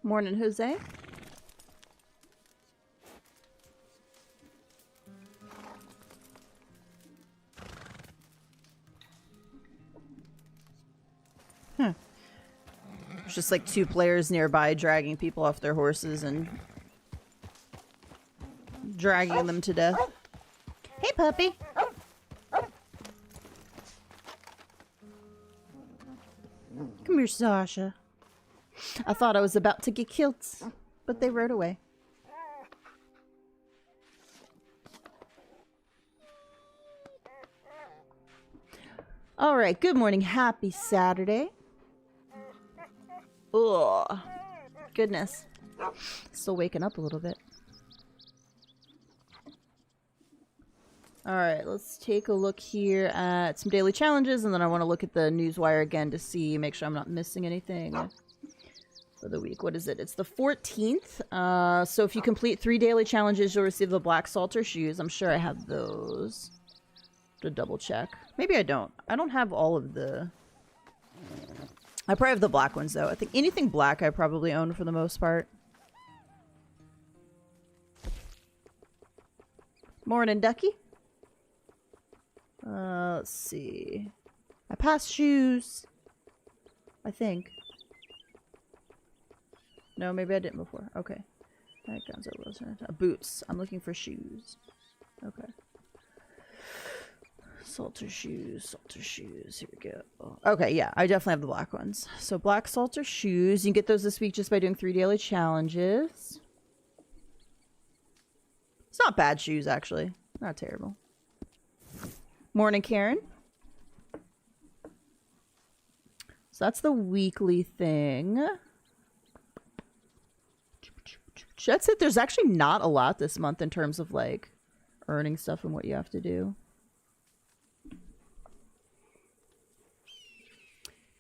Morning, Jose. There's just like 2 players nearby dragging people off their horses and dragging them to death. Hey, puppy. Come here, Sasha. I thought I was about to get killed, but they rode away. All right, good morning. Happy Saturday. Ugh. Goodness. Still waking up a little bit. Alright, let's take a look here at some daily challenges, and then I want to look at the newswire again to see, make sure I'm not missing anything for the week. What is it? It's the 14th. So if you complete 3 daily challenges, you'll receive the black salter shoes. I'm sure I have those. To double check. Maybe I don't. I don't have all of the... I probably have the black ones, though. I think anything black I probably own for the most part. Morning, Ducky. Let's see. I passed shoes. I think. No, maybe I didn't before. Okay. Boots. I'm looking for shoes. Okay. Salter shoes. Here we go. Okay, yeah, I definitely have the black ones. So black salter shoes. You can get those this week just by doing 3 daily challenges. It's not bad shoes, actually. Not terrible. Morning, Karen. So that's the weekly thing. That's it. There's actually not a lot this month in terms of, like, earning stuff and what you have to do.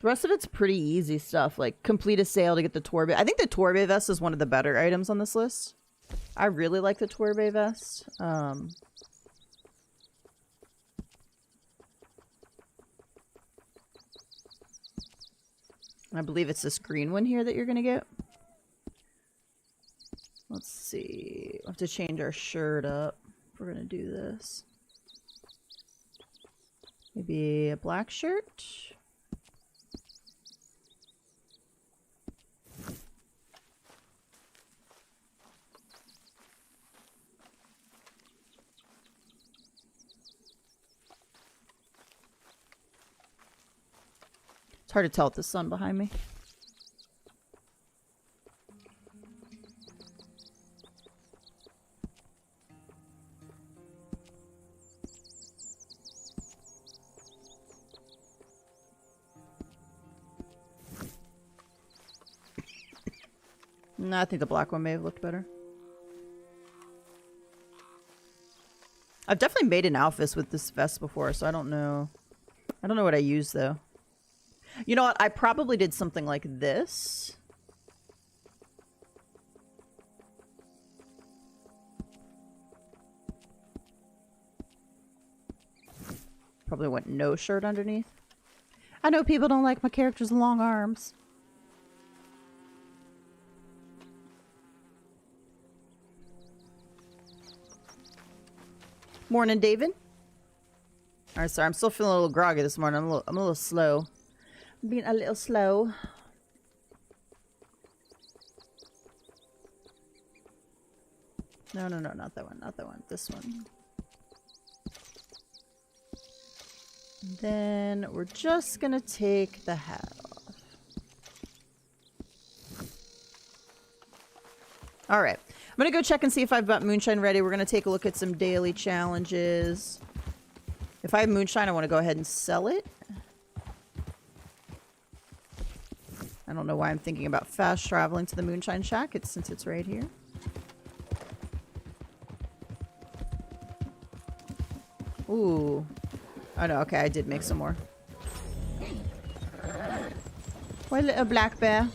The rest of it's pretty easy stuff, like complete a sale to get the Torbe. I think the Torbe vest is one of the better items on this list. I really like the Torbe vest. I believe it's this green one here that you're gonna get. Let's see. We'll have to change our shirt up if we're gonna do this. Maybe a black shirt. It's hard to tell with the sun behind me. No, I think the black one may have looked better. I've definitely made an outfit with this vest before, so I don't know. I don't know what I used, though. You know what? I probably did something like this. Probably went no shirt underneath. I know people don't like my character's long arms. Morning, David. Alright, sorry. I'm still feeling a little groggy this morning. I'm a little slow. I'm being a little slow. No, not that one. Not that one. This one. And then we're just gonna take the hat off. Alright. I'm gonna go check and see if I've got moonshine ready. We're gonna take a look at some daily challenges. If I have moonshine, I want to go ahead and sell it. I don't know why I'm thinking about fast traveling to the moonshine shack. Since it's right here. Ooh. Oh no, okay, I did make some more. Why, little black bear?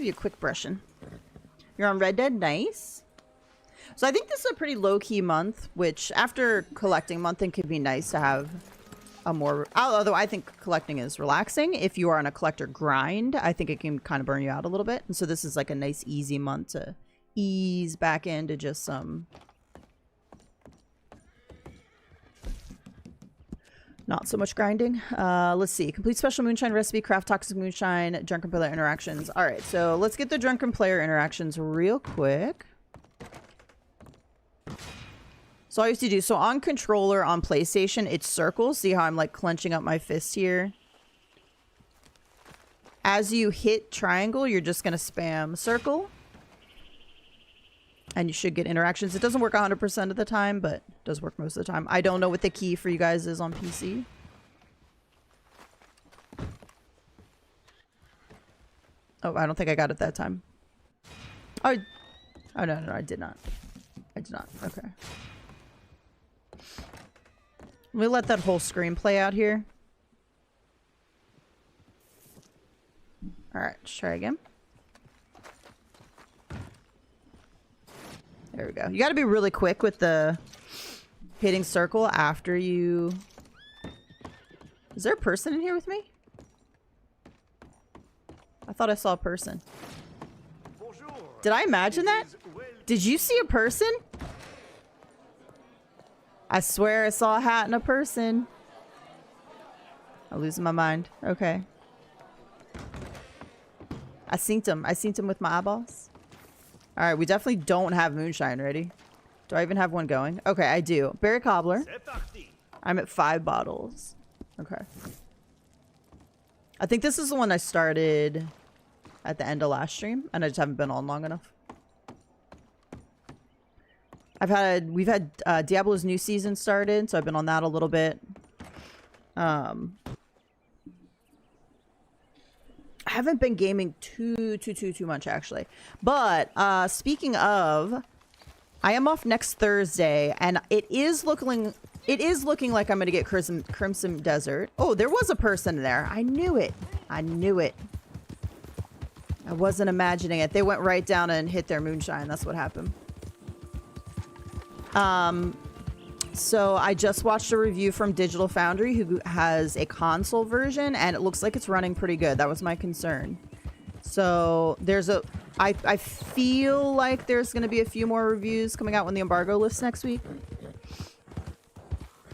Give you a quick brushing. You're on Red Dead? Nice. So I think this is a pretty low-key month, which after collecting month, it could be nice to have a more... Although I think collecting is relaxing. If you are on a collector grind, I think it can kind of burn you out a little bit. And so this is like a nice, easy month to ease back into just some... Not so much grinding. Let's see. Complete special moonshine recipe, craft toxic moonshine, drunken player interactions. All right, so let's get the drunken player interactions real quick. So I used to do, so on controller on PlayStation, it's circles. See how I'm like clenching up my fist here? As you hit triangle, you're just going to spam circle. And you should get interactions. It doesn't work 100% of the time, but it does work most of the time. I don't know what the key for you guys is on PC. Oh, I don't think I got it that time. Oh, no, I did not. I did not. Okay. Let me let that whole screen play out here. Alright, let's try again. There we go. You gotta be really quick with the hitting circle after you... Is there a person in here with me? I thought I saw a person. Did I imagine that? Did you see a person? I swear I saw a hat and a person. I'm losing my mind. Okay. I synced him. I synced him with my eyeballs. Alright, we definitely don't have moonshine ready. Do I even have one going? Okay, I do. Berry cobbler. I'm at 5 bottles. Okay. I think this is the one I started at the end of last stream, and I just haven't been on long enough. We've had Diablo's new season started, so I've been on that a little bit. I haven't been gaming too much actually. But speaking of, I am off next Thursday, and it is looking like I'm gonna get Crimson Desert. Oh, there was a person there. I knew it. I knew it. I wasn't imagining it. They went right down and hit their moonshine. That's what happened. So I just watched a review from Digital Foundry, who has a console version, and it looks like it's running pretty good. That was my concern. So I feel like there's going to be a few more reviews coming out when the embargo lifts next week.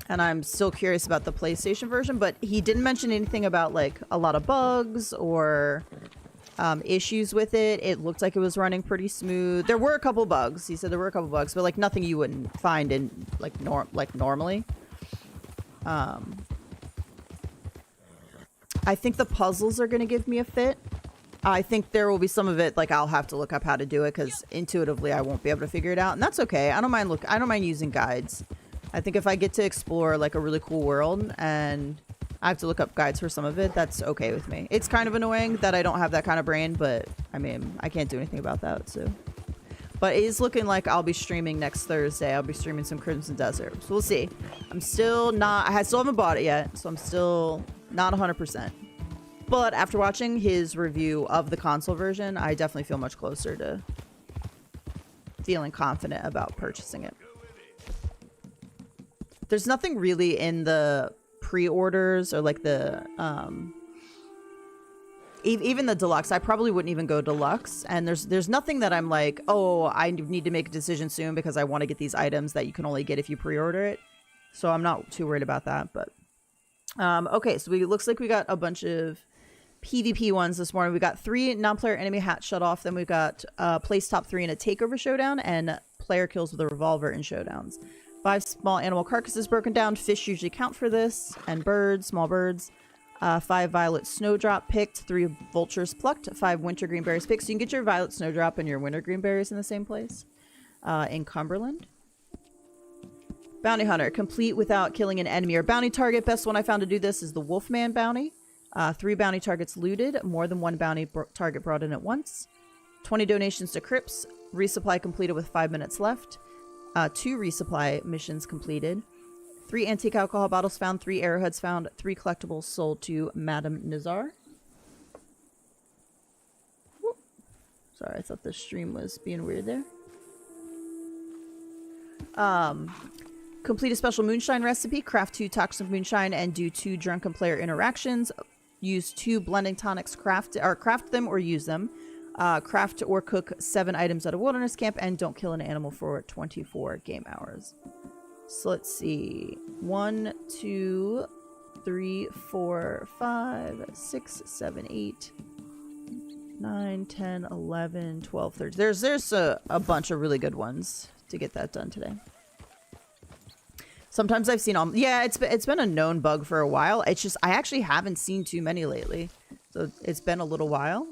And I'm still curious about the PlayStation version, but he didn't mention anything about like a lot of bugs or issues with it. It looked like it was running pretty smooth. There were a couple bugs. He said there were a couple bugs, but like nothing you wouldn't find in like normally. I think the puzzles are going to give me a fit. I think there will be some of it like I'll have to look up how to do it because intuitively I won't be able to figure it out, and that's okay. I don't mind using guides. I think if I get to explore like a really cool world and I have to look up guides for some of it, that's okay with me. It's kind of annoying that I don't have that kind of brain, but I mean, I can't do anything about that, so. But it is looking like I'll be streaming next Thursday. I'll be streaming some Crimson Desert, so we'll see. I'm still not, I still haven't bought it yet, so I'm still not 100%. But after watching his review of the console version, I definitely feel much closer to feeling confident about purchasing it. There's nothing really in the pre-orders or like the even the deluxe. I probably wouldn't even go deluxe, and there's nothing that I'm like, oh, I need to make a decision soon because I want to get these items that you can only get if you pre-order it, so I'm not too worried about that. But okay, so looks like we got a bunch of PvP ones this morning. We got 3 non-player enemy hats shut off, then we've got place top 3 in a takeover showdown, and player kills with a revolver in showdowns. 5 small animal carcasses broken down. Fish usually count for this. And birds, small birds. 5 violet snowdrop picked. 3 vultures plucked. 5 wintergreen berries picked. So you can get your violet snowdrop and your wintergreen berries in the same place. In Cumberland. Bounty hunter. Complete without killing an enemy or bounty target. Best one I found to do this is the Wolfman bounty. 3 bounty targets looted. More than 1 bounty target brought in at once. 20 donations to Crips. Resupply completed with 5 minutes left. 2 resupply missions completed. 3 antique alcohol bottles found. 3 arrowheads found. 3 collectibles sold to Madame Nazar. Sorry, I thought the stream was being weird there. Complete a special moonshine recipe. Craft 2 toxic moonshine and do 2 drunken player interactions. Use 2 blending tonics. Craft them or use them. Craft or cook 7 items at a wilderness camp and don't kill an animal for 24 game hours. So let's see. 1, 2, 3, 4, 5, 6, 7, 8, 9, 10, 11, 12, 13. There's a bunch of really good ones to get that done today. Sometimes I've seen yeah, it's been a known bug for a while. It's just I actually haven't seen too many lately. So it's been a little while.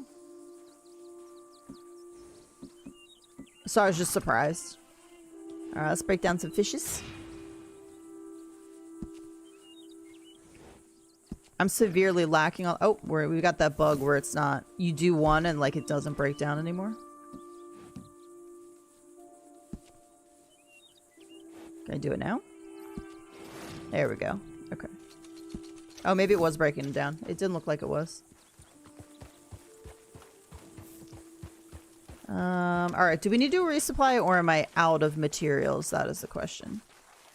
So I was just surprised. All right, let's break down some fishes. I'm severely lacking on... Oh, we got that bug where it's not... You do one and, like, it doesn't break down anymore. Can I do it now? There we go. Okay. Oh, maybe it was breaking down. It didn't look like it was. Alright. Do we need to do a resupply or am I out of materials? That is the question.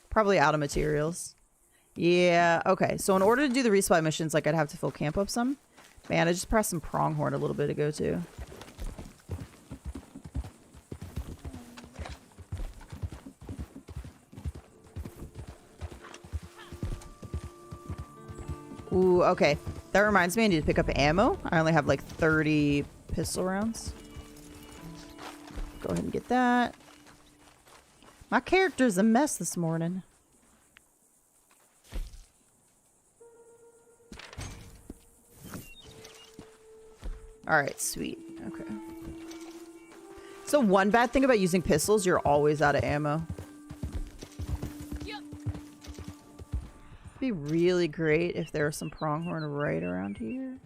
Probably out of materials. Yeah, okay. So in order to do the resupply missions, like, I'd have to fill camp up some. Man, I just pressed some pronghorn a little bit ago, too. Ooh, okay. That reminds me, I need to pick up ammo. I only have, like, 30 pistol rounds. Go ahead and get that. My character's a mess this morning. Alright, sweet. Okay. So one bad thing about using pistols, you're always out of ammo. Yep. Be really great if there was some pronghorn right around here.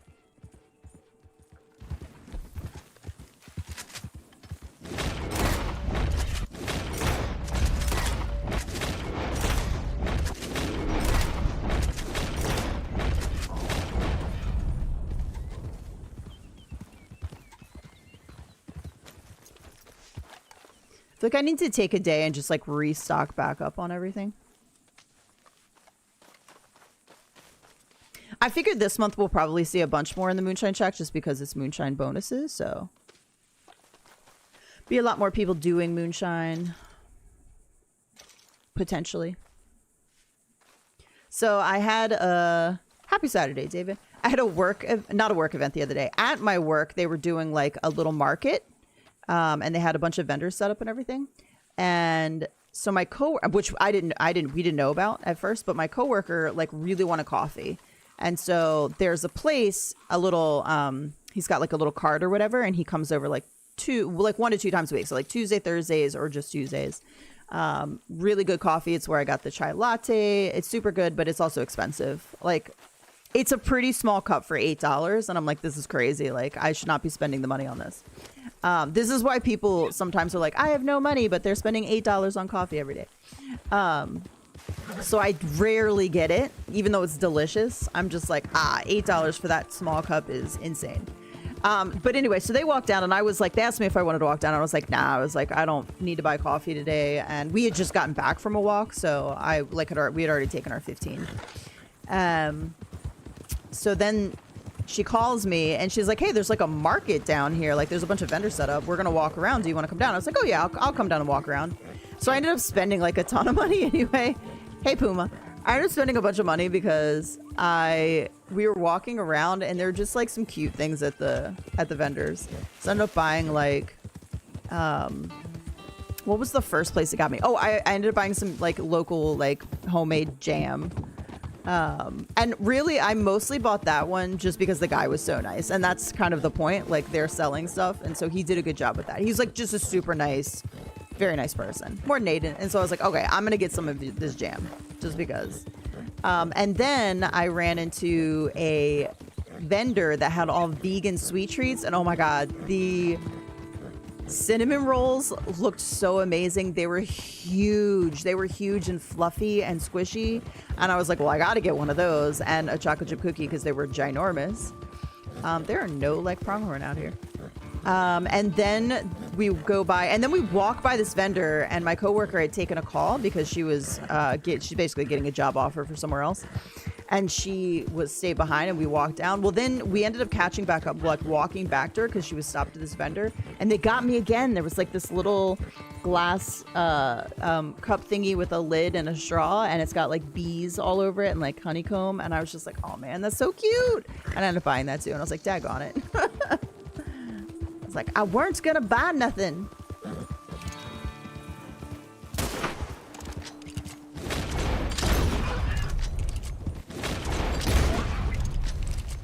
Like, I need to take a day and just, like, restock back up on everything. I figured this month we'll probably see a bunch more in the Moonshine Shack just because it's Moonshine bonuses, so... Be a lot more people doing Moonshine. Potentially. So, I had a... Happy Saturday, David. I had a not a work event the other day. At my work, they were doing, like, a little market. And they had a bunch of vendors set up and everything. And so my which we didn't know about at first, but my coworker like really wanted coffee. And so there's a place, a little, he's got like a little cart or whatever. And he comes over like 1 to 2 times a week. So like Tuesday, Thursdays, or just Tuesdays. Really good coffee. It's where I got the chai latte. It's super good, but it's also expensive. Like it's a pretty small cup for $8. And I'm like, this is crazy. Like I should not be spending the money on this. This is why people sometimes are like, I have no money, but they're spending $8 on coffee every day. So I rarely get it, even though it's delicious. I'm just like, $8 for that small cup is insane. But anyway, so they walked down and I was like, they asked me if I wanted to walk down. I was like, nah, I was like, I don't need to buy coffee today. And we had just gotten back from a walk. So we had already taken our 15. So then she calls me and she's like, hey, there's like a market down here. Like there's a bunch of vendors set up. We're going to walk around. Do you want to come down? I was like, oh yeah, I'll come down and walk around. So I ended up spending like a ton of money anyway. Hey, Puma. I ended up spending a bunch of money because we were walking around and there were just like some cute things at the vendors. So I ended up buying like, what was the first place that got me? Oh, I ended up buying some like local like homemade jam. And really I mostly bought that one just because the guy was so nice, and that's kind of the point. Like they're selling stuff, and so he did a good job with that. He's like just a super nice, very nice person, more than Aiden. And so I was like, okay, I'm gonna get some of this jam just because. And then I ran into a vendor that had all vegan sweet treats, and oh my god, the cinnamon rolls looked so amazing. They were huge. They were huge and fluffy and squishy. And I was like, well, I got to get one of those and a chocolate chip cookie because they were ginormous. There are no like pronghorn out here. And then we go by, and then we walk by this vendor, and my coworker had taken a call because she was she's basically getting a job offer for somewhere else, and she was stayed behind, and we walked down. Well, then we ended up catching back up, like walking back to her because she was stopped at this vendor, and they got me again. There was like this little glass cup thingy with a lid and a straw, and it's got like bees all over it and like honeycomb, and I was just like, oh man, that's so cute. And I ended up buying that too, and I was like, daggone it. I was like, I weren't gonna buy nothing.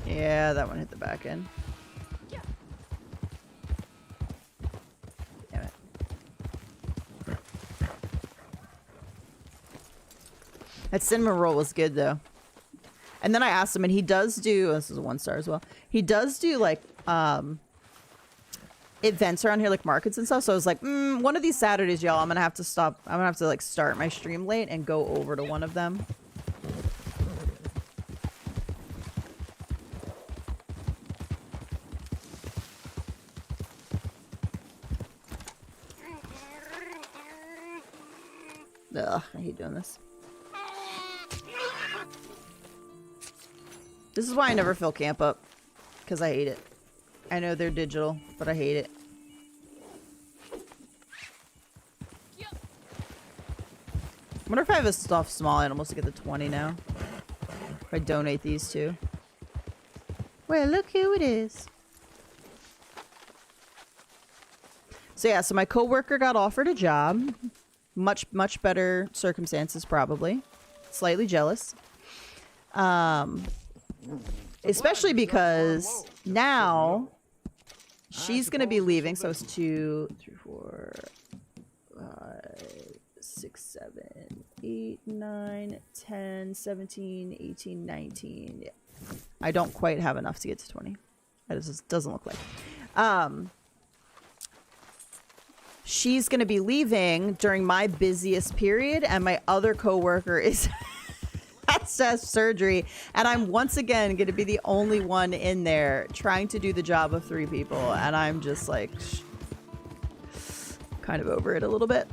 Yeah, that one hit the back end. Damn it. That cinnamon roll was good though. And then I asked him, and he does do, this is a 1-star as well. He does do like events around here, like markets and stuff. So I was like, one of these Saturdays, y'all, I'm gonna have to stop. I'm gonna have to like start my stream late and go over to one of them. Ugh, I hate doing this. This is why I never fill camp up, because I hate it. I know they're digital, but I hate it. I wonder if I have enough small animals to get the 20 now. If I donate these two. Well, look who it is. So yeah, so my coworker got offered a job. Much better circumstances, probably. Slightly jealous. Especially because now she's going to be leaving. So it's 2, 3, 4, 5, 6, 7, 8, 9, 10, 17, 18, 19. Yeah. I don't quite have enough to get to 20. That just doesn't look like. She's going to be leaving during my busiest period, and my other coworker is has surgery, and I'm once again going to be the only one in there trying to do the job of 3 people, and I'm just like kind of over it a little bit.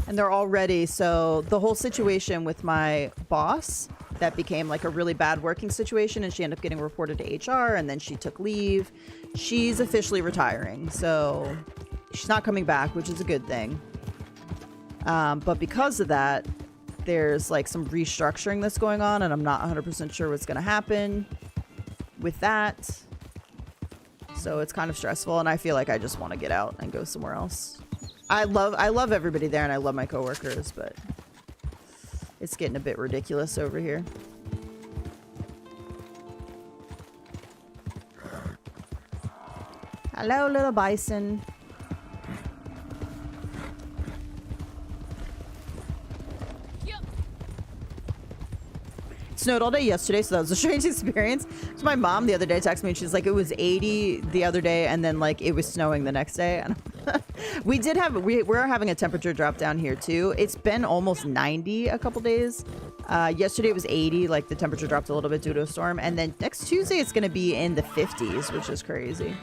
And they're already, so the whole situation with my boss, that became like a really bad working situation, and she ended up getting reported to HR, and then she took leave. She's officially retiring, so she's not coming back, which is a good thing. But because of that, there's like some restructuring that's going on, and I'm not 100% sure what's going to happen with that. So it's kind of stressful, and I feel like I just want to get out and go somewhere else. I love everybody there, and I love my coworkers, but it's getting a bit ridiculous over here. Hello, little bison. It snowed all day yesterday, so that was a strange experience. So my mom the other day texted me, and she's like, it was 80 the other day, and then like it was snowing the next day. And we're having a temperature drop down here too. It's been almost 90 a couple days. Yesterday it was 80, like the temperature dropped a little bit due to a storm, and then next Tuesday it's going to be in the 50s, which is crazy.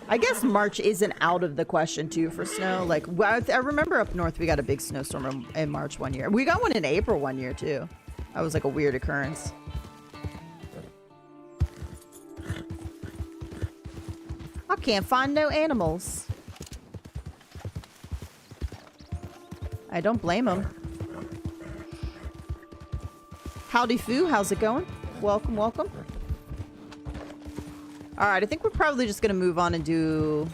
I guess March isn't out of the question too for snow. Like I remember up north we got a big snowstorm in March one year. We got one in April one year too. That was like a weird occurrence. I can't find no animals. I don't blame them. Howdy Foo, how's it going? Welcome, welcome. Alright, I think we're probably just gonna move on and do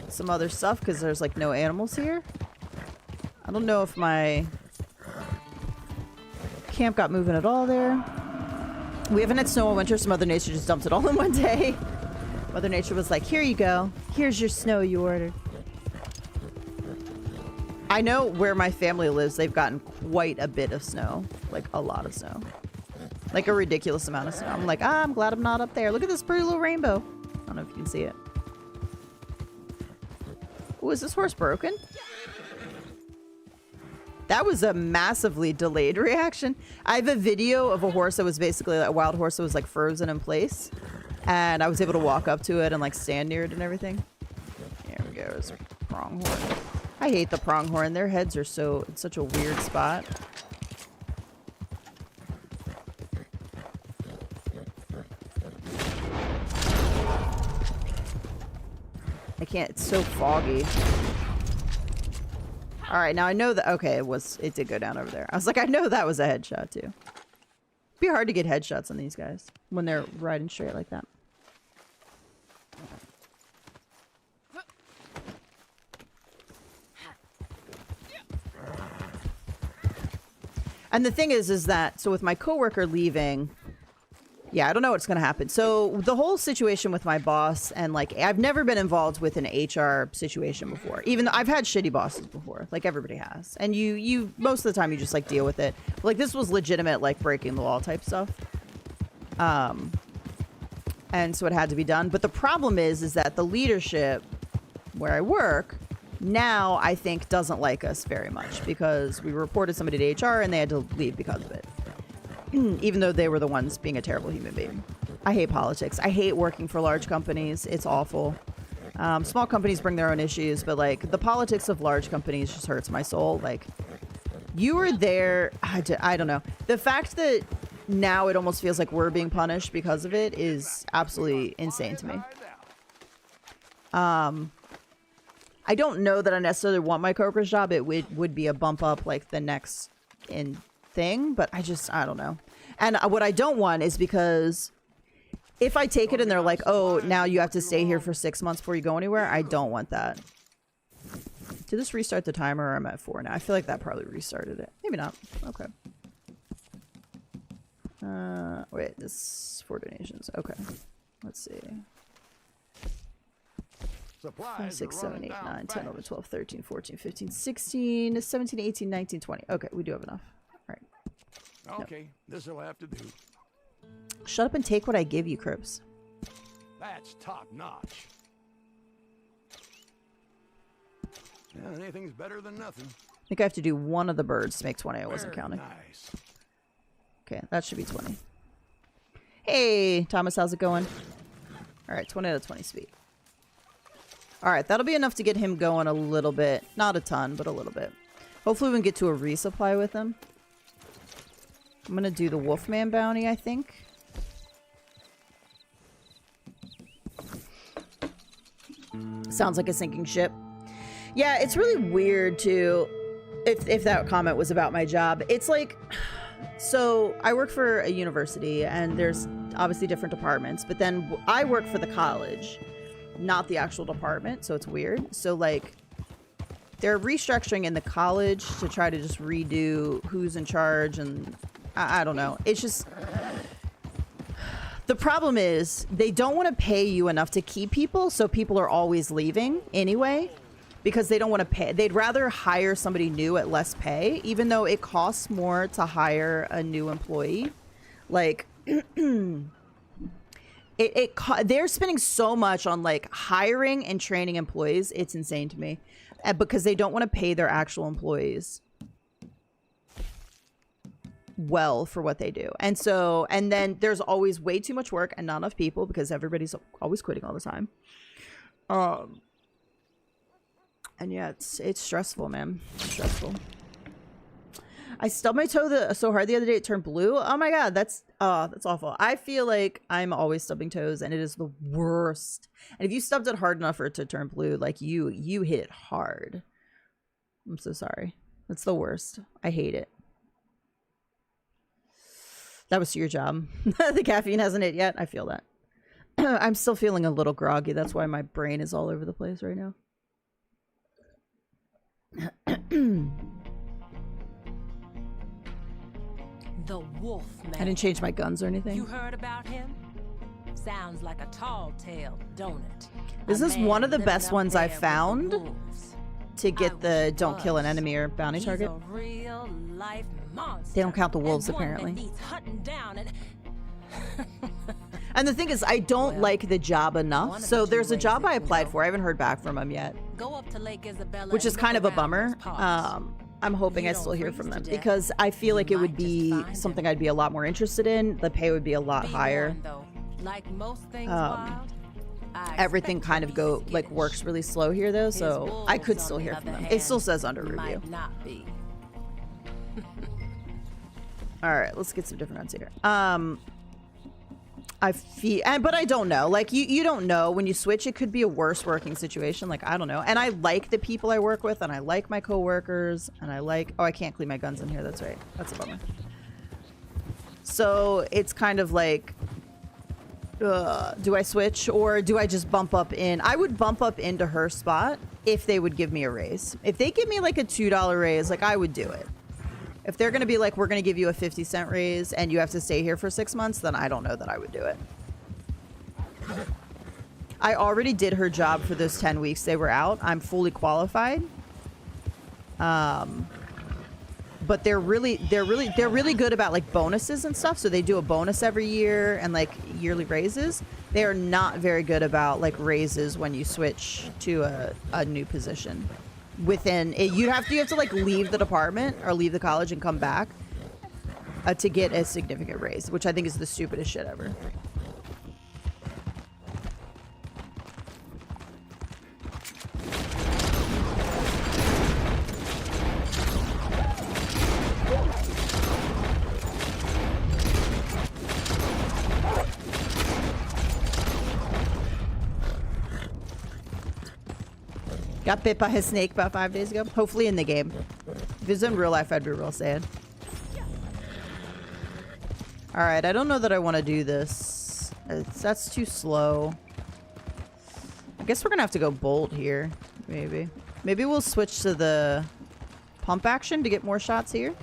some other stuff because there's like no animals here. I don't know if my camp got moving at all there. We haven't had snow all winter, so Mother Nature just dumped it all in one day. Mother Nature was like, here you go. Here's your snow you ordered. I know where my family lives, they've gotten quite a bit of snow. Like a lot of snow. Like a ridiculous amount of snow. I'm like, I'm glad I'm not up there. Look at this pretty little rainbow. I don't know if you can see it. Oh, is this horse broken? That was a massively delayed reaction. I have a video of a horse that was basically a wild horse that was like frozen in place. And I was able to walk up to it and like stand near it and everything. Here we go. There's a pronghorn. I hate the pronghorn. Their heads are so, it's such a weird spot. I can't, it's so foggy. All right, now I know that, okay, it did go down over there. I was like, I know that was a headshot too. It'd be hard to get headshots on these guys when they're riding straight like that. And the thing is that, so with my coworker leaving, yeah, I don't know what's going to happen. So the whole situation with my boss and like, I've never been involved with an HR situation before, even though I've had shitty bosses before, like everybody has. And you most of the time you just like deal with it. But, like this was legitimate, like breaking the law type stuff. And so it had to be done. But the problem is that the leadership where I work now, I think, doesn't like us very much because we reported somebody to HR and they had to leave because of it. Even though they were the ones being a terrible human being. I hate politics. I hate working for large companies. It's awful. Small companies bring their own issues, but like the politics of large companies just hurts my soul. Like you were there. I don't know. The fact that now it almost feels like we're being punished because of it is absolutely insane to me. I don't know that I necessarily want my coworker's job. It would be a bump up like the next thing, but I don't know. And what I don't want is because if I take it and they're like, oh, now you have to stay here for 6 months before you go anywhere, I don't want that. Did this restart the timer or I'm at 4 now? I feel like that probably restarted it. Maybe not. Okay. Wait, this 4 donations. Okay. Let's see. 5, 6, 7, 8, 9, 10, 11, 12, 13, 14, 15, 16, 17, 18, 19, 20. Okay, we do have enough. All right. Okay, this'll have to do. Shut up and take what I give you, Crips. That's top notch. Yeah, anything's better than nothing. I think I have to do one of the birds to make 20. I wasn't counting. Nice. Okay, that should be 20. Hey, Thomas, how's it going? All right, 20 out of 20, sweet. All right, that'll be enough to get him going a little bit. Not a ton, but a little bit. Hopefully we can get to a resupply with him. I'm going to do the Wolfman bounty, I think. Sounds like a sinking ship. Yeah, it's really weird, too, if that comment was about my job. It's like, so I work for a university, and there's obviously different departments, but then I work for the college. Not the actual department, so it's weird. So like they're restructuring in the college to try to just redo who's in charge, and I don't know. It's just the problem is they don't want to pay you enough to keep people, so people are always leaving anyway because they don't want to pay. They'd rather hire somebody new at less pay, even though it costs more to hire a new employee. Like they're spending so much on like hiring and training employees. It's insane to me because they don't want to pay their actual employees well for what they do. And so, and then there's always way too much work and not enough people because everybody's always quitting all the time. And yeah, it's stressful, man. It's stressful. I stubbed my toe so hard the other day it turned blue. Oh my god, that's awful. I feel like I'm always stubbing toes and it is the worst. And if you stubbed it hard enough for it to turn blue, like you hit it hard. I'm so sorry. That's the worst. I hate it. That was your job. The caffeine hasn't hit yet. I feel that. I'm still feeling a little groggy. That's why my brain is all over the place right now. The Wolf Man. I didn't change my guns or anything. You heard about him? Sounds like a tall tale, don't it? This is one of the best ones I've found to get the don't kill an enemy or bounty target. A real life monster. They don't count the wolves apparently. And the thing is, I don't like the job enough. So there's a job I applied for. I haven't heard back from him yet. Go up to Lake Isabella, which is kind of a bummer. I'm hoping You I don't still hear freeze from to them death. because I feel like it would might just be find something him. I'd be a lot more interested in. The pay would be a lot Be higher. warned, though, like most things wild, I Everything expect kind to of be like skittish. works really slow here though, His so I could wolves, still on the hear from other them. It still hand, says under review. might not be. All right, let's get some different ones here. I feel, but I don't know. Like you don't know when you switch. It could be a worse working situation. Like I don't know. And I like the people I work with, and I like my coworkers, and I like. Oh, I can't clean my guns in here. That's right. That's a bummer. So it's kind of like, do I switch or do I just bump up in? I would bump up into her spot if they would give me a raise. If they give me like a $2 raise, like I would do it. If they're going to be like, we're going to give you a 50-cent raise and you have to stay here for 6 months, then I don't know that I would do it. I already did her job for those 10 weeks they were out. I'm fully qualified. But they're really good about like bonuses and stuff. So they do a bonus every year and like yearly raises. They are not very good about like raises when you switch to a new position. Within it, you have to like leave the department or leave the college and come back to get a significant raise, which I think is the stupidest shit ever. Got bit by a snake about 5 days ago. Hopefully in the game. If it was in real life, I'd be real sad. Alright, I don't know that I want to do this. That's too slow. I guess we're going to have to go bolt here. Maybe. Maybe we'll switch to the pump action to get more shots here.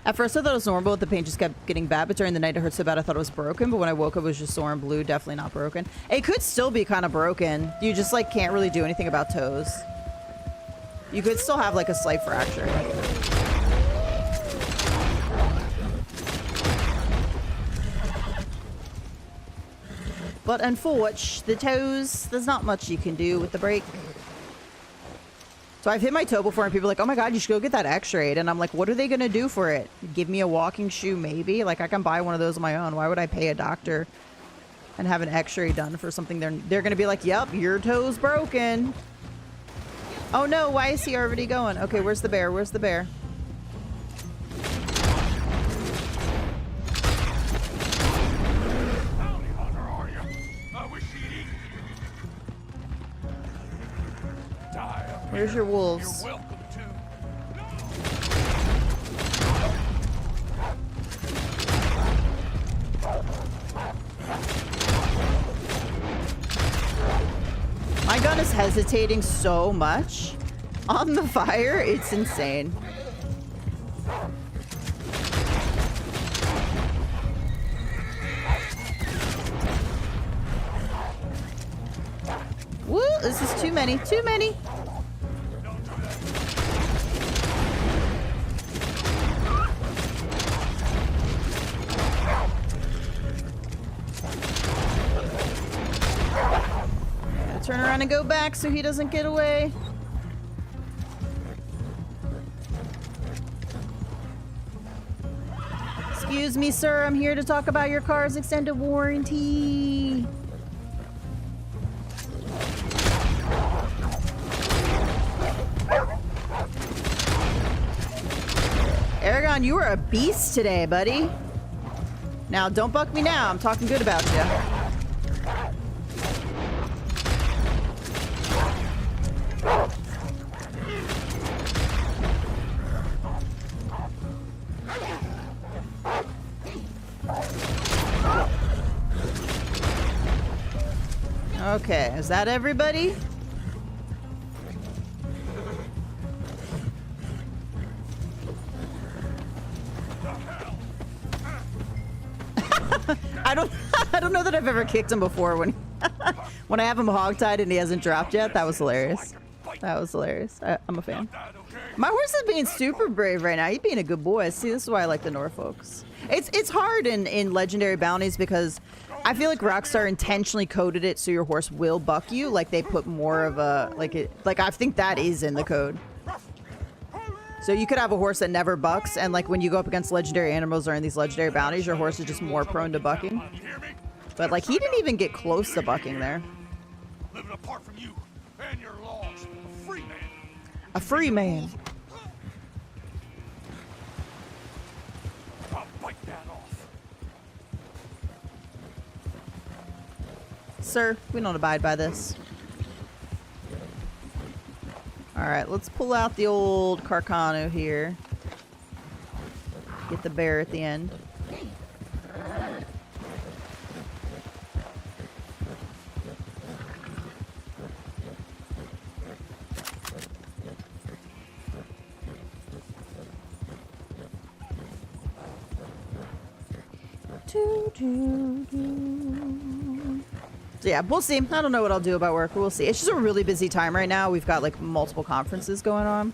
At first I thought it was normal, but the pain just kept getting bad, but during the night it hurt so bad I thought it was broken, but when I woke up it was just sore and blue, definitely not broken. It could still be kind of broken. You just like can't really do anything about toes. You could still have like a slight fracture. But unfortunately, the toes, there's not much you can do with the break. So I've hit my toe before and people are like, oh my god, you should go get that x-rayed. And I'm like, what are they going to do for it? Give me a walking shoe maybe? Like I can buy one of those on my own. Why would I pay a doctor and have an x-ray done for something they're going to be like, yep, your toe's broken. Oh no, why is he already going? Okay, where's the bear? Where's the bear? Where's your wolves? You're welcome to. My gun is hesitating so much on the fire. It's insane. Woo, this is too many, too many. Turn around and go back so he doesn't get away. Excuse me, sir. I'm here to talk about your car's extended warranty. Aragon, you are a beast today, buddy. Now, don't buck me now. I'm talking good about you. Okay, is that everybody? I don't know that I've ever kicked him before when when I have him hogtied and he hasn't dropped yet. That was hilarious. Fight That was hilarious. I'm a fan. My horse is being super brave right now. He's being a good boy. See, this is why I like the Norfolks. It's hard in legendary bounties because I feel like Rockstar intentionally coded it so your horse will buck you. Like they put more of a like I think that is in the code. So you could have a horse that never bucks, and like when you go up against legendary animals or in these legendary bounties, your horse is just more prone to bucking. But like he didn't even get close to bucking there. Living apart from you and your laws, a free man. A free man. I'll bite that off. Sir, we don't abide by this. Alright, let's pull out the old Carcano here. Get the bear at the end. So yeah, we'll see. I don't know what I'll do about work. We'll see. It's just a really busy time right now. We've got like multiple conferences going on.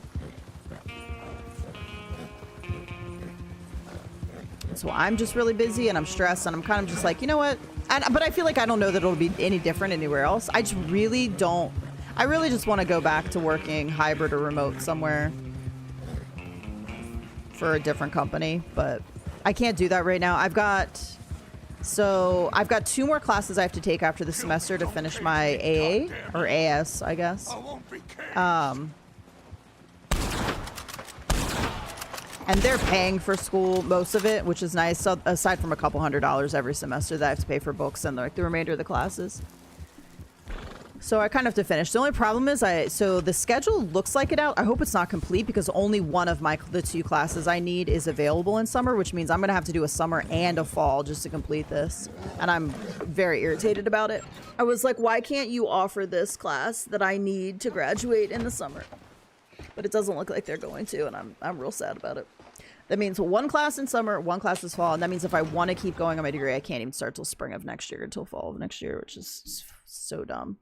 So I'm just really busy and I'm stressed and I'm kind of just like, you know what? But I feel like I don't know that it'll be any different anywhere else. I just really don't. I really just want to go back to working hybrid or remote somewhere for a different company, but I can't do that right now. I've got 2 more classes I have to take after the semester to finish my AA or AS, I guess. And they're paying for school, most of it, which is nice. So aside from a couple $100 every semester that I have to pay for books and like the remainder of the classes. So I kind of have to finish. The only problem is so the schedule looks like it out. I hope it's not complete because only one of the 2 classes I need is available in summer, which means I'm going to have to do a summer and a fall just to complete this. And I'm very irritated about it. I was like, why can't you offer this class that I need to graduate in the summer? But it doesn't look like they're going to, and I'm real sad about it. That means 1 class in summer, 1 class this fall, and that means if I want to keep going on my degree, I can't even start till spring of next year, until fall of next year, which is so dumb.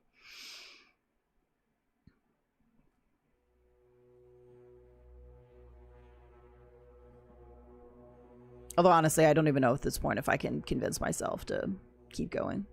Although, honestly, I don't even know at this point if I can convince myself to keep going.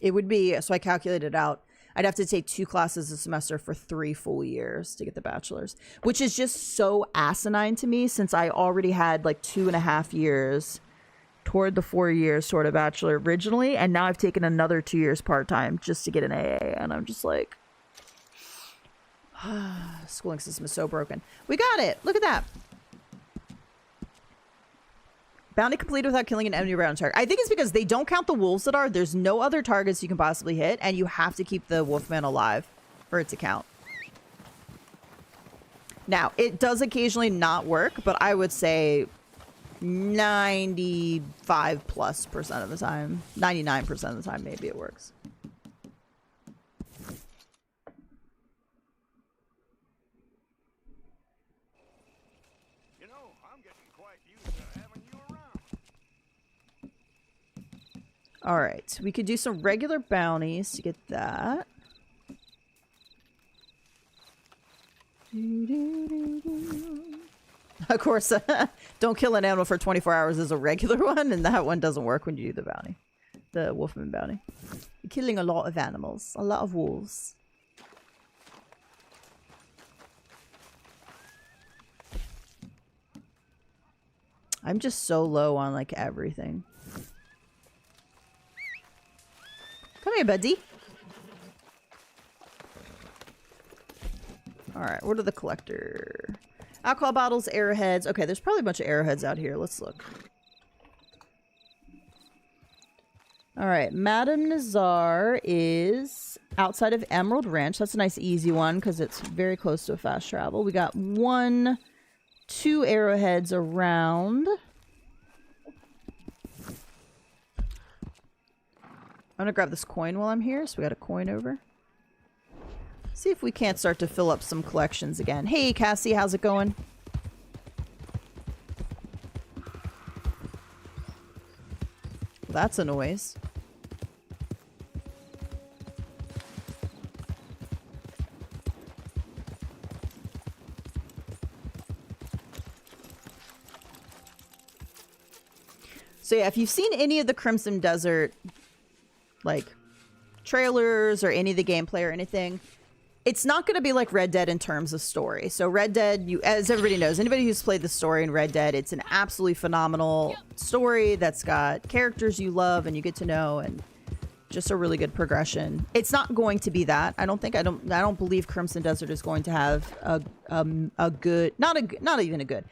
It would be, so I calculated out, I'd have to take 2 classes a semester for 3 full years to get the bachelor's, which is just so asinine to me since I already had like 2.5 years toward the 4 years toward a bachelor originally, and now I've taken another 2 years part-time just to get an AA, and I'm just like, schooling system is so broken. We got it. Look at that. Bounty completed without killing an enemy round target. I think it's because they don't count the wolves that are. There's no other targets you can possibly hit, and you have to keep the wolfman alive for it to count. Now, it does occasionally not work, but I would say 95+% of the time, 99% of the time, maybe it works. You know, I'm getting quite used to having you around. All right, we could do some regular bounties to get that. Of course, don't kill an animal for 24 hours is a regular one, and that one doesn't work when you do the bounty. The Wolfman bounty. You're killing a lot of animals. A lot of wolves. I'm just so low on, like, everything. Come here, buddy. Alright, what are the collector? Alcohol bottles, arrowheads. Okay, there's probably a bunch of arrowheads out here. Let's look. Alright, Madame Nazar is outside of Emerald Ranch. That's a nice easy one because it's very close to a fast travel. We got 2 arrowheads around. I'm gonna grab this coin while I'm here. So we got a coin over. See if we can't start to fill up some collections again. Hey, Cassie, how's it going? That's a noise. So yeah, if you've seen any of the Crimson Desert, like, trailers or any of the gameplay or anything, it's not going to be like Red Dead in terms of story. So Red Dead, as everybody knows, anybody who's played the story in Red Dead, it's an absolutely phenomenal story that's got characters you love and you get to know, and just a really good progression. It's not going to be that. I don't believe Crimson Desert is going to have a good, not even a good.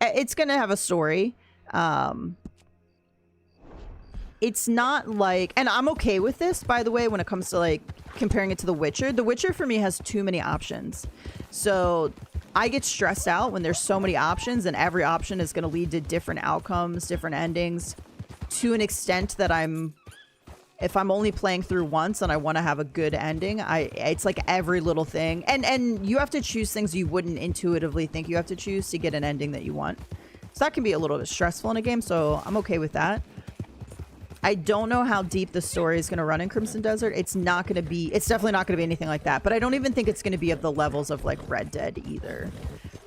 It's going to have a story. It's not like, and I'm okay with this, by the way, when it comes to like comparing it to The Witcher. The Witcher for me has too many options. So I get stressed out when there's so many options and every option is going to lead to different outcomes, different endings, to an extent that if I'm only playing through once and I want to have a good ending, it's like every little thing. And you have to choose things you wouldn't intuitively think you have to choose to get an ending that you want. So that can be a little bit stressful in a game, so I'm okay with that. I don't know how deep the story is going to run in Crimson Desert. It's definitely not going to be anything like that. But I don't even think it's going to be of the levels of like Red Dead either.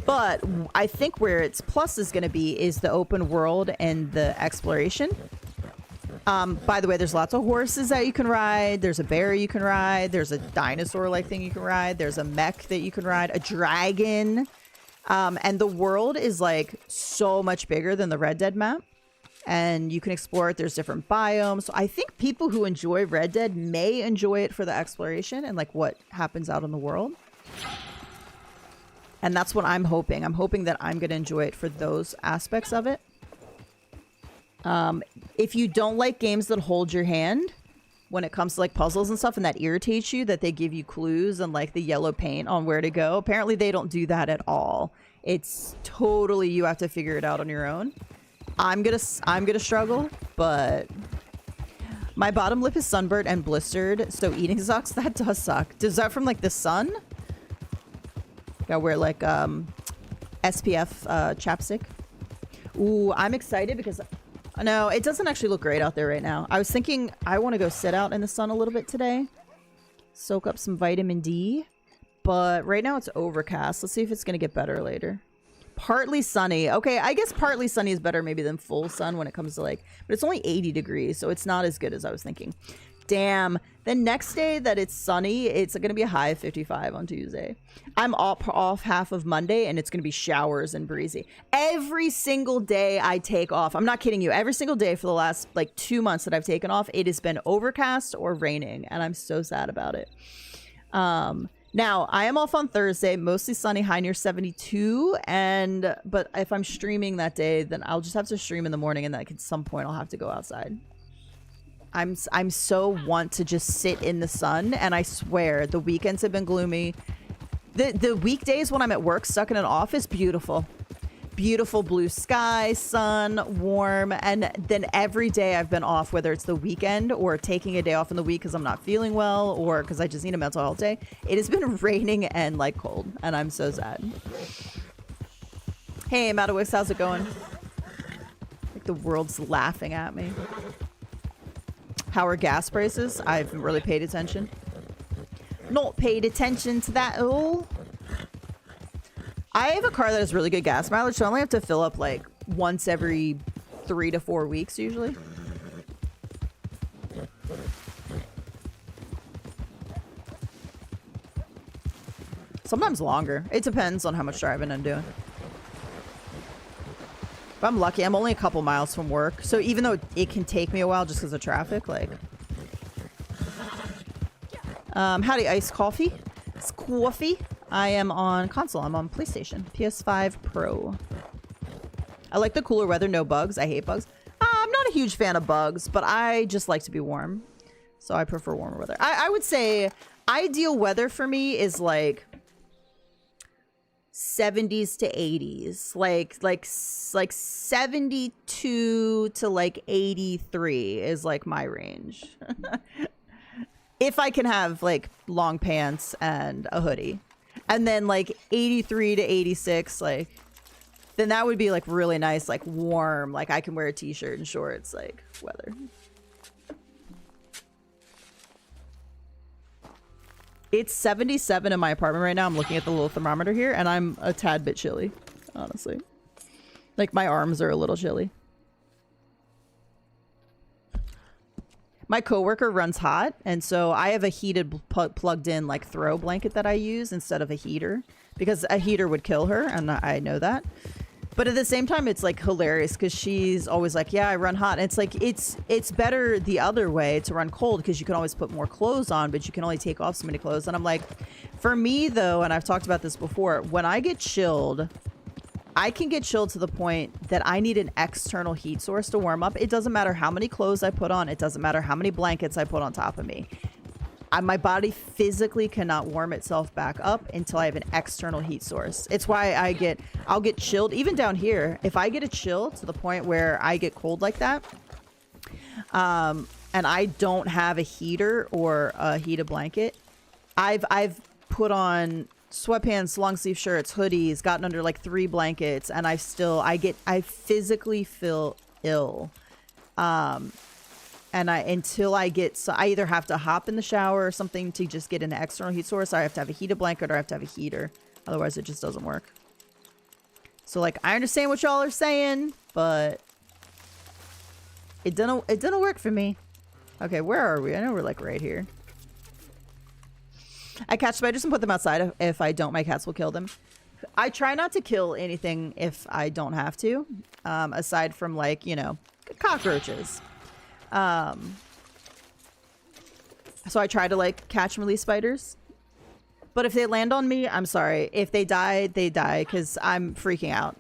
But I think where its plus is going to be is the open world and the exploration. By the way, there's lots of horses that you can ride. There's a bear you can ride. There's a dinosaur-like thing you can ride. There's a mech that you can ride. A dragon. And the world is like so much bigger than the Red Dead map. And you can explore it. There's different biomes. So I think people who enjoy Red Dead may enjoy it for the exploration and like what happens out in the world. And that's what I'm hoping. I'm hoping that I'm going to enjoy it for those aspects of it. If you don't like games that hold your hand when it comes to like puzzles and stuff, and that irritates you, that they give you clues and like the yellow paint on where to go, apparently they don't do that at all. It's totally, you have to figure it out on your own. I'm gonna struggle, but my bottom lip is sunburnt and blistered, so eating sucks. That does suck. Is that from like the sun? Gotta wear like SPF chapstick. Ooh, I'm excited because no, it doesn't actually look great out there right now. I was thinking I want to go sit out in the sun a little bit today, soak up some vitamin D, but right now it's overcast. Let's see if it's gonna get better later. Partly sunny. Okay, I guess partly sunny is better maybe than full sun when it comes to like, but it's only 80 degrees, so it's not as good as I was thinking. Damn. The next day that it's sunny, it's going to be a high of 55 on Tuesday. I'm off half of Monday, and it's going to be showers and breezy. Every single day I take off, I'm not kidding you, every single day for the last like 2 months that I've taken off, it has been overcast or raining, and I'm so sad about it. Now, I am off on Thursday, mostly sunny, high near 72, but if I'm streaming that day, then I'll just have to stream in the morning, and like at some point I'll have to go outside. I'm so want to just sit in the sun, and I swear the weekends have been gloomy. The weekdays when I'm at work stuck in an office, beautiful. Beautiful blue sky, sun, warm, and then every day I've been off, whether it's the weekend or taking a day off in the week because I'm not feeling well or because I just need a mental health day. It has been raining and like cold, and I'm so sad. Hey, Madawix, how's it going? Like the world's laughing at me. How are gas prices? I haven't really paid attention. Not paid attention to that at all. I have a car that has really good gas mileage, so I only have to fill up like once every 3 to 4 weeks usually. Sometimes longer. It depends on how much driving I'm doing. If I'm lucky, I'm only a couple miles from work, so even though it can take me a while just because of traffic, like... howdy, iced coffee. It's coffee. I am on console. I'm on PlayStation. PS5 Pro. I like the cooler weather, no bugs. I hate bugs. I'm not a huge fan of bugs, but I just like to be warm. So I prefer warmer weather. I would say ideal weather for me is like 70s to 80s. Like 72 to like 83 is like my range. If I can have like long pants and a hoodie. And then like 83 to 86, like, then that would be like really nice, like warm, like I can wear a t-shirt and shorts, like weather. It's 77 in my apartment right now. I'm looking at the little thermometer here, and I'm a tad bit chilly, honestly. Like, my arms are a little chilly. My coworker runs hot, and so I have a heated plugged in like throw blanket that I use instead of a heater, because a heater would kill her, and I know that. But at the same time, it's like hilarious because she's always like, yeah, I run hot. And it's like, it's better the other way to run cold because you can always put more clothes on, but you can only take off so many clothes. And I'm like, for me though, and I've talked about this before, when I get chilled, I can get chilled to the point that I need an external heat source to warm up. It doesn't matter how many clothes I put on. It doesn't matter how many blankets I put on top of me. My body physically cannot warm itself back up until I have an external heat source. It's why I'll get chilled. Even down here, if I get a chill to the point where I get cold like that, and I don't have a heater or a heated blanket, I've put on sweatpants, long sleeve shirts, hoodies, gotten under like 3 blankets, and I physically feel ill. And until I get, so I either have to hop in the shower or something to just get an external heat source, or I have to have a heated blanket, or I have to have a heater. Otherwise, it just doesn't work. So, like, I understand what y'all are saying, but it didn't work for me. Okay, where are we? I know we're like right here. I catch spiders and put them outside. If I don't, my cats will kill them. I try not to kill anything if I don't have to, aside from like, you know, cockroaches. So I try to like catch and release spiders, but if they land on me, I'm sorry. If they die, they die, because I'm freaking out.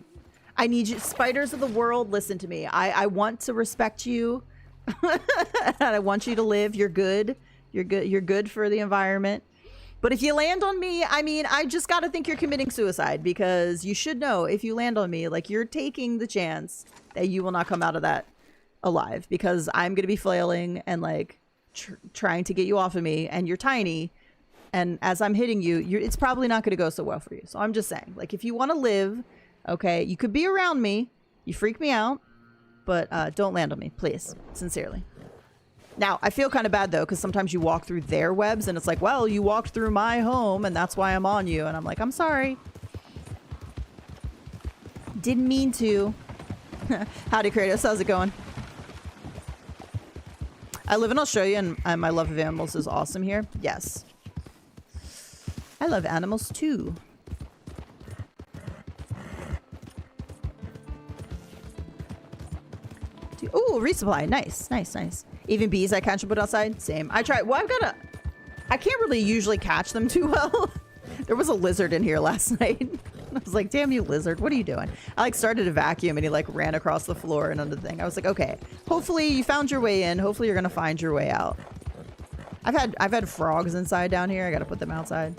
I need you, spiders of the world, listen to me. I want to respect you. And I want you to live. You're good. You're good for the environment. But if you land on me, I mean, I just got to think you're committing suicide, because you should know if you land on me, like, you're taking the chance that you will not come out of that alive, because I'm going to be flailing and like trying to get you off of me, and you're tiny. And as I'm hitting you, it's probably not going to go so well for you. So I'm just saying, like, if you want to live, okay, you could be around me. You freak me out, but don't land on me, please. Sincerely. Now, I feel kind of bad, though, because sometimes you walk through their webs, and it's like, well, you walked through my home, and that's why I'm on you. And I'm like, I'm sorry. Didn't mean to. Howdy, Kratos. How's it going? I live in Australia, and my love of animals is awesome here. Yes. I love animals, too. Ooh, resupply. Nice, nice, nice. Even bees I catch and put outside? Same. I try. Well, I can't really usually catch them too well. There was a lizard in here last night. I was like, damn you, lizard. What are you doing? I like started to vacuum, and he like ran across the floor and under the thing. I was like, okay, hopefully you found your way in. Hopefully you're going to find your way out. I've had frogs inside down here. I got to put them outside.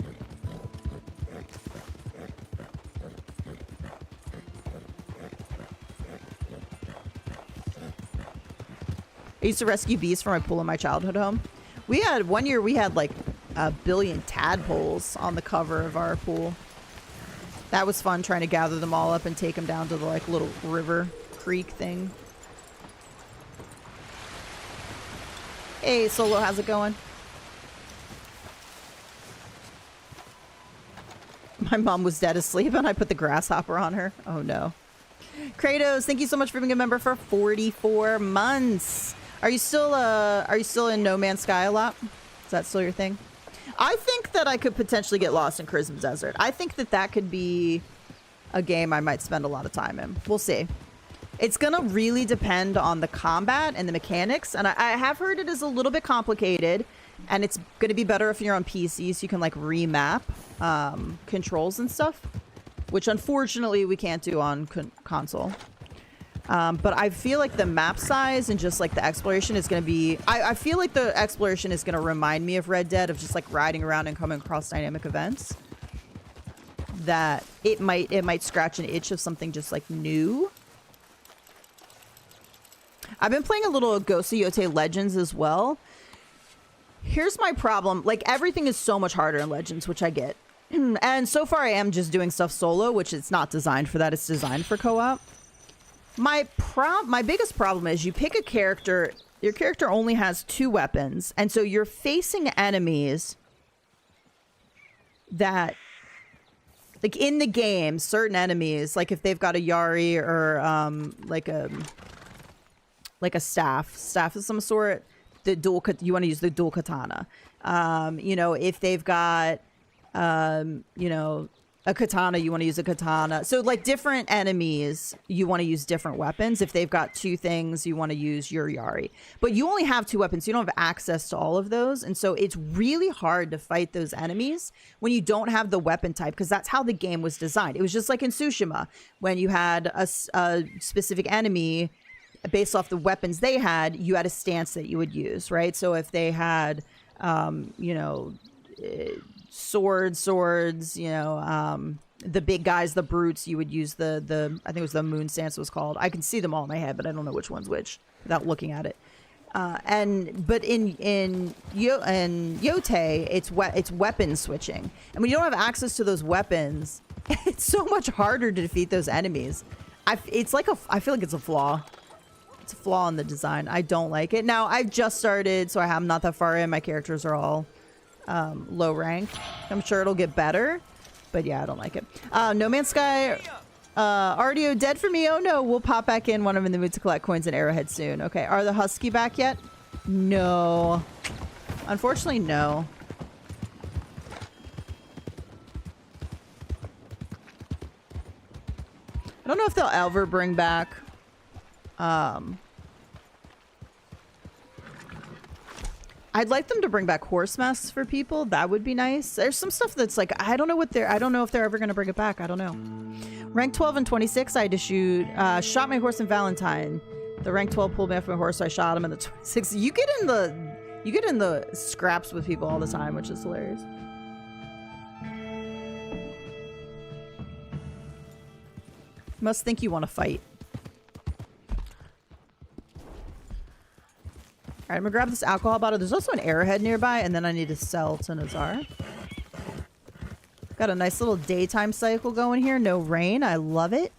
I used to rescue bees from my pool in my childhood home. One year we had like 1 billion tadpoles on the cover of our pool. That was fun, trying to gather them all up and take them down to the like little river creek thing. Hey, Solo, how's it going? My mom was dead asleep and I put the grasshopper on her. Oh no. Kratos, thank you so much for being a member for 44 months. Are you still in No Man's Sky a lot? Is that still your thing? I think that I could potentially get lost in Chrism Desert. I think that could be a game I might spend a lot of time in. We'll see. It's going to really depend on the combat and the mechanics. And I have heard it is a little bit complicated. And it's going to be better if you're on PC so you can like remap controls and stuff. Which unfortunately we can't do on console. But I feel like the map size and just like the exploration is going to be... I feel like the exploration is going to remind me of Red Dead, of just like riding around and coming across dynamic events. That it might scratch an itch of something just like new. I've been playing a little Ghost of Yotei Legends as well. Here's my problem. Like, everything is so much harder in Legends, which I get. And so far I am just doing stuff solo, which it's not designed for that. It's designed for co-op. My biggest problem is you pick a character, your character only has 2 weapons, and so you're facing enemies that, like, in the game, certain enemies, like if they've got a Yari or like a staff of some sort, the dual you want to use the dual katana. You know, if they've got you know, a katana, you want to use a katana. So like different enemies, you want to use different weapons. If they've got two things, you want to use your Yari. But you only have two weapons. So you don't have access to all of those. And so it's really hard to fight those enemies when you don't have the weapon type, because that's how the game was designed. It was just like in Tsushima, when you had a specific enemy based off the weapons they had, you had a stance that you would use, right? So if they had, you know, swords, you know, the big guys, the brutes, you would use the I think it was the moon stance it was called. I can see them all in my head, but I don't know which one's which without looking at it. But in Yote, it's weapon switching, and when you don't have access to those weapons, it's so much harder to defeat those enemies. I feel like it's a flaw. It's a flaw in the design. I don't like it. Now I've just started, so I'm not that far in. My characters are all low rank. I'm sure it'll get better, but yeah, I don't like it. No Man's Sky, RDO dead for me. Oh no, we'll pop back in when I'm in the mood to collect coins and Arrowhead soon. Okay, are the Husky back yet? No, unfortunately, no. I don't know if they'll ever bring back I'd like them to bring back horse masks for people. That would be nice. There's some stuff that's like, I don't know if they're ever going to bring it back. I don't know. Rank 12 and 26, I had to shot my horse in Valentine. The rank 12 pulled me off my horse, so I shot him in the 26. You get in the scraps with people all the time, which is hilarious. Must think you want to fight. Alright, I'm gonna grab this alcohol bottle. There's also an Arrowhead nearby, and then I need to sell to Nazar. Got a nice little daytime cycle going here. No rain. I love it.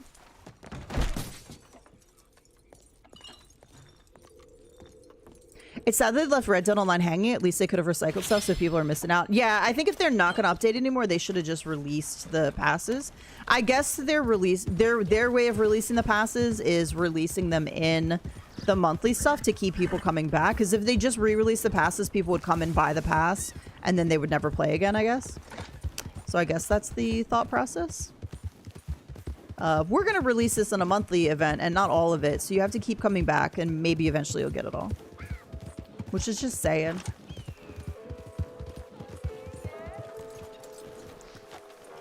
It's sad they left Red Dead Online hanging. At least they could have recycled stuff, so people are missing out. Yeah, I think if they're not going to update anymore, they should have just released the passes. I guess their way of releasing the passes is releasing them in the monthly stuff to keep people coming back. Because if they just re-release the passes, people would come and buy the pass, and then they would never play again, I guess. So I guess that's the thought process. We're going to release this in a monthly event, and not all of it. So you have to keep coming back, and maybe eventually you'll get it all. Which is just saying.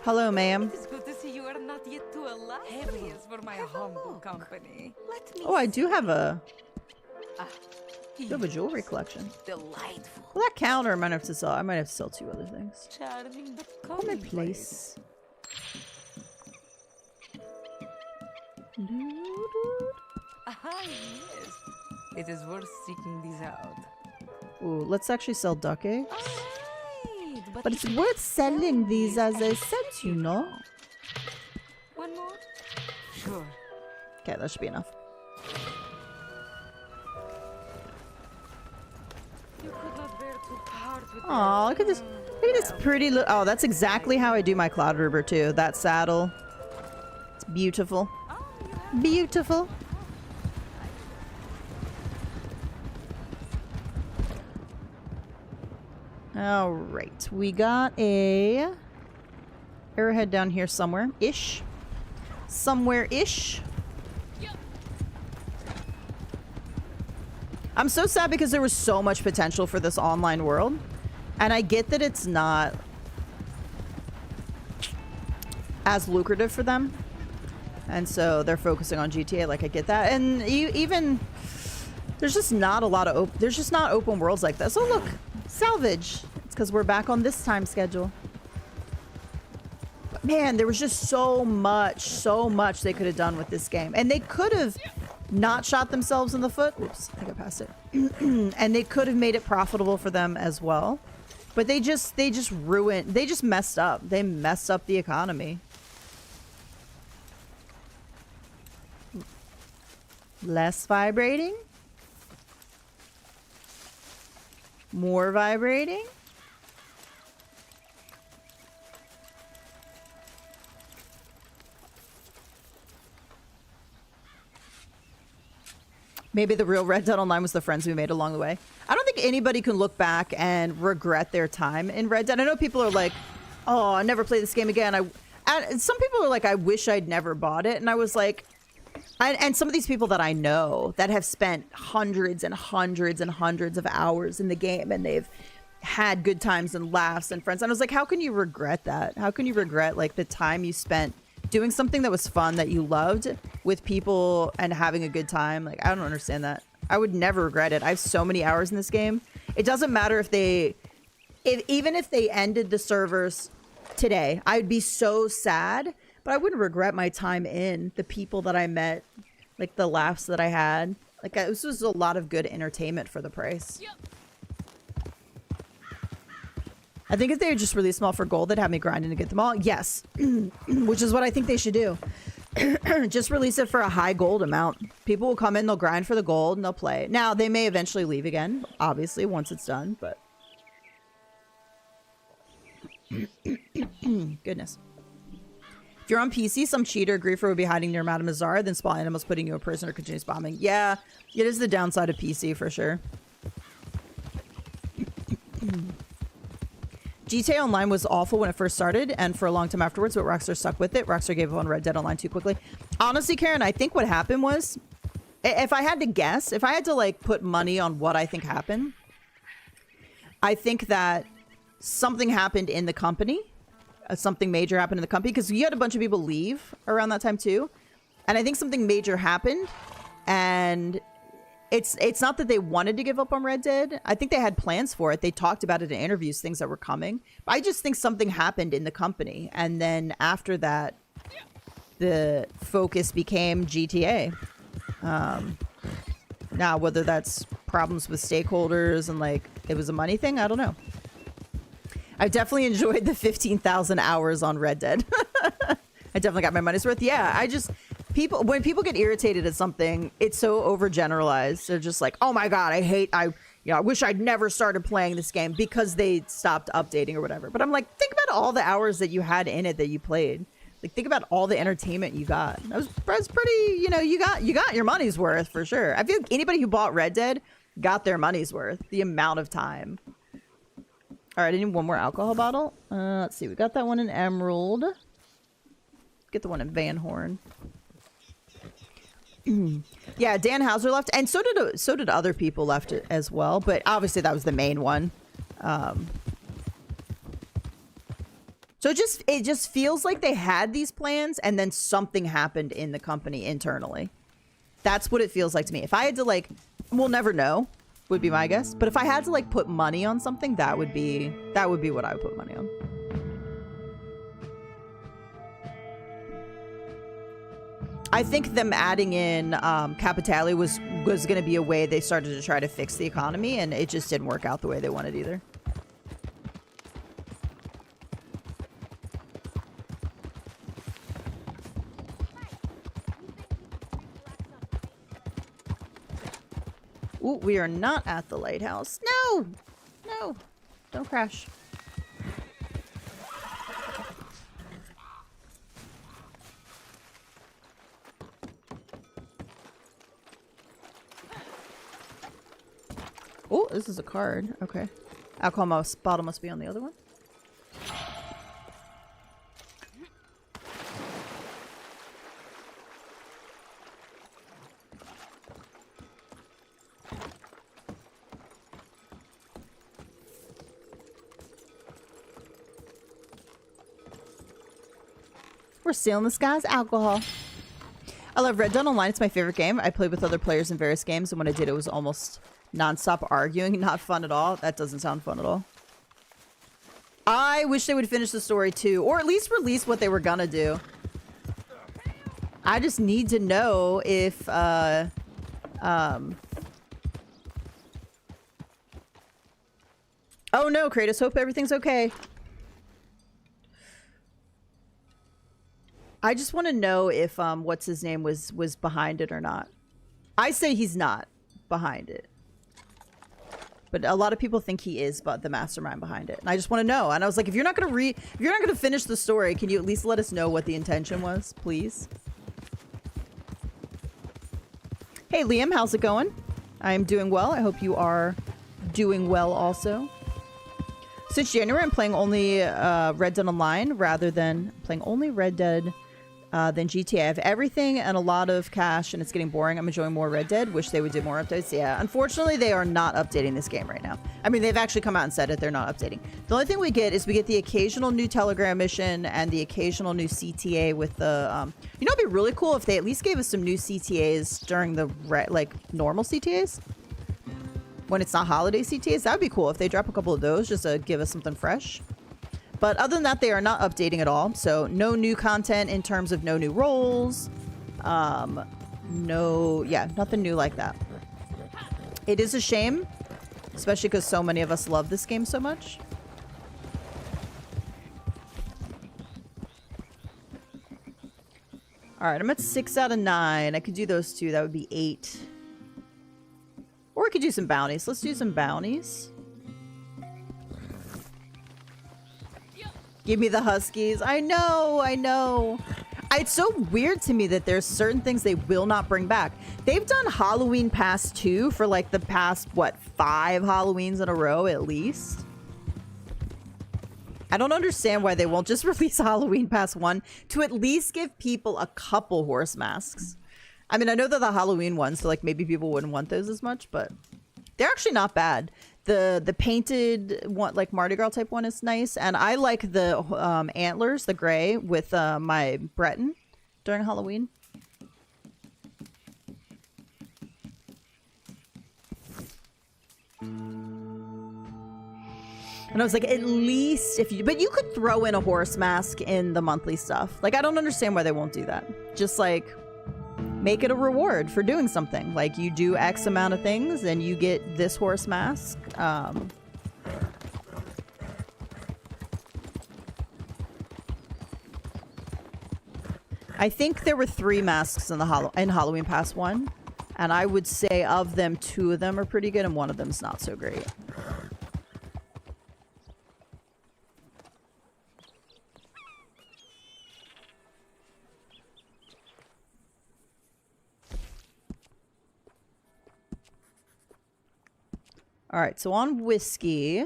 Hello, ma'am. It is good to see you are not yet too illustrious for my humble company. Let me Oh, I do have a see. jewelry collection. Delightful. Will that count, or I might have to sell? I might have to sell two other things. Charming but Oh, my commonplace. place. Ah, yes. It is worth seeking these out. Ooh, let's actually sell duck eggs. Alright, But it's worth selling these as a set, you know? One more? Sure. Okay, that should be enough. You could not bear to part with Aw, look at this. Look at this pretty look. Oh, that's exactly how I do my Cloud River too. That saddle. It's beautiful. Beautiful. All right, we got a arrowhead down here somewhere-ish. Somewhere-ish. I'm so sad because there was so much potential for this online world. And I get that it's not as lucrative for them. And so they're focusing on GTA, like I get that. And even there's just not a lot of there's just not open worlds like that. So look, salvage. It's because we're back on this time schedule. But man, there was just so much they could have done with this game. And they could have not shot themselves in the foot. Oops, I got past it. And they could have made it profitable for them as well. But they just messed up. They messed up the economy. Less vibrating. More vibrating. Maybe the real Red Dead Online was the friends we made along the way. I don't think anybody can look back and regret their time in Red Dead. I know people are like, oh, I never play this game again. And some people are like, I wish I'd never bought it. And I was like, and some of these people that I know that have spent hundreds and hundreds and hundreds of hours in the game, and they've had good times and laughs and friends. And I was like, how can you regret that? How can you regret like the time you spent doing something that was fun, that you loved, with people and having a good time? Like, I don't understand that. I would never regret it. I have so many hours in this game. It doesn't matter if even if they ended the servers today, I'd be so sad, but I wouldn't regret my time in, the people that I met, like the laughs that I had. Like, this was a lot of good entertainment for the price. Yep. I think if they would just release them all for gold, they'd have me grinding to get them all. Yes, which is what I think they should do. Just release it for a high gold amount. People will come in, they'll grind for the gold, and they'll play. Now, they may eventually leave again, obviously, once it's done, but... Goodness. If you're on PC, some cheater or griefer would be hiding near Madame Azara, then spawn animals putting you in prison or continuous bombing. Yeah, it is the downside of PC for sure. GTA Online was awful when it first started and for a long time afterwards, but Rockstar stuck with it. Rockstar gave up on Red Dead Online too quickly. Honestly, Karen, I think what happened was, if I had to guess, if I had to like put money on what I think happened, I think that something happened in the company. Something major happened in the company, because you had a bunch of people leave around that time too. And I think something major happened, and it's not that they wanted to give up on Red Dead. I think they had plans for it. They talked about it in interviews, things that were coming. But I just think something happened in the company. And then after that, the focus became GTA. Now, whether that's problems with stakeholders and like it was a money thing, I don't know. I've definitely enjoyed the 15,000 hours on Red Dead. I definitely got my money's worth. Yeah, when people get irritated at something, it's so overgeneralized. They're just like, oh my God, I wish I'd never started playing this game because they stopped updating or whatever. But I'm like, think about all the hours that you had in it that you played. Like, think about all the entertainment you got. That was pretty, you got your money's worth for sure. I feel like anybody who bought Red Dead got their money's worth, the amount of time. All right, I need one more alcohol bottle. Let's see, we got that one in Emerald. Get the one in Van Horn. Yeah, Dan Hauser left, and so did other people left as well. But obviously, that was the main one. So it just feels like they had these plans, and then something happened in the company internally. That's what it feels like to me. If I had to we'll never know, would be my guess. But if I had to put money on something, that would be what I would put money on. I think them adding in Capitale was going to be a way they started to try to fix the economy, and it just didn't work out the way they wanted either. Ooh, we are not at the lighthouse. No! No! Don't crash. Oh, this is a card. Okay. Alcohol bottle must be on the other one. We're stealing this guy's alcohol. I love Red Dead Online. It's my favorite game. I played with other players in various games, and when I did, it was almost non-stop arguing. Not fun at all. That doesn't sound fun at all. I wish they would finish the story too, or at least release what they were gonna do. I just need to know if oh no, Kratos, hope everything's okay. I just want to know if what's his name was behind it or not. I say he's not behind it, but a lot of people think he is, but the mastermind behind it. And I just want to know. And I was like, if you're not gonna finish the story, can you at least let us know what the intention was, please? Hey, Liam, how's it going? I'm doing well. I hope you are doing well also. Since January, I'm playing only Red Dead Online rather than playing only Red Dead than GTA. I have everything and a lot of cash, and it's getting boring. I'm enjoying more Red Dead. Wish they would do more updates. Yeah, unfortunately, they are not updating this game right now. I mean, they've actually come out and said it. They're not updating. The only thing we get is we get the occasional new Telegram mission and the occasional new CTA with the... you know, it'd be really cool if they at least gave us some new CTAs during the, like, normal CTAs. When it's not holiday CTAs. That would be cool if they drop a couple of those just to give us something fresh. But other than that, they are not updating at all. So no new content in terms of no new roles. Nothing new like that. It is a shame, especially because so many of us love this game so much. All right, I'm at 6 out of 9. I could do those two. That would be 8. Or we could do some bounties. Let's do some bounties. Give me the Huskies. I know. It's so weird to me that there's certain things they will not bring back. They've done Halloween Pass 2 for like the past, what, 5 Halloweens in a row at least? I don't understand why they won't just release Halloween Pass 1 to at least give people a couple horse masks. I mean, I know they're the Halloween ones, so like maybe people wouldn't want those as much, but they're actually not bad. The painted one, like Mardi Gras type one, is nice, and I like the antlers, the gray, with my Breton during Halloween. And I was like, at least if you... But you could throw in a horse mask in the monthly stuff. Like, I don't understand why they won't do that. Just, like, make it a reward for doing something. Like, you do X amount of things, and you get this horse mask. I think there were 3 masks in in Halloween Pass 1. And I would say of them, 2 of them are pretty good, and 1 of them is not so great. All right, so on whiskey,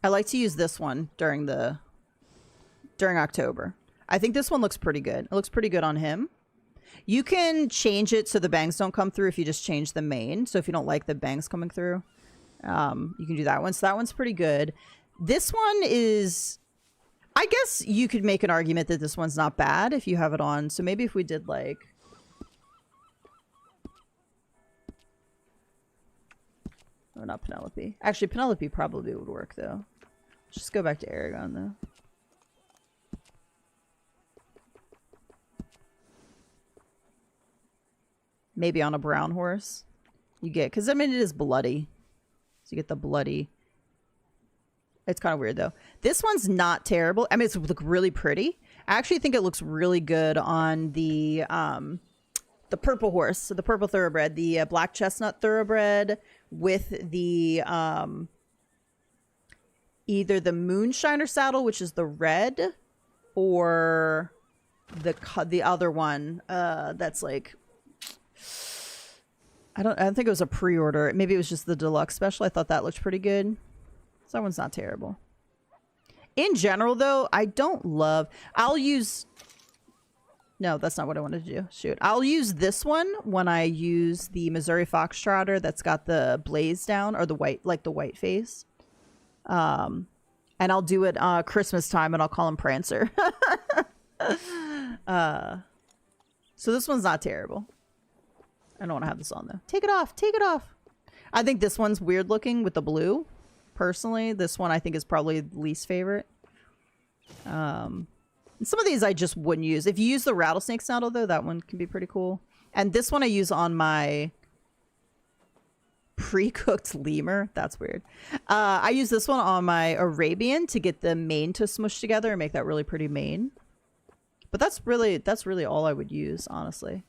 I like to use this one during October. I think this one looks pretty good. It looks pretty good on him. You can change it so the bangs don't come through if you just change the main. So if you don't like the bangs coming through, you can do that one. So that one's pretty good. This one is, I guess you could make an argument that this one's not bad if you have it on. So maybe if we did like... Oh, not Penelope. Actually, Penelope probably would work, though. Let's just go back to Aragon, though. Maybe on a brown horse. You get... Because, I mean, it is bloody. So you get the bloody... It's kind of weird, though. This one's not terrible. I mean, it's look really pretty. I actually think it looks really good on the purple horse. So the purple thoroughbred. The black chestnut thoroughbred... with the either the moonshiner saddle, which is the red, or the other one that's like I don't think it was a pre-order. Maybe it was just the deluxe special. I thought that looked pretty good. So that one's not terrible. In general, though, I don't love... I'll use... No, that's not what I wanted to do. Shoot. I'll use this one when I use the Missouri Foxtrotter that's got the blaze down, or the white, like the white face. And I'll do it Christmas time, and I'll call him Prancer. So this one's not terrible. I don't want to have this on, though. Take it off. Take it off. I think this one's weird looking with the blue. Personally, this one I think is probably least favorite. Some of these I just wouldn't use. If you use the rattlesnake saddle, though, that one can be pretty cool. And this one I use on my pre-cooked lemur. That's weird. I use this one on my Arabian to get the mane to smush together and make that really pretty mane. But that's really all I would use, honestly.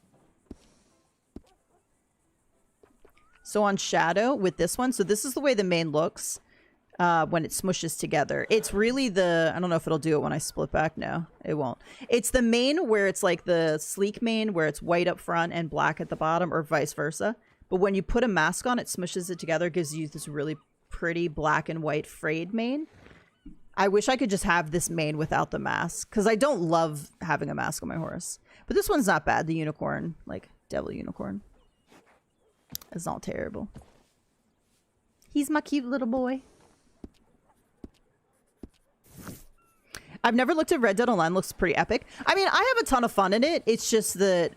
So on Shadow with this one, so this is the way the mane looks. when it smushes together. It's really the, I don't know if it'll do it when I split back. No, it won't. It's the mane where it's like the sleek mane where it's white up front and black at the bottom, or vice versa. But when you put a mask on, it smushes it together, gives you this really pretty black and white frayed mane. I wish I could just have this mane without the mask, because I don't love having a mask on my horse. But this one's not bad. The unicorn, like devil unicorn. It's not terrible. He's my cute little boy. I've never looked at Red Dead Online. Looks pretty epic. I mean, I have a ton of fun in it. It's just that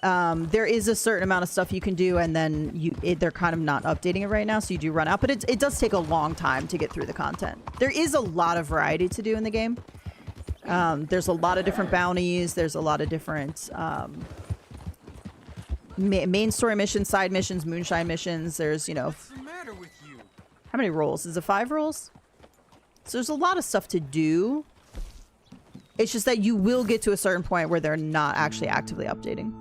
there is a certain amount of stuff you can do, and then they're kind of not updating it right now, so you do run out. But it does take a long time to get through the content. There is a lot of variety to do in the game. There's a lot of different bounties. There's a lot of different main story missions, side missions, moonshine missions. There's, you know, What's the matter with you? how many rolls? Is it 5 rolls? So there's a lot of stuff to do. It's just that you will get to a certain point where they're not actually actively updating.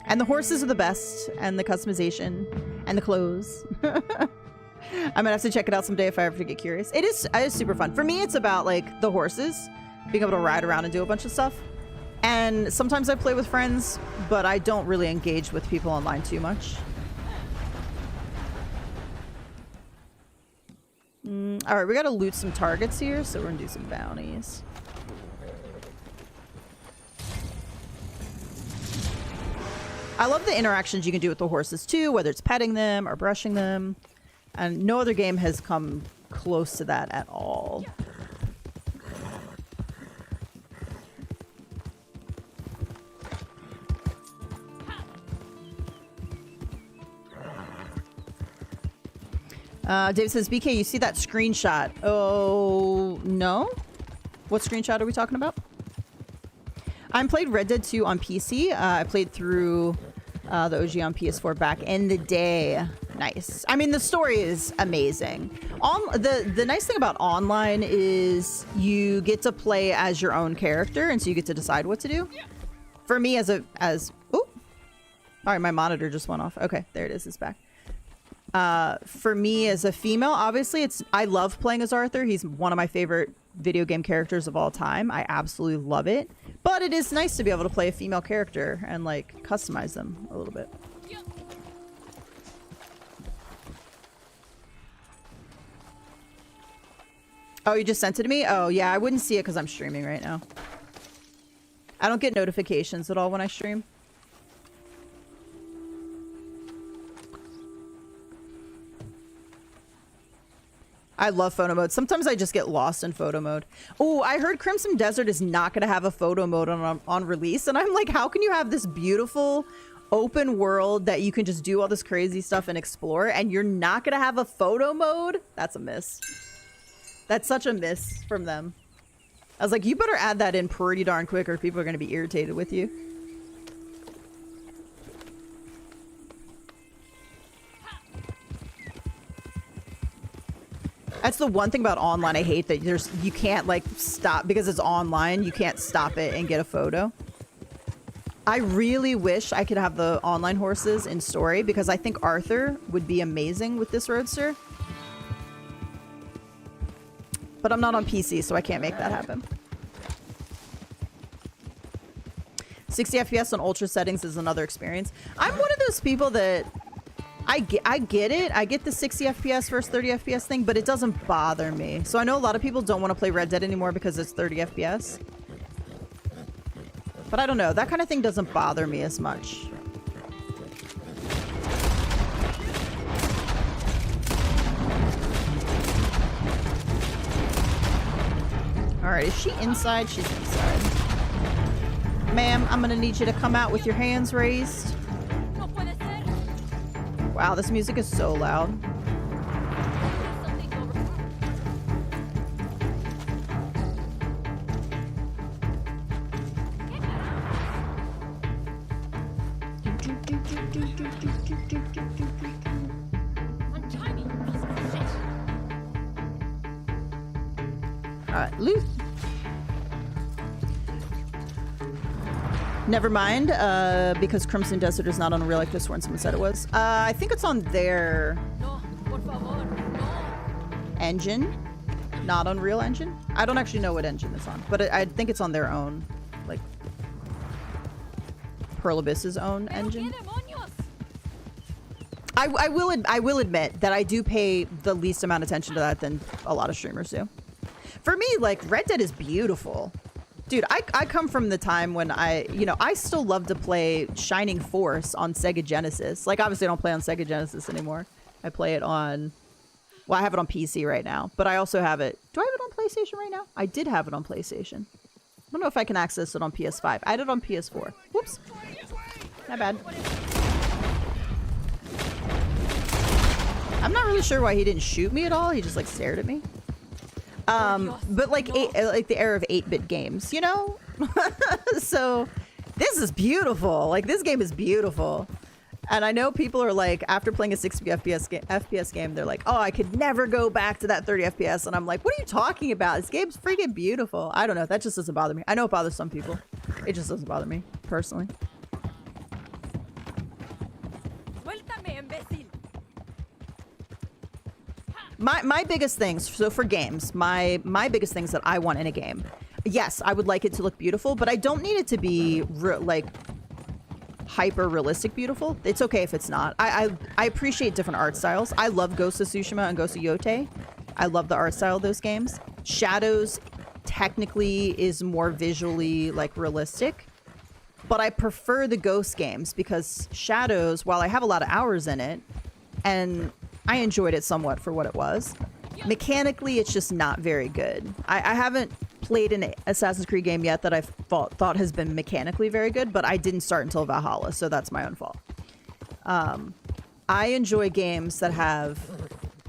And the horses are the best, and the customization, and the clothes. I'm gonna have to check it out someday if I ever get curious. It is super fun. For me, it's about like the horses, being able to ride around and do a bunch of stuff. And sometimes I play with friends, but I don't really engage with people online too much. All right, we gotta loot some targets here, so we're gonna do some bounties. I love the interactions you can do with the horses too, whether it's petting them or brushing them. And no other game has come close to that at all. David says, BK, you see that screenshot? Oh, no? What screenshot are we talking about? I played Red Dead 2 on PC. I played through the OG on PS4 back in the day. Nice. I mean, the story is amazing. The nice thing about online is you get to play as your own character, and so you get to decide what to do. For me, ooh. All right, my monitor just went off. Okay, there it is. It's back. For me as a female, obviously, I love playing as Arthur. He's one of my favorite video game characters of all time. I absolutely love it. But it is nice to be able to play a female character and like customize them a little bit. Oh, you just sent it to me? Oh, yeah, I wouldn't see it because I'm streaming right now. I don't get notifications at all when I stream. I love photo mode. Sometimes I just get lost in photo mode. Oh, I heard Crimson Desert is not going to have a photo mode on release. And I'm like, how can you have this beautiful open world that you can just do all this crazy stuff and explore, and you're not going to have a photo mode? That's a miss. That's such a miss from them. I was like, you better add that in pretty darn quick or people are going to be irritated with you. That's the one thing about online I hate, that you can't like stop because it's online. You can't stop it and get a photo. I really wish I could have the online horses in story, because I think Arthur would be amazing with this roadster. But I'm not on PC, so I can't make that happen. 60 FPS on ultra settings is another experience. I'm one of those people that I get it. I get the 60 FPS versus 30 FPS thing, but it doesn't bother me. So I know a lot of people don't want to play Red Dead anymore because it's 30 FPS. But I don't know. That kind of thing doesn't bother me as much. Alright, is she inside? She's inside. Ma'am, I'm gonna need you to come out with your hands raised. Wow, this music is so loud. Alright, loot. Never mind, because Crimson Desert is not on a reel like this one. Someone said it was. I think it's on there. No, por favor, no. engine, not Unreal Engine. I don't actually know what engine it's on, but I think it's on their own, like Pearl Abyss's own engine. I will admit that I do pay the least amount of attention to that than a lot of streamers do. For me, like, Red Dead is beautiful. Dude, I come from the time when I still love to play Shining Force on Sega Genesis. Like, obviously I don't play on Sega Genesis anymore. I play it on, well, I have it on PC right now, but I also have it. Do I have it on PlayStation right now? I did have it on PlayStation. I don't know if I can access it on PS5. I had it on PS4. Whoops. Not bad. I'm not really sure why he didn't shoot me at all. He just like stared at me. But like the era of 8-bit games, you know? So this is beautiful. Like, this game is beautiful. And I know people are like, after playing a 60 FPS game, they're like, oh, I could never go back to that 30 FPS. And I'm like, what are you talking about? This game's freaking beautiful. I don't know. That just doesn't bother me. I know it bothers some people. It just doesn't bother me, personally. My biggest things, so for games, my biggest things that I want in a game, yes, I would like it to look beautiful, but I don't need it to be like hyper realistic beautiful. It's okay if it's not. I appreciate different art styles. I love Ghost of Tsushima and Ghost of Yotei. I love the art style of those games. Shadows technically is more visually like realistic, but I prefer the Ghost games because Shadows, while I have a lot of hours in it, and I enjoyed it somewhat for what it was, mechanically it's just not very good. I haven't played an Assassin's Creed game yet that I've thought has been mechanically very good, but I didn't start until Valhalla, so that's my own fault. I enjoy games that have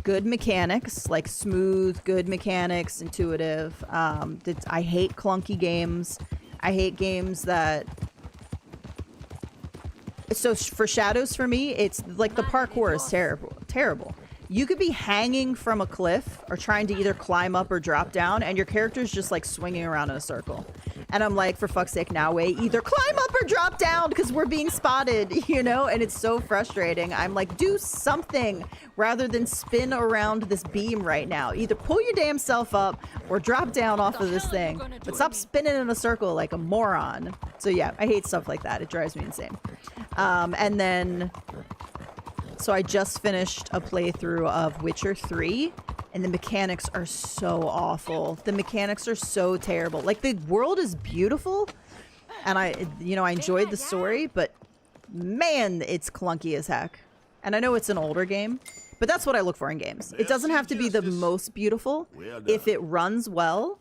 good mechanics, like smooth, good mechanics, intuitive. I hate clunky games. I hate games that... So for Shadows, for me, it's like the parkour is terrible. You could be hanging from a cliff or trying to either climb up or drop down, and your character's just like swinging around in a circle. And I'm like, for fuck's sake, now wait, either climb up or drop down because we're being spotted, you know? And it's so frustrating. I'm like, do something rather than spin around this beam right now. Either pull your damn self up or drop down off of this thing. But stop spinning in a circle like a moron. So yeah, I hate stuff like that. It drives me insane. And then... So I just finished a playthrough of Witcher 3, and the mechanics are so awful. The mechanics are so terrible. Like, the world is beautiful, and I enjoyed the story, but man, it's clunky as heck. And I know it's an older game, but that's what I look for in games. It doesn't have to be the most beautiful. If it runs well,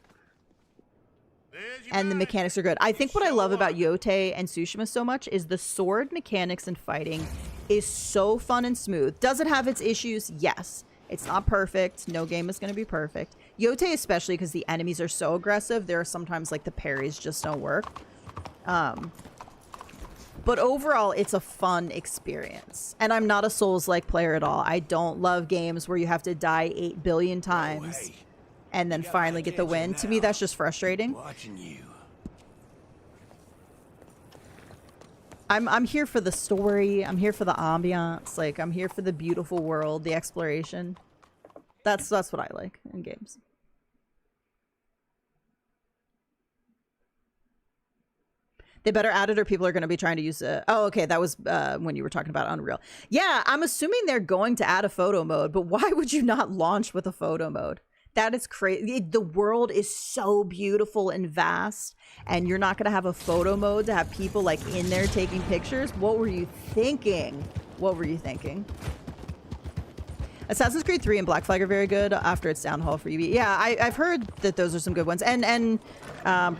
and the mechanics are good. I think what I love about Yotei and Tsushima so much is the sword mechanics and fighting is so fun and smooth. Does it have its issues? Yes. It's not perfect. No game is going to be perfect. Yotei especially because the enemies are so aggressive. There are sometimes like the parries just don't work. But overall, it's a fun experience. And I'm not a Souls-like player at all. I don't love games where you have to die 8 billion times and then finally get the win. To me, that's just frustrating. I'm here for the story. I'm here for the ambiance. Like, I'm here for the beautiful world, the exploration. That's what I like in games. They better add it or people are going to be trying to use it. Oh, okay. That was when you were talking about Unreal. Yeah, I'm assuming they're going to add a photo mode, but why would you not launch with a photo mode? That is crazy. The world is so beautiful and vast, and you're not going to have a photo mode to have people like in there taking pictures. What were you thinking? What were you thinking? Assassin's Creed 3 and Black Flag are very good after its downhaul for UB. Yeah, I've heard that those are some good ones. And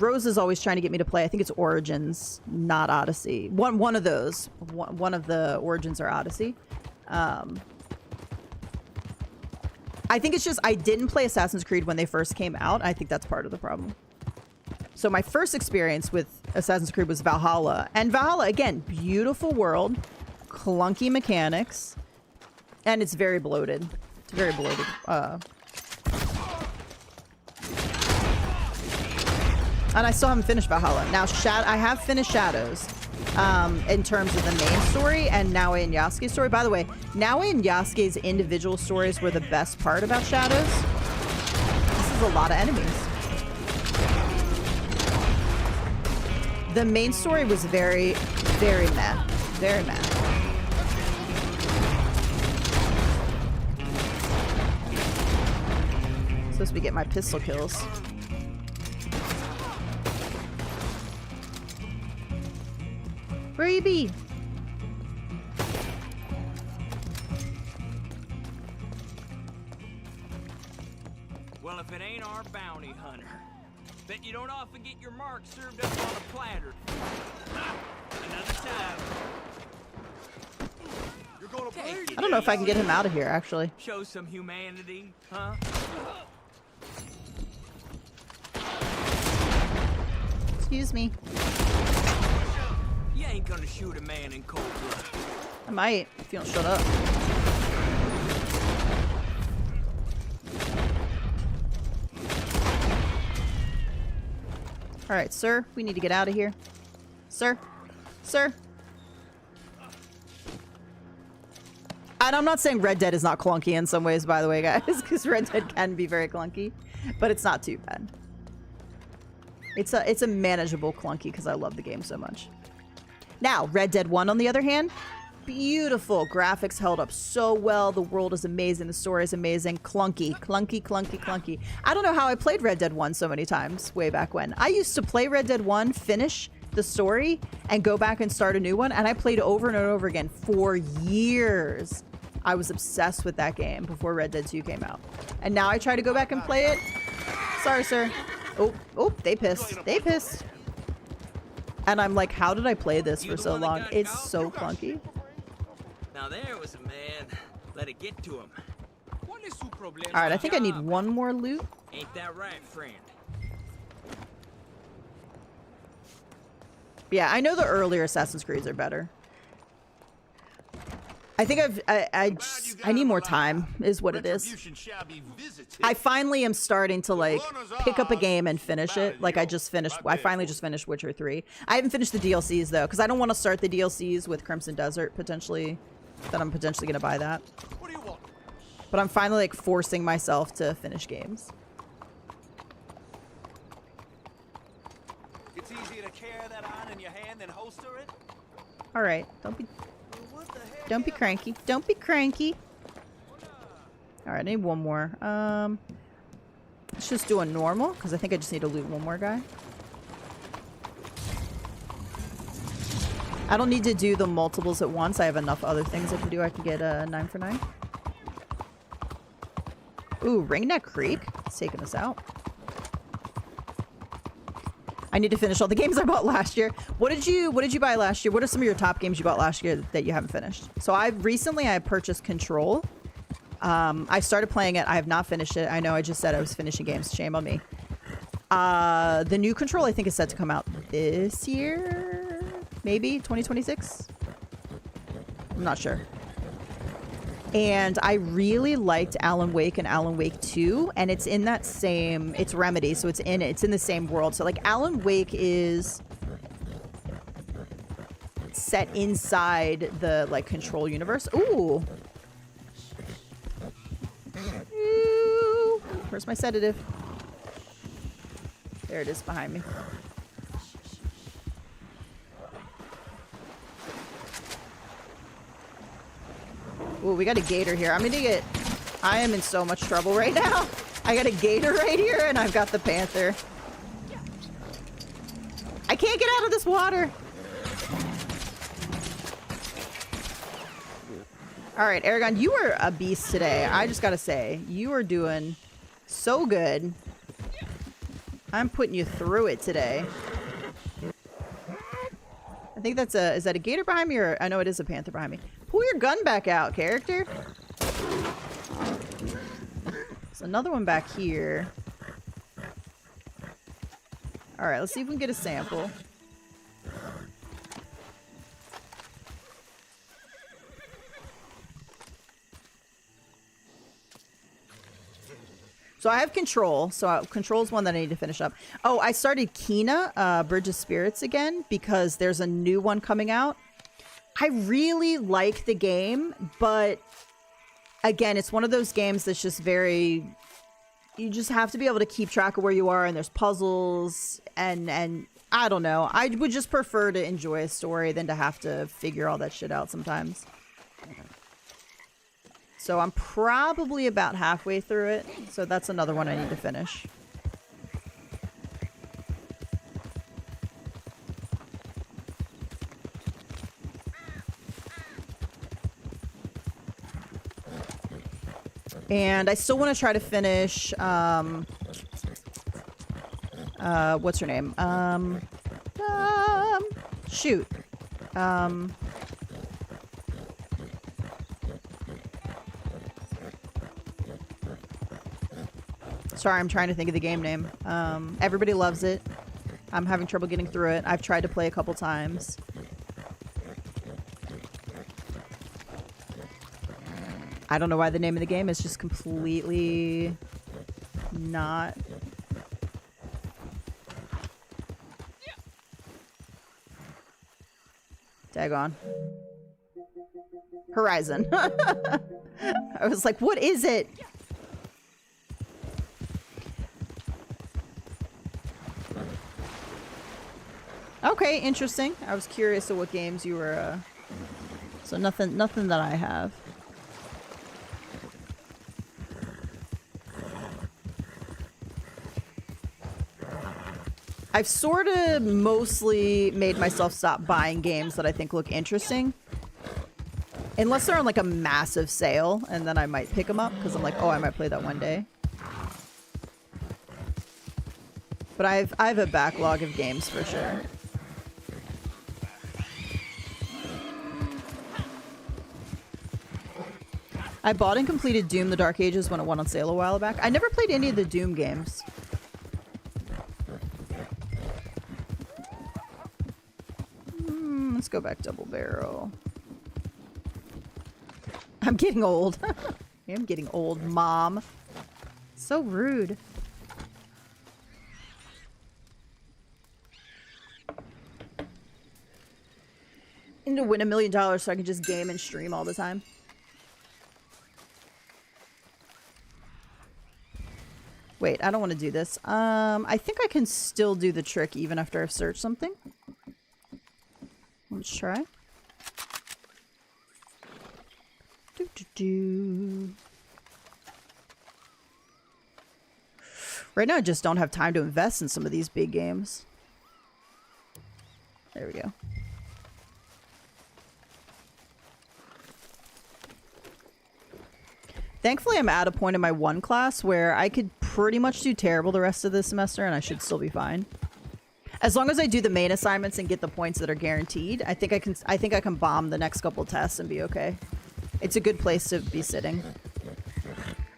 Rose is always trying to get me to play. I think it's Origins, not Odyssey. One of those. One of the Origins are Odyssey. I think it's just I didn't play Assassin's Creed when they first came out. I think that's part of the problem. So my first experience with Assassin's Creed was Valhalla. And Valhalla, again, beautiful world, clunky mechanics, and it's very bloated. It's very bloated. And I still haven't finished Valhalla. Now, I have finished Shadows in terms of the main story and Naue and Yasuke's story. By the way, Naue and Yasuke's individual stories were the best part about Shadows. a lot of enemies. The main story was very, very meh. Very meh. Supposed to be getting my pistol kills. Where you be? Well, if it ain't our bounty hunter. Bet you don't often get your mark served up on a platter. Another time. You're gonna play. I don't know if I can get him out of here, actually. Show some humanity, huh? Excuse me. You ain't gonna shoot a man in cold blood. I might, if you don't shut up. Alright, sir, we need to get out of here. Sir? Sir? And I'm not saying Red Dead is not clunky in some ways, by the way, guys, because Red Dead can be very clunky, but it's not too bad. It's a manageable clunky because I love the game so much. Now, Red Dead 1, on the other hand, beautiful. Graphics held up so well. The world is amazing. The story is amazing. Clunky, clunky, clunky, clunky. I don't know how I played Red Dead 1 so many times way back when. I used to play Red Dead 1, finish the story, and go back and start a new one, and I played over and over again for years. I was obsessed with that game before Red Dead 2 came out. And now I try to go back and play it. Sorry, sir. Oh, they pissed. They pissed. And I'm like, how did I play this for so long? It's so clunky. Now there was a man. Let it get to him. Alright, I think I need one more loot. Ain't that right, friend? Yeah, I know the earlier Assassin's Creeds are better. I think I need more time, is what it is. I finally am starting to, like, pick up a game and finish it. Like, I finally just finished Witcher 3. I haven't finished the DLCs, though, because I don't want to start the DLCs with Crimson Desert, potentially. That I'm potentially going to buy that. But I'm finally, like, forcing myself to finish games. It's easier to carry that on in your hand than holster it. Alright, don't be cranky. Don't be cranky. Alright, I need one more. Let's just do a normal, because I think I just need to loot one more guy. I don't need to do the multiples at once. I have enough other things I can do. I can get a 9 for 9. Ooh, Ringneck Creek. It's taking us out. I need to finish all the games I bought last year. What did you buy last year? What are some of your top games you bought last year that you haven't finished? So I purchased Control. I started playing it. I have not finished it. I know I just said I was finishing games. Shame on me. The new Control I think is set to come out this year. Maybe 2026. I'm not sure. And I really liked Alan Wake and Alan Wake 2, and it's in that same, it's Remedy, so it's in the same world. So like Alan Wake is set inside the like Control universe. Ooh. Ooh. Where's my sedative? There it is behind me. Ooh, we got a gator here. I am in so much trouble right now. I got a gator right here, and I've got the panther. I can't get out of this water. All right, Aragon, you were a beast today. I just gotta say, you are doing so good. I'm putting you through it today. I think that's is that a gator behind me, or I know it is a panther behind me. Pull your gun back out, character. There's another one back here. All right, let's see if we can get a sample. So I have Control. So Control is one that I need to finish up. Oh, I started Kena, Bridge of Spirits again because there's a new one coming out. I really like the game, but again, it's one of those games that's just very you just have to be able to keep track of where you are, and there's puzzles, and I don't know. I would just prefer to enjoy a story than to have to figure all that shit out sometimes. So I'm probably about halfway through it, so that's another one I need to finish. And I still want to try to finish, what's her name? Shoot. Sorry, I'm trying to think of the game name. Everybody loves it. I'm having trouble getting through it. I've tried to play a couple times. I don't know why the name of the game is just completely not. Daggone. Horizon. I was like, what is it? Okay, interesting. I was curious of what games you were, so nothing that I have. I've sort of mostly made myself stop buying games that I think look interesting. Unless they're on like a massive sale, and then I might pick them up because I'm like, oh, I might play that one day. But I have a backlog of games for sure. I bought and completed Doom: The Dark Ages when it went on sale a while back. I never played any of the Doom games. Let's go back double barrel. I'm getting old. I'm getting old, Mom. So rude. I need to win $1 million so I can just game and stream all the time. Wait, I don't want to do this. I think I can still do the trick even after I've searched something. Let's try. Right now I just don't have time to invest in some of these big games. There we go. Thankfully I'm at a point in my one class where I could pretty much do terrible the rest of the semester and I should still be fine. As long as I do the main assignments and get the points that are guaranteed, I think I can bomb the next couple tests and be okay. It's a good place to be sitting.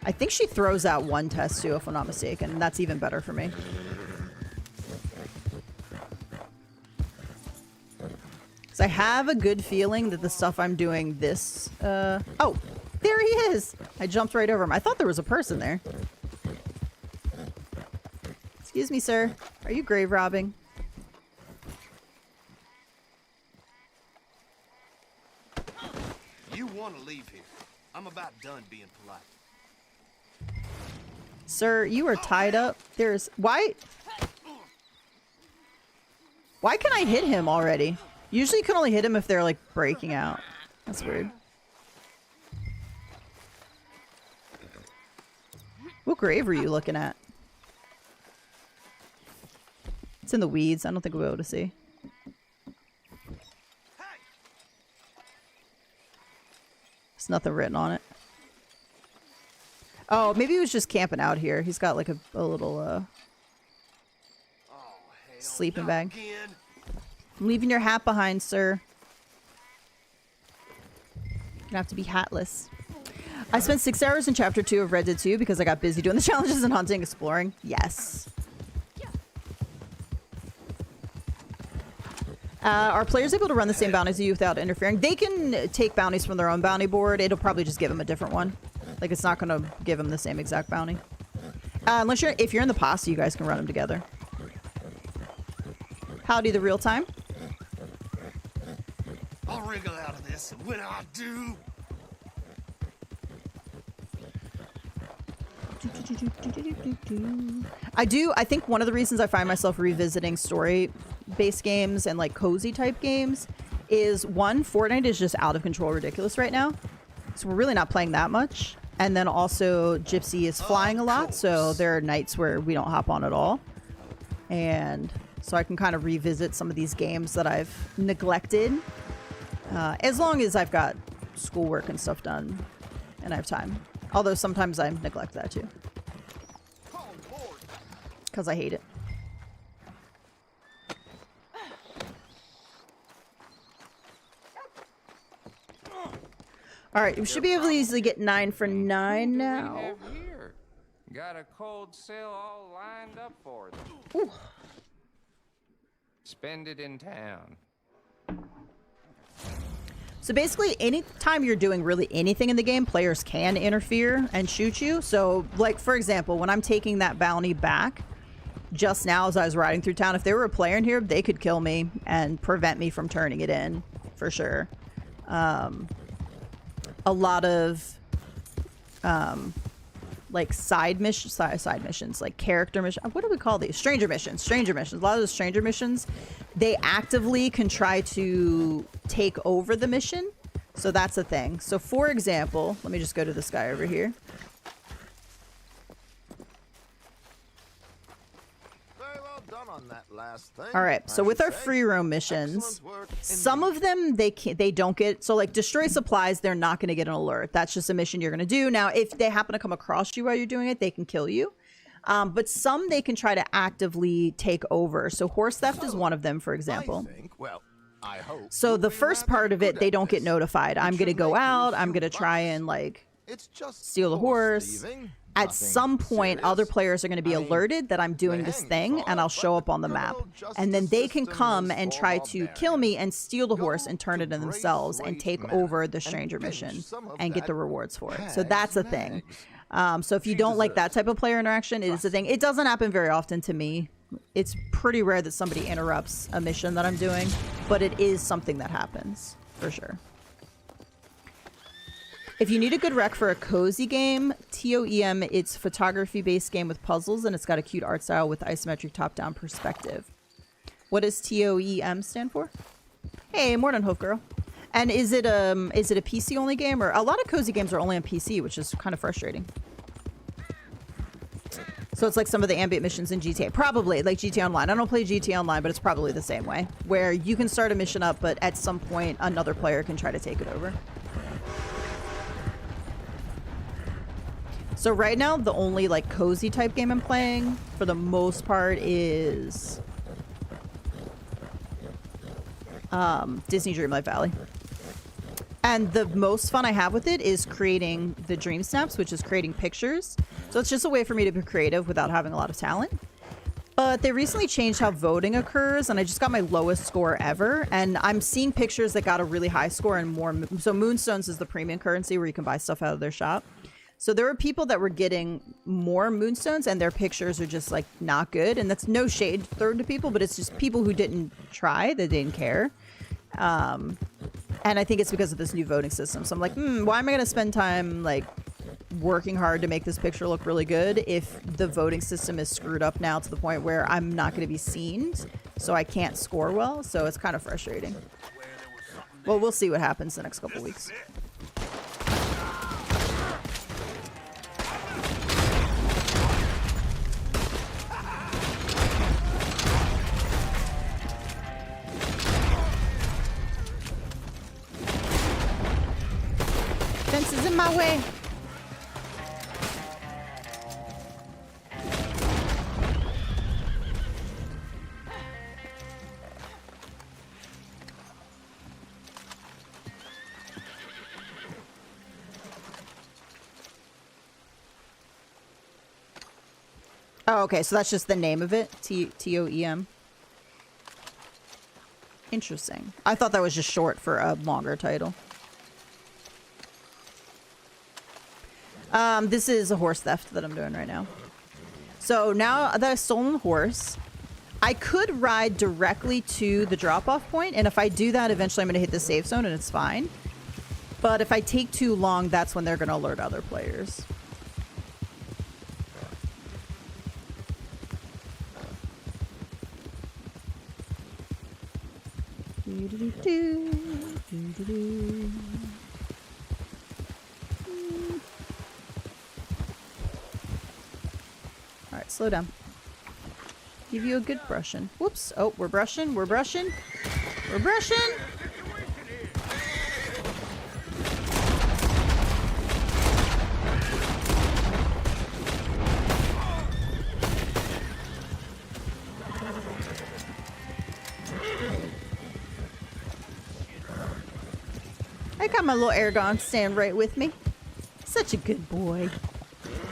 I think she throws out one test too, if I'm not mistaken, and that's even better for me. So I have a good feeling that the stuff I'm doing this, oh, there he is! I jumped right over him. I thought there was a person there. Excuse me, sir. Are you grave robbing? You want to leave here. I'm about done being polite. Sir, you are tied up. There's... Why can I hit him already? Usually you can only hit him if they're, like, breaking out. That's weird. What grave were you looking at? It's in the weeds. I don't think we'll be able to see. There's nothing written on it. Oh, maybe he was just camping out here. He's got like a little sleeping bag. I'm leaving your hat behind, sir. You're gonna have to be hatless. I spent 6 hours in chapter 2 of Red Dead 2 because I got busy doing the challenges and hunting, exploring. Yes. Are players able to run the same bounties as you without interfering? They can take bounties from their own bounty board. It'll probably just give them a different one. Like, it's not going to give them the same exact bounty. Unless if you're in the posse, you guys can run them together. Howdy the real time. I'll wriggle out of this, and when I do... I think one of the reasons I find myself revisiting story-based games and like cozy type games is one, Fortnite is just out of control ridiculous right now. So we're really not playing that much. And then also Gypsy is flying a lot, so there are nights where we don't hop on at all. And so I can kind of revisit some of these games that I've neglected. As long as I've got schoolwork and stuff done and I have time. Although sometimes I neglect that too. Because I hate it. Alright, we should be able to easily get 9 for 9 now. Got a cold sale all lined up for them. Ooh. Spend it in town. So basically, anytime you're doing really anything in the game, players can interfere and shoot you. So, like, for example, when I'm taking that bounty back, just now as I was riding through town, if there were a player in here, they could kill me and prevent me from turning it in, for sure. A lot of, like, side missions, like character missions. What do we call these? Stranger missions. Stranger missions. A lot of the stranger missions, they actively can try to take over the mission. So that's a thing. So, for example, let me just go to this guy over here. Very well done on that last thing. All right, so with our free roam missions, some of them they don't get, so like destroy supplies, they're not going to get an alert. That's just a mission you're going to do. Now, if they happen to come across you while you're doing it, they can kill you. But some they can try to actively take over. So horse theft is one of them, for example. I hope So the first part of it, they don't get notified. I'm going to go out, I'm going to try and like steal the horse. At some point, other players are going to be alerted that I'm doing this thing, and I'll show up on the map. And then they can come and try to kill me and steal the horse and turn it in themselves and take over the stranger mission and get the rewards for it. So that's a thing. So if you don't like that type of player interaction, it is a thing. It doesn't happen very often to me. It's pretty rare that somebody interrupts a mission that I'm doing, but it is something that happens, for sure. If you need a good rec for a cozy game, TOEM, it's a photography-based game with puzzles, and it's got a cute art style with isometric top-down perspective. What does TOEM stand for? Hey, Morning Hoof Girl. And is it a PC-only game? Or a lot of cozy games are only on PC, which is kind of frustrating. So it's like some of the ambient missions in GTA. Probably, like GTA Online. I don't play GTA Online, but it's probably the same way. Where you can start a mission up, but at some point, another player can try to take it over. So right now, the only like cozy type game I'm playing for the most part is Disney Dreamlight Valley. And the most fun I have with it is creating the dream snaps, which is creating pictures. So it's just a way for me to be creative without having a lot of talent. But they recently changed how voting occurs, and I just got my lowest score ever. And I'm seeing pictures that got a really high score and more. So Moonstones is the premium currency where you can buy stuff out of their shop. So there were people that were getting more Moonstones and their pictures are just like not good. And that's no shade thrown to people, but it's just people who didn't try, that didn't care. And I think it's because of this new voting system. So I'm like, why am I going to spend time like working hard to make this picture look really good if the voting system is screwed up now to the point where I'm not going to be seen, so I can't score well. So it's kind of frustrating. Well, we'll see what happens the next couple weeks. Fence is in my way. Oh, okay, so that's just the name of it? TOEM. Interesting. I thought that was just short for a longer title. This is a horse theft that I'm doing right now. So now that I've stolen the horse, I could ride directly to the drop-off point, and if I do that, eventually I'm going to hit the safe zone and it's fine. But if I take too long, that's when they're going to alert other players. Do, do, do, do. Alright, slow down. Give you a good brushing. Whoops. Oh, we're brushing. We're brushing. We're brushing. I got my little Aragon stand right with me. Such a good boy.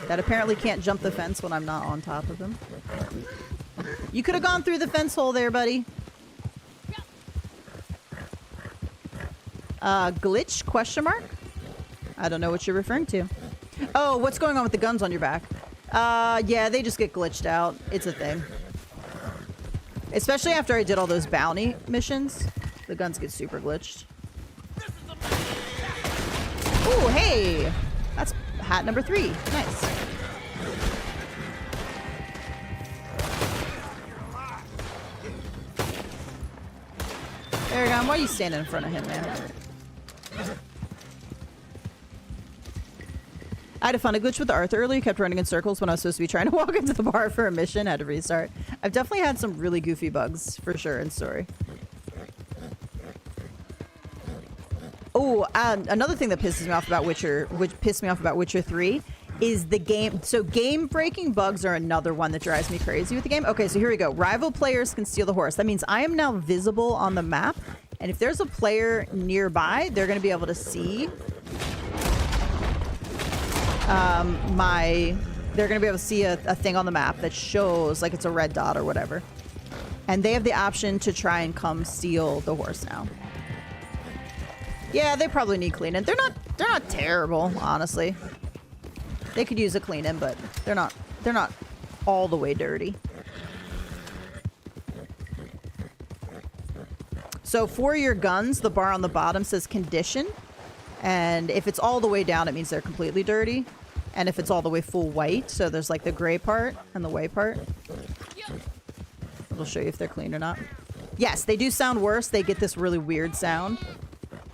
That apparently can't jump the fence when I'm not on top of him. You could have gone through the fence hole there, buddy. Glitch? Question mark? I don't know what you're referring to. Oh, what's going on with the guns on your back? Yeah, they just get glitched out. It's a thing. Especially after I did all those bounty missions. The guns get super glitched. Ooh, hey! That's hat number 3. Nice. Aragon, why are you standing in front of him, man? I had a funny glitch with Arthur earlier. He kept running in circles when I was supposed to be trying to walk into the bar for a mission. Had to restart. I've definitely had some really goofy bugs, for sure, in story. Oh, another thing that pisses me off about Witcher 3 is the game. So game-breaking bugs are another one that drives me crazy with the game. Okay, so here we go. Rival players can steal the horse. That means I am now visible on the map, and if there's a player nearby, they're going to be able to see they're going to be able to see a thing on the map that shows like it's a red dot or whatever. And they have the option to try and come steal the horse now. Yeah, they probably need cleaning. They're not terrible, honestly. They could use a cleaning, but they're not all the way dirty. So for your guns, the bar on the bottom says condition. And if it's all the way down, it means they're completely dirty. And if it's all the way full white, so there's like the gray part and the white part, it'll show you if they're clean or not. Yes, they do sound worse. They get this really weird sound.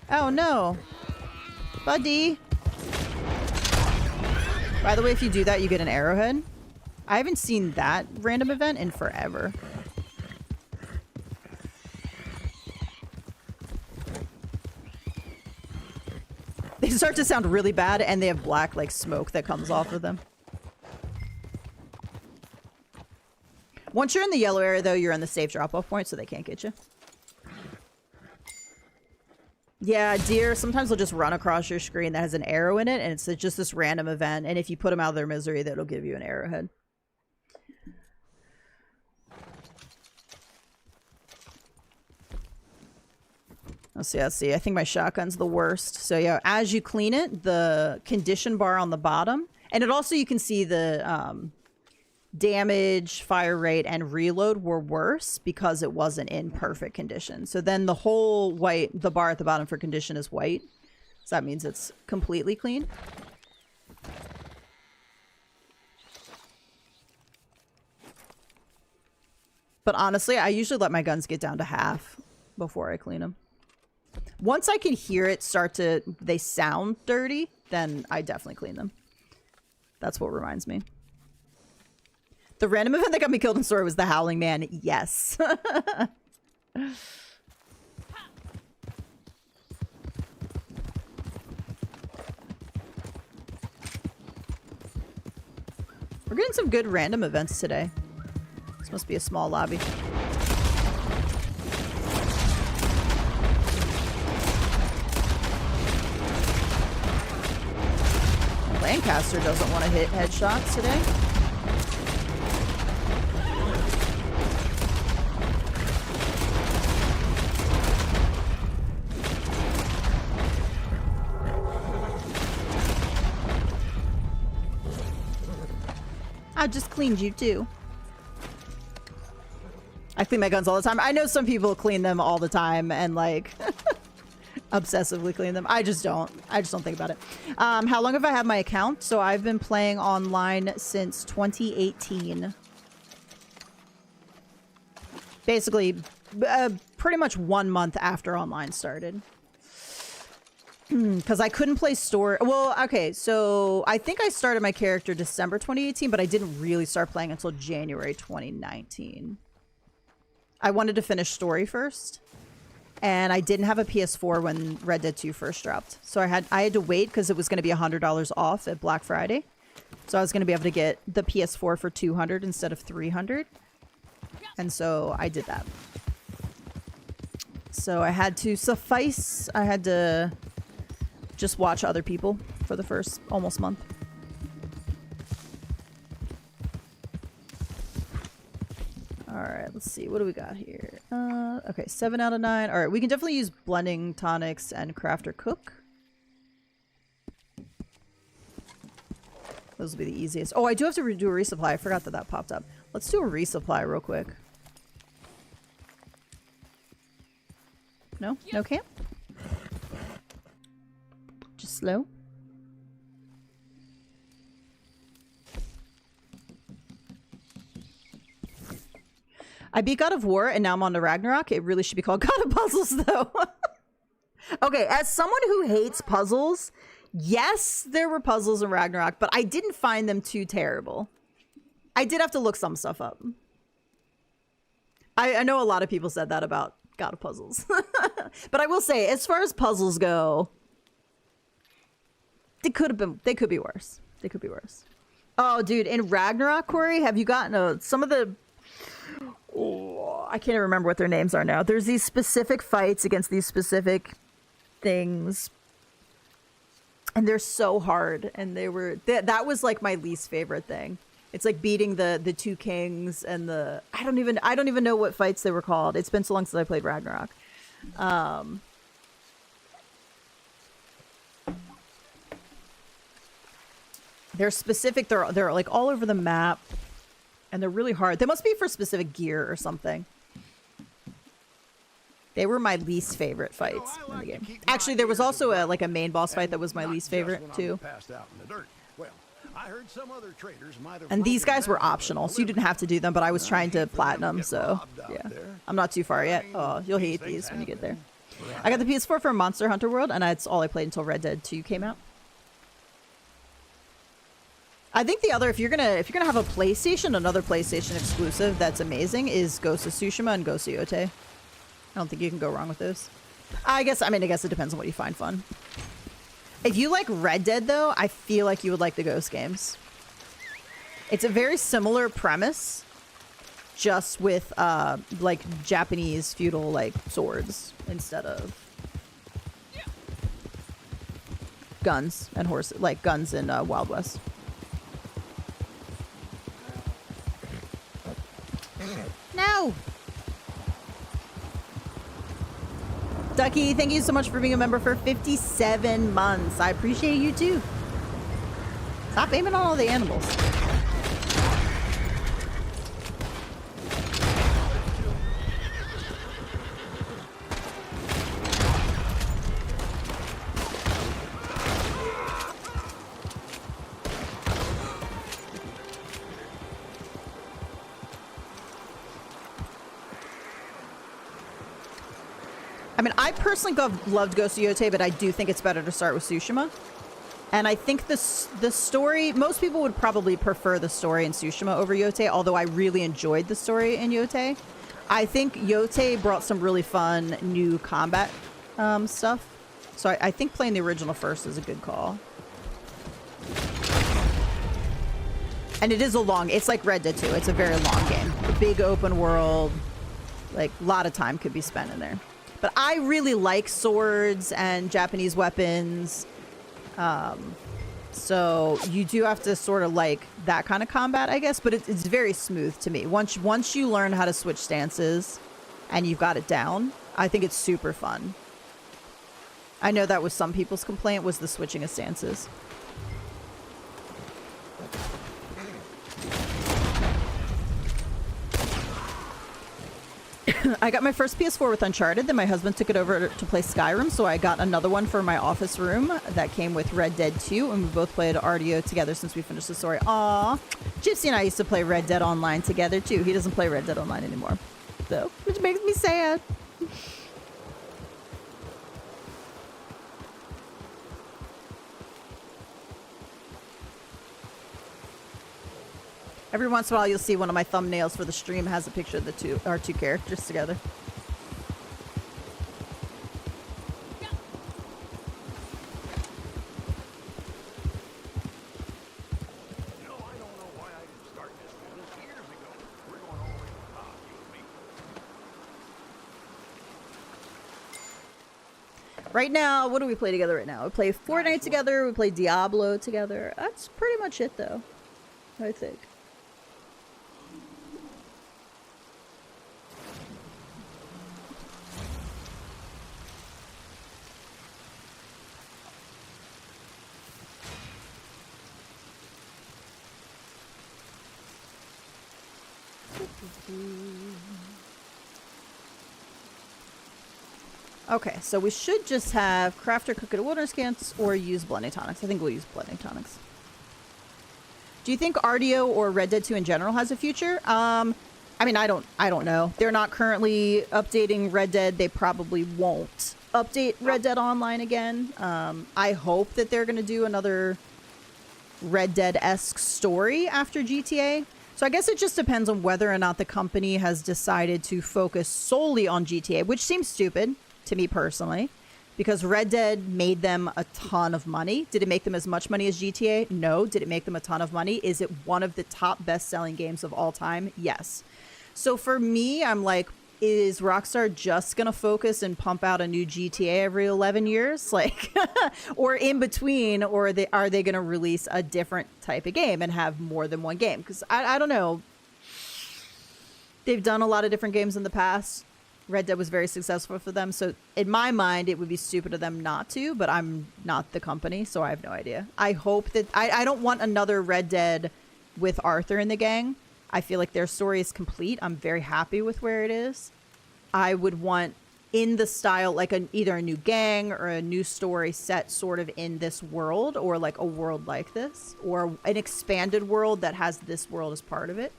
Oh no. Buddy. By the way, if you do that, you get an arrowhead. I haven't seen that random event in forever. They start to sound really bad, and they have black, like, smoke that comes off of them. Once you're in the yellow area, though, you're in the safe drop-off point, so they can't get you. Yeah, deer, sometimes they'll just run across your screen that has an arrow in it, and it's just this random event, and if you put them out of their misery, that'll give you an arrowhead. Let's see. I think my shotgun's the worst. So yeah, as you clean it, the condition bar on the bottom, and it also, you can see the damage, fire rate, and reload were worse because it wasn't in perfect condition. So then the whole white, the bar at the bottom for condition is white. So that means it's completely clean. But honestly, I usually let my guns get down to half before I clean them. Once I can hear it start to, they sound dirty, then I definitely clean them. That's what reminds me. The random event that got me killed in story was the Howling Man. Yes. We're getting some good random events today. This must be a small lobby. Lancaster doesn't want to hit headshots today. I just cleaned you too. I clean my guns all the time. I know some people clean them all the time and like obsessively clean them. I just don't think about it. How long have I had my account? So I've been playing online since 2018. Basically, pretty much 1 month after online started. Because I couldn't play story. Well, okay, so I think I started my character December 2018, but I didn't really start playing until January 2019. I wanted to finish story first, and I didn't have a PS4 when Red Dead 2 first dropped. So I had to wait because it was going to be $100 off at Black Friday. So I was going to be able to get the PS4 for $200 instead of $300. And so I did that. So I had to just watch other people for the first almost month. All right, let's see. What do we got here? Okay, 7 out of 9. All right, we can definitely use blending tonics and craft or cook. Those will be the easiest. Oh, I do have to do a resupply. I forgot that popped up. Let's do a resupply real quick. No? No camp? Just slow. I beat God of War and now I'm on to Ragnarok. It really should be called God of Puzzles though. Okay, as someone who hates puzzles, yes, there were puzzles in Ragnarok, but I didn't find them too terrible. I did have to look some stuff up. I know a lot of people said that about God of Puzzles. But I will say, as far as puzzles go, they could be worse. They could be worse. Oh, dude, in Ragnarok, Corey, have you gotten some of the... Oh, I can't even remember what their names are now. There's these specific fights against these specific things. And they're so hard. And they were... That was like my least favorite thing. It's like beating the two kings and the... I don't even know what fights they were called. It's been so long since I played Ragnarok. They're specific. They're like all over the map, and they're really hard. They must be for specific gear or something. They were my least favorite fights in the game. Actually, there was also a main boss fight that was my least favorite too. And these guys were optional, so you didn't have to do them, but I was trying to platinum, so yeah. I'm not too far yet. Oh, you'll hate these when you get there. I got the PS4 for Monster Hunter World, and that's all I played until Red Dead 2 came out. I think the other, if you're gonna have a PlayStation, another PlayStation exclusive that's amazing is Ghost of Tsushima and Ghost of Yotei. I don't think you can go wrong with those. I guess it depends on what you find fun. If you like Red Dead, though, I feel like you would like the Ghost games. It's a very similar premise, just with, like, Japanese feudal, like, swords instead of guns and horses, like guns in Wild West. No! Ducky, thank you so much for being a member for 57 months. I appreciate you too. Stop aiming on all the animals. I mean, I personally loved Ghost of Yotei, but I do think it's better to start with Tsushima. And I think the story, most people would probably prefer the story in Tsushima over Yotei, although I really enjoyed the story in Yotei. I think Yotei brought some really fun new combat stuff. So I think playing the original first is a good call. And it is it's like Red Dead 2. It's a very long game. A big open world, like a lot of time could be spent in there. But I really like swords and Japanese weapons. So you do have to sort of like that kind of combat, I guess. But it's very smooth to me. Once you learn how to switch stances and you've got it down, I think it's super fun. I know that was some people's complaint, was the switching of stances. I got my first PS4 with Uncharted, then my husband took it over to play Skyrim, so I got another one for my office room that came with Red Dead 2, and we both played RDO together since we finished the story. Aww. Gypsy and I used to play Red Dead Online together, too. He doesn't play Red Dead Online anymore, though, which makes me sad. Every once in a while, you'll see one of my thumbnails for the stream has a picture of our two characters together. You know, I don't know why I didn't start this business years ago. We're going all the way to the top, you and me. Right now, what do we play together right now? We play Fortnite together. We play Diablo together. That's pretty much it, though. I think. Okay, so we should just have Crafter, Cook at Wilderness Camps, or use Blending Tonics. I think we'll use Blending Tonics. Do you think RDO or Red Dead 2 in general has a future? I mean, I don't know. They're not currently updating Red Dead. They probably won't update Red Dead Online again. I hope that they're going to do another Red Dead-esque story after GTA. So I guess it just depends on whether or not the company has decided to focus solely on GTA, which seems stupid to me personally, because Red Dead made them a ton of money. Did it make them as much money as GTA? No. Did it make them a ton of money? Is it one of the top best-selling games of all time? Yes. So for me, I'm like, is Rockstar just going to focus and pump out a new GTA every 11 years? Like, or in between, or are they going to release a different type of game and have more than one game? Because I don't know. They've done a lot of different games in the past. Red Dead was very successful for them. So in my mind, it would be stupid of them not to, but I'm not the company, so I have no idea. I hope that I don't want another Red Dead with Arthur in the gang. I feel like their story is complete. I'm very happy with where it is. I would want in the style, like either a new gang or a new story set sort of in this world, or like a world like this, or an expanded world that has this world as part of it.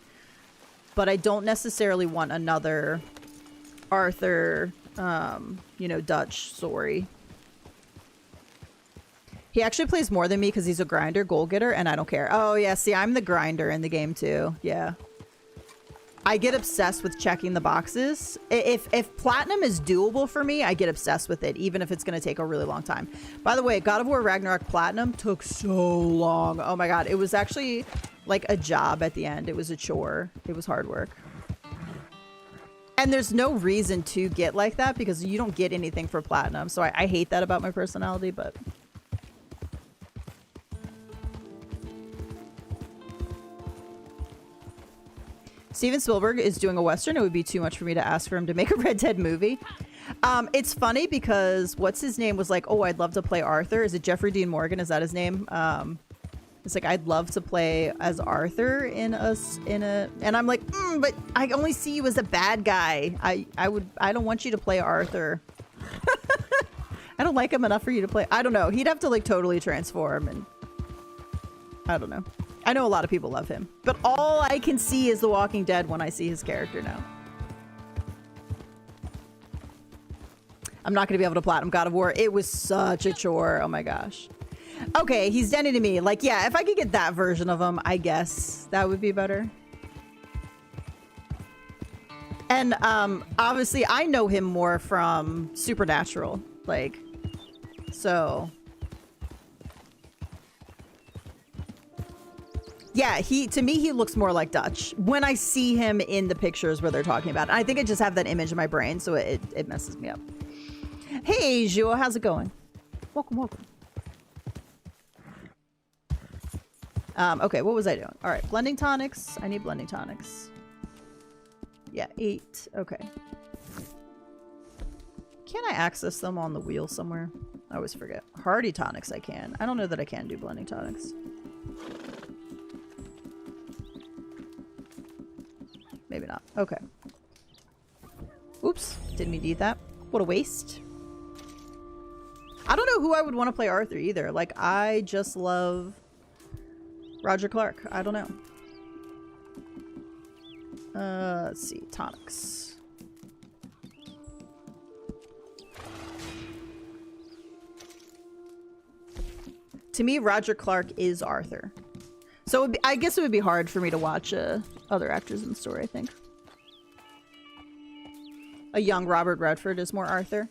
But I don't necessarily want another Arthur, you know, Dutch story. He actually plays more than me because he's a grinder, goal getter, and I don't care. Oh, yeah, see, I'm the grinder in the game, too. Yeah. I get obsessed with checking the boxes. If platinum is doable for me, I get obsessed with it, even if it's going to take a really long time. By the way, God of War Ragnarok Platinum took so long. Oh, my God. It was actually like a job at the end. It was a chore. It was hard work. And there's no reason to get like that because you don't get anything for platinum. So I hate that about my personality, but... Steven Spielberg is doing a Western. It would be too much for me to ask for him to make a Red Dead movie. It's funny because what's his name was like, oh, I'd love to play Arthur. Is it Jeffrey Dean Morgan? Is that his name? It's like, I'd love to play as Arthur in a, and I'm like, but I only see you as a bad guy. I don't want you to play Arthur. I don't like him enough for you to play. I don't know. He'd have to like totally transform, and I don't know. I know a lot of people love him, but all I can see is The Walking Dead when I see his character now. I'm not going to be able to platinum God of War. It was such a chore. Oh my gosh. Okay, he's Denny to me. Like, yeah, if I could get that version of him, I guess that would be better. And obviously, I know him more from Supernatural. Like, so... Yeah, to me, he looks more like Dutch when I see him in the pictures where they're talking about it. I think I just have that image in my brain, so it messes me up. Hey, Jo, how's it going? Welcome, welcome. Okay, what was I doing? All right, blending tonics. I need blending tonics. Yeah, 8. Okay. Can I access them on the wheel somewhere? I always forget. Hardy tonics I can. I don't know that I can do blending tonics. Maybe not. Okay. Oops. Didn't mean to eat that. What a waste. I don't know who I would want to play Arthur either. Like, I just love Roger Clark. I don't know. Let's see. Tonics. To me, Roger Clark is Arthur. So it would be, I guess it would be hard for me to watch other actors in the story, I think. A young Robert Redford is more Arthur.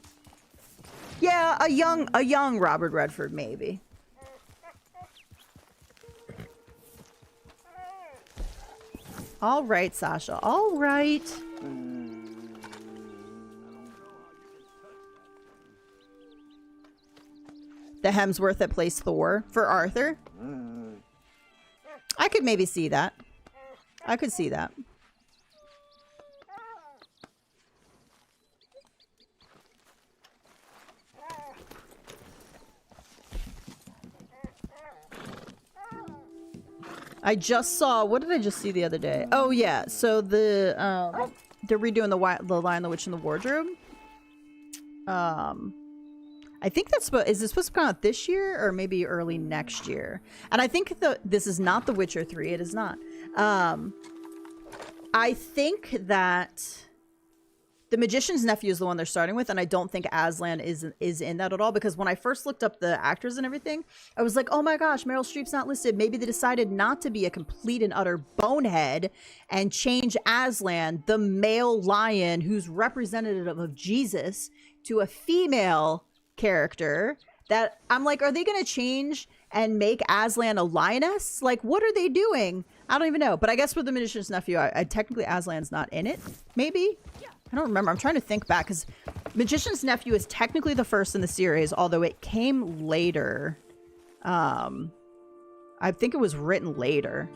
Yeah, a young Robert Redford, maybe. All right, Sasha. All right. The Hemsworth that plays Thor for Arthur. I could maybe see that. I could see that. I just saw, what did I just see the other day? Oh yeah, so they're redoing the Lion, the Witch, and the Wardrobe. I think is it supposed to come out this year or maybe early next year? And I think this is not The Witcher 3. It is not. I think that The Magician's Nephew is the one they're starting with, and I don't think Aslan is in that at all, because when I first looked up the actors and everything, I was like, oh my gosh, Meryl Streep's not listed. Maybe they decided not to be a complete and utter bonehead and change Aslan, the male lion who's representative of Jesus, to a female character. That I'm like, are they going to change and make Aslan a lioness? Like, what are they doing? I don't even know. But I guess with The Magician's Nephew, I technically Aslan's not in it. Maybe? I don't remember. I'm trying to think back, because Magician's Nephew is technically the first in the series, although it came later. I think it was written later.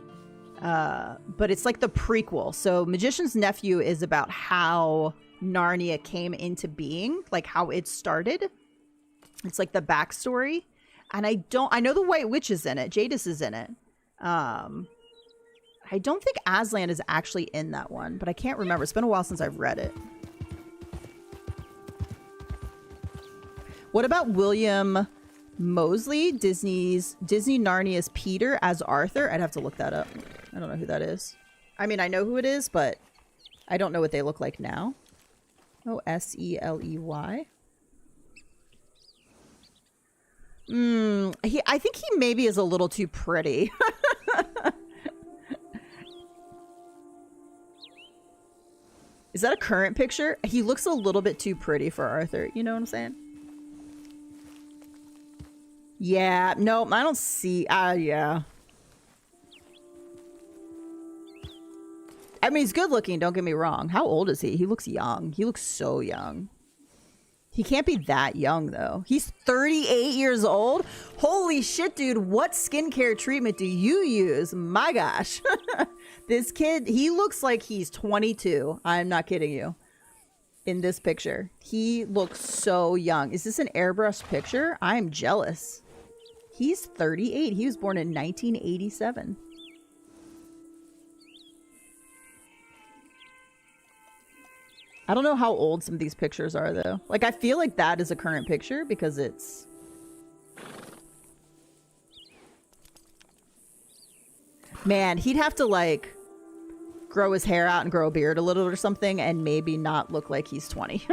But it's like the prequel. So Magician's Nephew is about how Narnia came into being, like how it started. It's like the backstory. And I know the White Witch is in it. Jadis is in it. I don't think Aslan is actually in that one, but I can't remember. It's been a while since I've read it. What about William Moseley, Disney Narnia's Peter as Arthur? I'd have to look that up. I don't know who that is. I mean, I know who it is, but I don't know what they look like now. Oh, Seley. I think he maybe is a little too pretty. Is that a current picture? He looks a little bit too pretty for Arthur. You know what I'm saying? Yeah. No, I don't see. Yeah. I mean, he's good looking. Don't get me wrong. How old is he? He looks young. He looks so young. He can't be that young, though. He's 38 years old. Holy shit, dude. What skincare treatment do you use? My gosh. This kid, he looks like he's 22. I'm not kidding you. In this picture. He looks so young. Is this an airbrushed picture? I'm jealous. He's 38. He was born in 1987. I don't know how old some of these pictures are, though. Like, I feel like that is a current picture because it's... Man, he'd have to, like, grow his hair out and grow a beard a little or something and maybe not look like he's 20.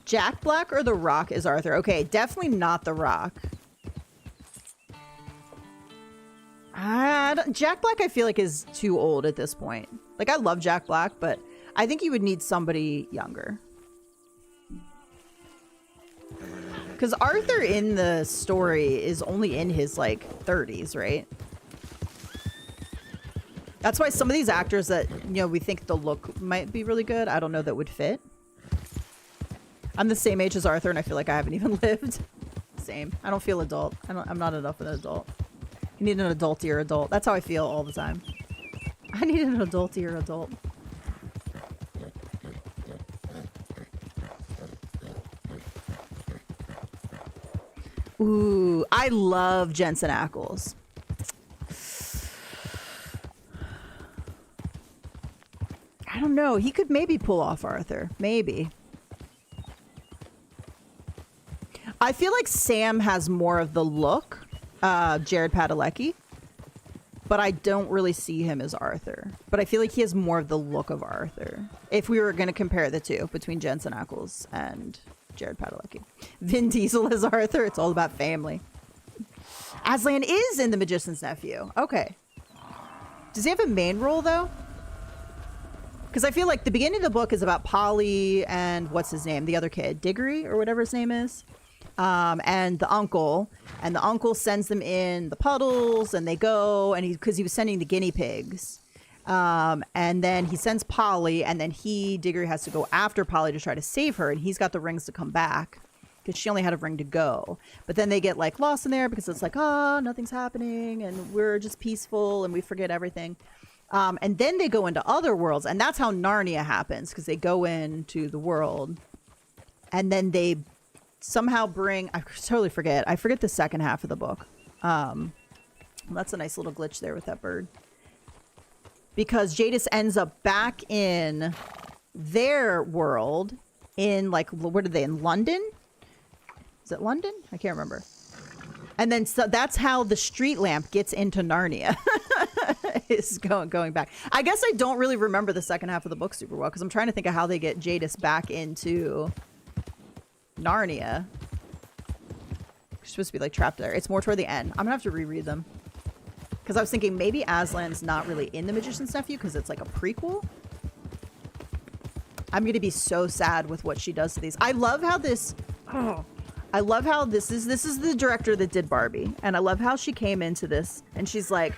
Jack Black or The Rock is Arthur? Okay, definitely not The Rock. Jack Black, I feel like, is too old at this point. Like, I love Jack Black, but I think you would need somebody younger. Because Arthur in the story is only in his, like, 30s, right? That's why some of these actors that, you know, we think the look might be really good, I don't know that would fit. I'm the same age as Arthur, and I feel like I haven't even lived. Same. I don't feel adult. I'm not enough of an adult. You need an adultier adult. That's how I feel all the time. I need an adultier adult. Ooh, I love Jensen Ackles. I don't know. He could maybe pull off Arthur. Maybe. I feel like Sam has more of the look. Jared Padalecki. But I don't really see him as Arthur. But I feel like he has more of the look of Arthur. If we were going to compare the two between Jensen Ackles and Jared Padalecki. Vin Diesel as Arthur. It's all about family. Aslan is in The Magician's Nephew. Okay. Does he have a main role, though? Because I feel like the beginning of the book is about Polly and what's his name? The other kid. Diggory or whatever his name is. And the uncle. And the uncle sends them in the puddles and they go. And because he was sending the guinea pigs. And then he sends Polly. And then Diggory has to go after Polly to try to save her. And he's got the rings to come back. Because she only had a ring to go. But then they get like lost in there because it's like, oh, nothing's happening. And we're just peaceful and we forget everything. And then they go into other worlds. And that's how Narnia happens. Because they go into the world. And then they somehow bring... I totally forget. I forget the second half of the book. That's a nice little glitch there with that bird. Because Jadis ends up back in their world. In like, what are they? In London? Is it London? I can't remember. And then so that's how the street lamp gets into Narnia. Is going back. I guess I don't really remember the second half of the book super well because I'm trying to think of how they get Jadis back into Narnia. She's supposed to be like trapped there. It's more toward the end. I'm gonna have to reread them because I was thinking maybe Aslan's not really in The Magician's Nephew because it's like a prequel. I'm gonna be so sad with what she does to these. I love how this. I love how this is the director that did Barbie. And I love how she came into this and she's like,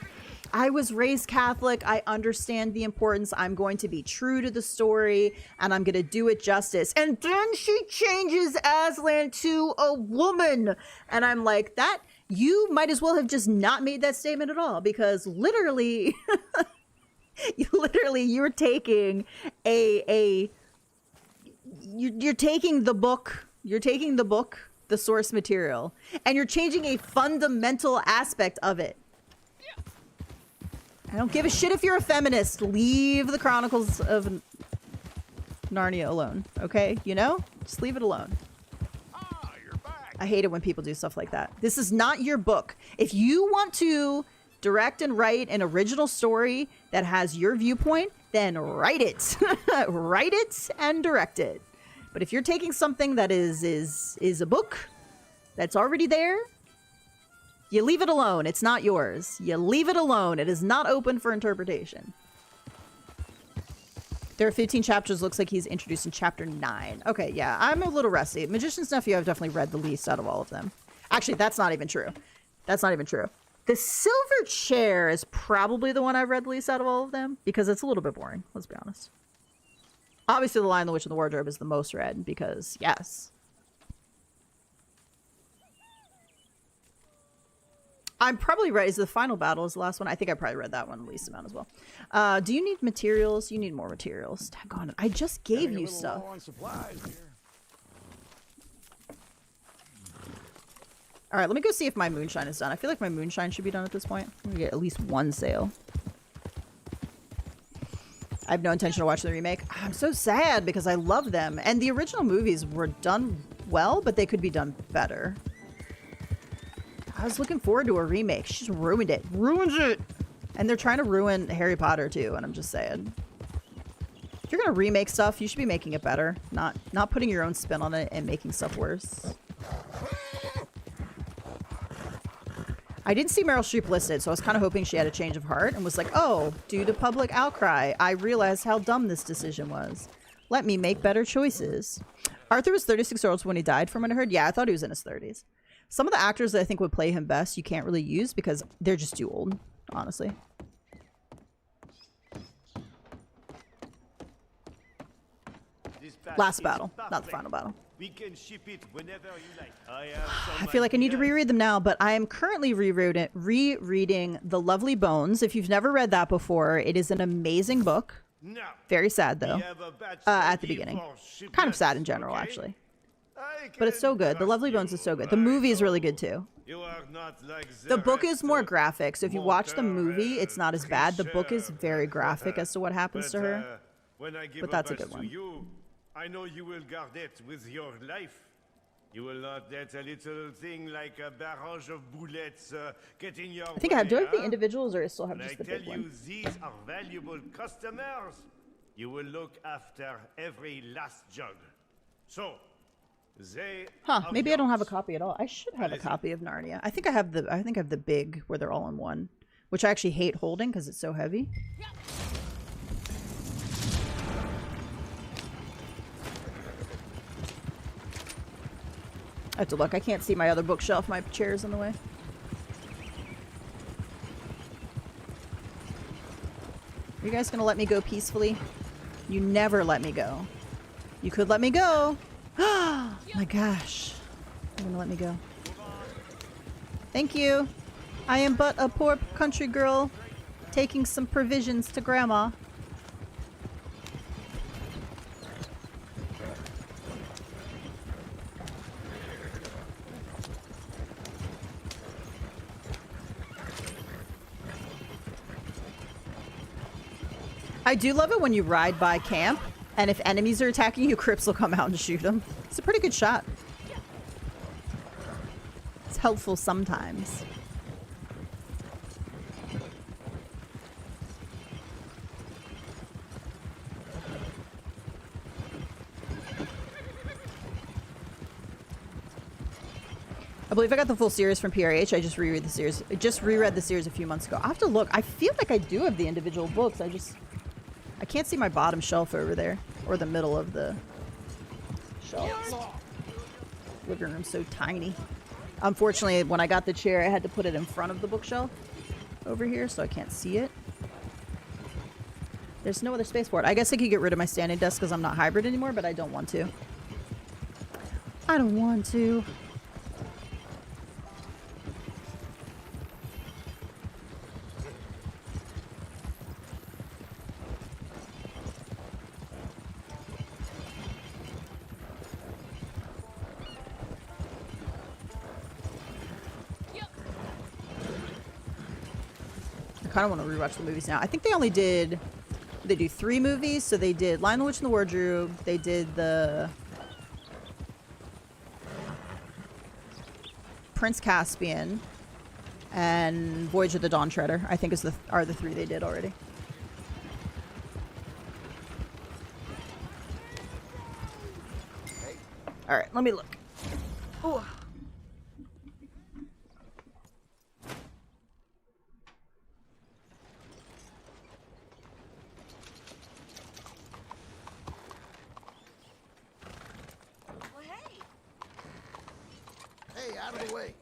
I was raised Catholic. I understand the importance. I'm going to be true to the story and I'm going to do it justice. And then she changes Aslan to a woman. And I'm like, that you might as well have just not made that statement at all because literally, you're taking you're taking the book, the source material, and you're changing a fundamental aspect of it. I don't give a shit if you're a feminist. Leave the Chronicles of Narnia alone, okay? You know? Just leave it alone. You're back. I hate it when people do stuff like that. This is not your book. If you want to direct and write an original story that has your viewpoint, then write it. Write it and direct it. But if you're taking something that is a book that's already there, you leave it alone. It's not yours. You leave it alone. It is not open for interpretation. There are 15 chapters. Looks like he's introduced in chapter 9. Okay, yeah, I'm a little rusty. Magician's Nephew, I've definitely read the least out of all of them. Actually, that's not even true. That's not even true. The Silver Chair is probably the one I've read the least out of all of them because it's a little bit boring. Let's be honest. Obviously, The Lion, the Witch, and the Wardrobe is the most read because, yes. I'm probably right. Is the final battle is the last one? I think I probably read that one the least amount as well. Do you need materials? You need more materials. Daggone, I just gave you stuff. All right, let me go see if my moonshine is done. I feel like my moonshine should be done at this point. I'm gonna get at least one sale. I have no intention of watching the remake. I'm so sad because I love them. And the original movies were done well, but they could be done better. I was looking forward to a remake. She just ruined it. Ruins it! And they're trying to ruin Harry Potter too, and I'm just saying. If you're gonna remake stuff, you should be making it better. Not putting your own spin on it and making stuff worse. I didn't see Meryl Streep listed, so I was kind of hoping she had a change of heart and was like, oh, due to public outcry, I realized how dumb this decision was. Let me make better choices. Arthur was 36 years old when he died, from what I heard. Yeah, I thought he was in his 30s. Some of the actors that I think would play him best, you can't really use because they're just too old, honestly. Last battle, not the final battle. We can ship it whenever you like. I feel like I need to reread them now, but I am currently rereading The Lovely Bones. If you've never read that before, it is an amazing book. Very sad, though, at the beginning. Kind of sad in general, actually. But it's so good. The Lovely Bones is so good. The movie is really good, too. The book is more graphic, so if you watch the movie, it's not as bad. The book is very graphic as to what happens to her. But that's a good one. I know you will guard it with your life. You will not let a little thing like a barrage of bullets get in your way. I think I have. Do I have the individuals, or I still have just the big I tell one? you, these are valuable customers. You will look after every last jug. So, They Huh, are maybe I don't have a yours. copy at all. I should have a copy of Narnia. I think I have the big where they're all in one, which I actually hate holding because it's so heavy. I have to look. I can't see my other bookshelf. My chair's in the way. Are you guys gonna let me go peacefully? You never let me go. You could let me go. Oh my gosh. You're gonna let me go. Thank you. I am but a poor country girl taking some provisions to Grandma. I do love it when you ride by camp, and if enemies are attacking you, Crips will come out and shoot them. It's a pretty good shot. It's helpful sometimes. I believe I got the full series from PRH. I just reread the series. I just reread the series a few months ago. I have to look. I feel like I do have the individual books. I can't see my bottom shelf over there, or the middle of the shelf. Living room's so tiny. Unfortunately, when I got the chair, I had to put it in front of the bookshelf over here, so I can't see it. There's no other space for it. I guess I could get rid of my standing desk because I'm not hybrid anymore, but I don't want to. I don't want to. I kind of want to rewatch the movies now. I think they only did... They do 3 movies. So they did Lion, the Witch, and the Wardrobe. They did the... Prince Caspian. And Voyage of the Dawn Treader, I think are the 3 they did already. Alright, let me look. Ooh. Hey, out of the way.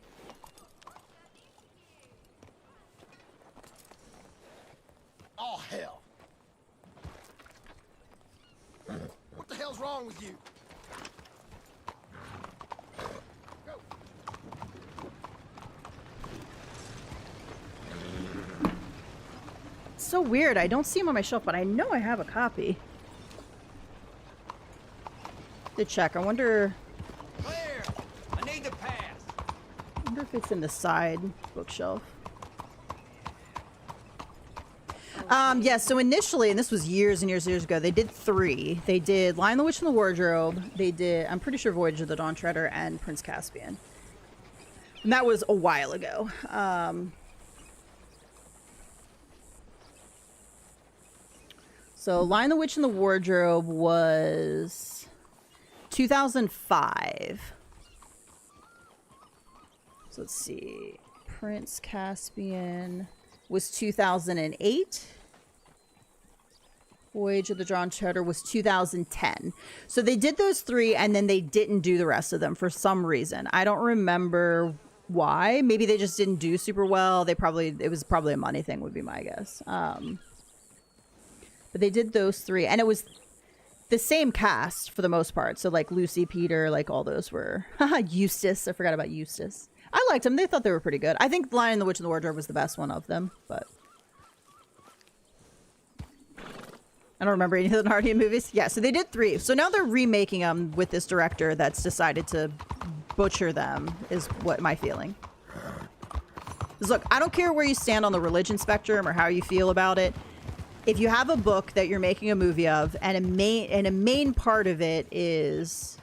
Oh, hell. What the hell's wrong with you? Go. It's so weird. I don't see them on my shelf, but I know I have a copy. To check. I wonder if it's in the side bookshelf. Yeah, so initially, and this was years and years and years ago, they did 3. They did Lion, the Witch, and the Wardrobe. They did, I'm pretty sure, Voyage of the Dawn Treader and Prince Caspian. And that was a while ago. So Lion, the Witch, and the Wardrobe was 2005. So let's see. Prince Caspian was 2008. Voyage of the Dawn Treader was 2010. So they did those 3 and then they didn't do the rest of them for some reason. I don't remember why. Maybe they just didn't do super well. It was probably a money thing would be my guess. But they did those 3 and it was the same cast for the most part. So like Lucy, Peter, like all those were Eustace. I forgot about Eustace. I liked them. They thought they were pretty good. I think Lion, the Witch, and the Wardrobe was the best one of them, but I don't remember any of the Narnia movies. Yeah, so they did 3. So now they're remaking them with this director that's decided to butcher them, is what my feeling. Because look, I don't care where you stand on the religion spectrum or how you feel about it. If you have a book that you're making a movie of, and a main part of it is,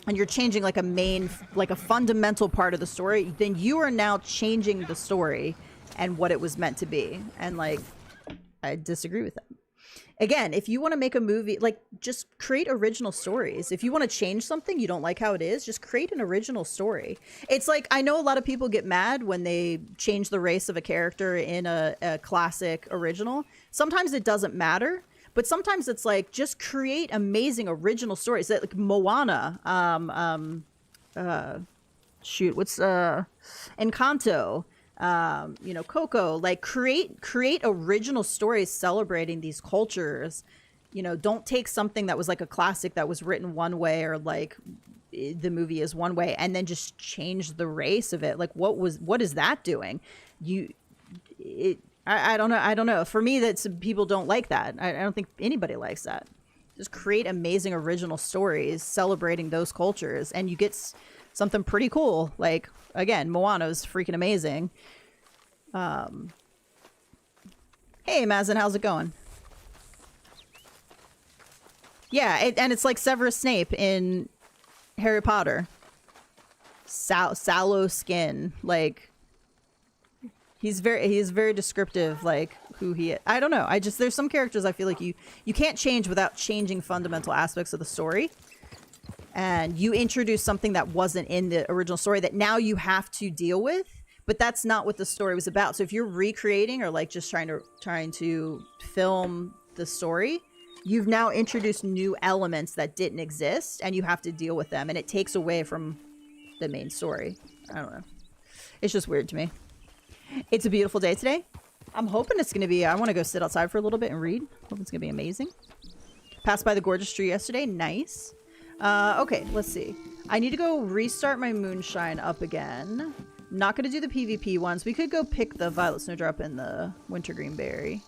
and you're changing like a fundamental part of the story, then you are now changing the story and what it was meant to be. And like, I disagree with that. again, if you want to make a movie, like, just create original stories. If you want to change something, you don't like how it is, just create an original story. It's like, I know a lot of people get mad when they change the race of a character in a classic original. Sometimes it doesn't matter, but sometimes it's like, just create amazing original stories. Like Moana, shoot, what's Encanto, you know, Coco. Like, create original stories celebrating these cultures. You know, don't take something that was like a classic that was written one way, or like the movie is one way, and then just change the race of it. Like, what is that doing? I don't know. For me, that's, people don't like that. I don't think anybody likes that. Just create amazing original stories celebrating those cultures, and you get something pretty cool. Like, again, Moana's freaking amazing. Hey, Mazin, how's it going? Yeah, and it's like Severus Snape in Harry Potter. Sallow skin, like, he's very descriptive, like, who he is. I don't know. There's some characters I feel like you can't change without changing fundamental aspects of the story. And you introduce something that wasn't in the original story that now you have to deal with, but that's not what the story was about. So if you're recreating, or like just trying to film the story, you've now introduced new elements that didn't exist, and you have to deal with them, and it takes away from the main story. I don't know. It's just weird to me. It's a beautiful day today. I'm hoping it's going to be, I want to go sit outside for a little bit and read. Hope it's going to be amazing. Passed by the gorgeous tree yesterday. Nice. Okay, let's see. I need to go restart my moonshine up again. I'm not going to do the PvP ones. We could go pick the violet snowdrop and the wintergreen berry.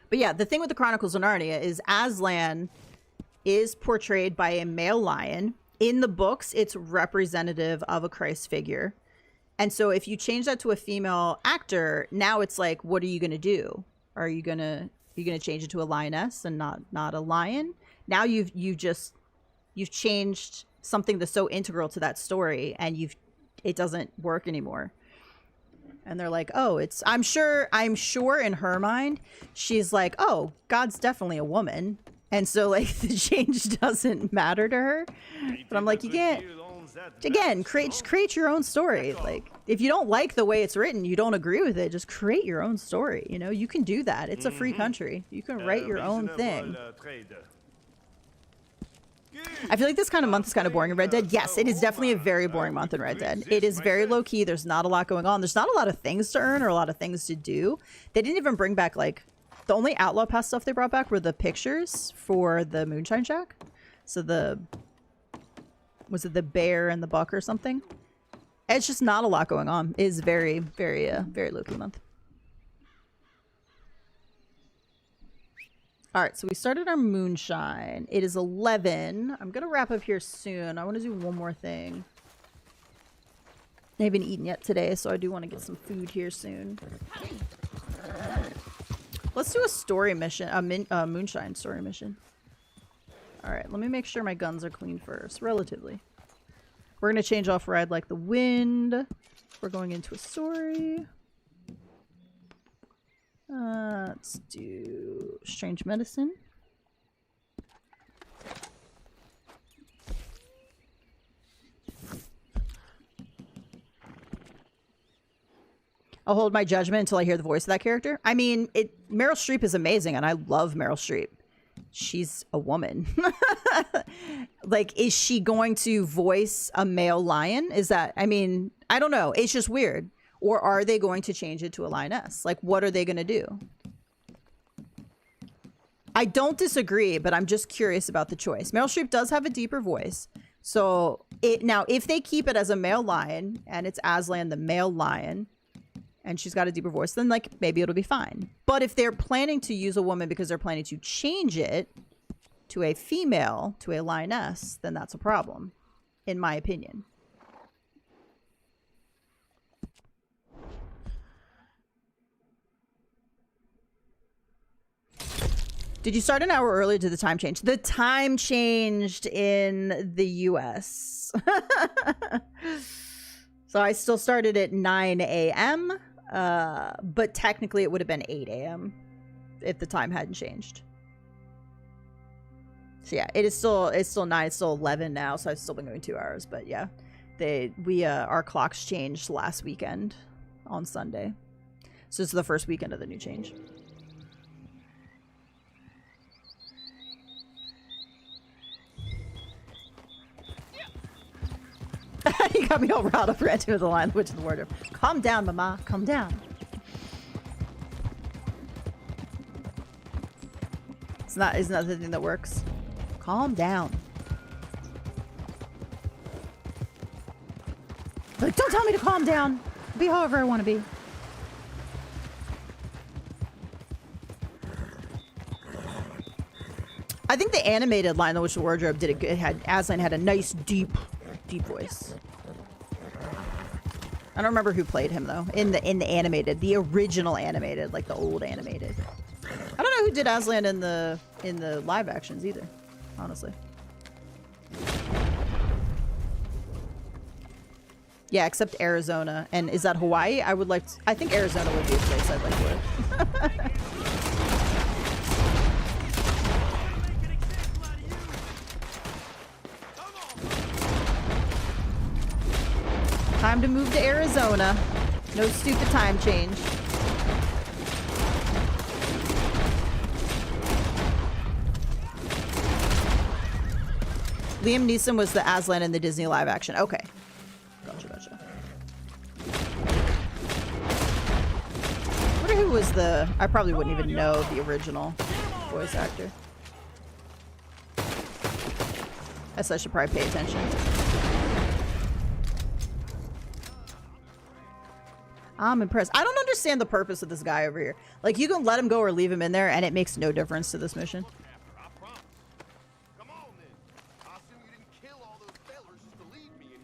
But yeah, the thing with the Chronicles of Narnia is Aslan is portrayed by a male lion. In the books, it's representative of a Christ figure. And so if you change that to a female actor, now it's like, what are you going to do? Are you going to change it to a lioness and not a lion? Now you've changed something that's so integral to that story, and it doesn't work anymore. And they're like, oh, I'm sure in her mind, she's like, oh, God's definitely a woman. And so, like, the change doesn't matter to her. But I'm like, you can't, again, create your own story. Like, if you don't like the way it's written, you don't agree with it, just create your own story. You know, you can do that. It's a free country. You can write your own thing. I feel like this kind of month is kind of boring in Red Dead. Yes, it is definitely a very boring month in Red Dead. It is very low key. There's not a lot going on. There's not a lot of things to earn or a lot of things to do. They didn't even bring back, like, the only Outlaw Pass stuff they brought back were the pictures for the Moonshine Shack. So was it the bear and the buck or something? It's just not a lot going on. It is very, very, very low key month. All right, so we started our moonshine. It is 11. I'm gonna wrap up here soon. I want to do one more thing. I haven't eaten yet today, so I do want to get some food here soon. Let's do a story mission, a moonshine story mission. All right, let me make sure my guns are clean first, relatively. We're gonna change off Ride Like the Wind. We're going into a story. Let's do Strange Medicine. I'll hold my judgment until I hear the voice of that character. I mean, Meryl Streep is amazing, and I love Meryl Streep. She's a woman. Like, is she going to voice a male lion? Is that, I mean, I don't know. It's just weird. Or are they going to change it to a lioness? Like, what are they going to do? I don't disagree, but I'm just curious about the choice. Meryl Streep does have a deeper voice. So, now, if they keep it as a male lion, and it's Aslan, the male lion, and she's got a deeper voice, then, like, maybe it'll be fine. But if they're planning to use a woman because they're planning to change it to a female, to a lioness, then that's a problem, in my opinion. Did you start an hour early or did the time change? The time changed in the US. So I still started at 9 a.m. But technically it would have been 8 a.m. if the time hadn't changed. So yeah, it's still 9, it's still 11 now, so I've still been going 2 hours, but yeah. Our clocks changed last weekend on Sunday. So it's the first weekend of the new change. You got me all riled up, ran to the line, the witch in the wardrobe. Calm down, mama. Calm down. Isn't that the thing that works? Calm down. Like, don't tell me to calm down. Be however I want to be. I think the animated line, the witch in the wardrobe, did it good. Aslan had a nice deep voice. I don't remember who played him though. In the animated, the original animated, like the old animated. I don't know who did Aslan in the live actions either, honestly. Yeah, except Arizona. And is that Hawaii? I think Arizona would be a place I'd like to live. Time to move to Arizona. No stupid time change. Liam Neeson was the Aslan in the Disney live action. Okay. Gotcha. I wonder who was I probably wouldn't even know the original voice actor. Guess I should probably pay attention. I'm impressed. I don't understand the purpose of this guy over here. Like, you can let him go or leave him in there, and it makes no difference to this mission. I promise. Come on, then. I assume you didn't kill all those fellers just to leave me in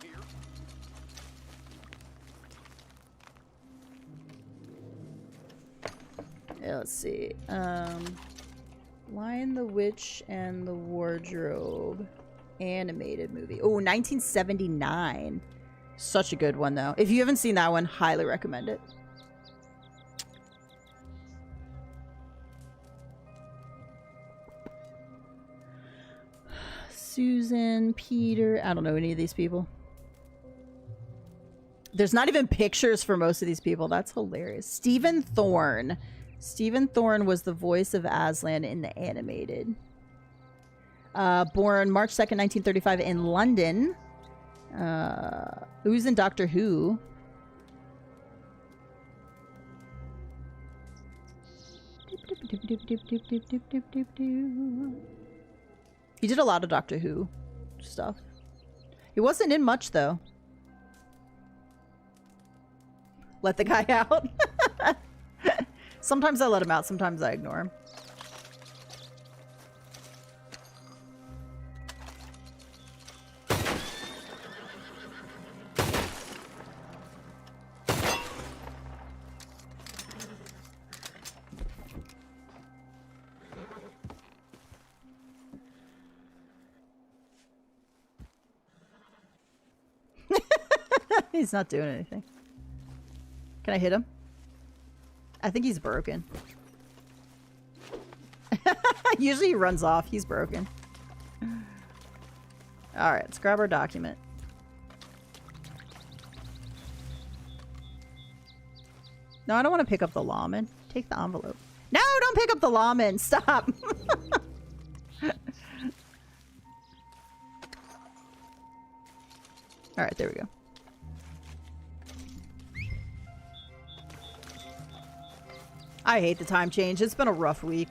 here. Yeah, let's see. Lion, the Witch, and the Wardrobe. Animated movie. Oh, 1979. Such a good one, though. If you haven't seen that one, highly recommend it. Susan, Peter. I don't know any of these people. There's not even pictures for most of these people. That's hilarious. Stephen Thorne. Stephen Thorne was the voice of Aslan in the animated. Born March 2nd, 1935 in London. Who's in Doctor Who? He did a lot of Doctor Who stuff. He wasn't in much, though. Let the guy out. Sometimes I let him out, sometimes I ignore him. He's not doing anything. Can I hit him? I think he's broken. Usually he runs off. He's broken. Alright, let's grab our document. No, I don't want to pick up the lawman. Take the envelope. No, don't pick up the lawman. Stop. Alright, there we go. I hate the time change. It's been a rough week.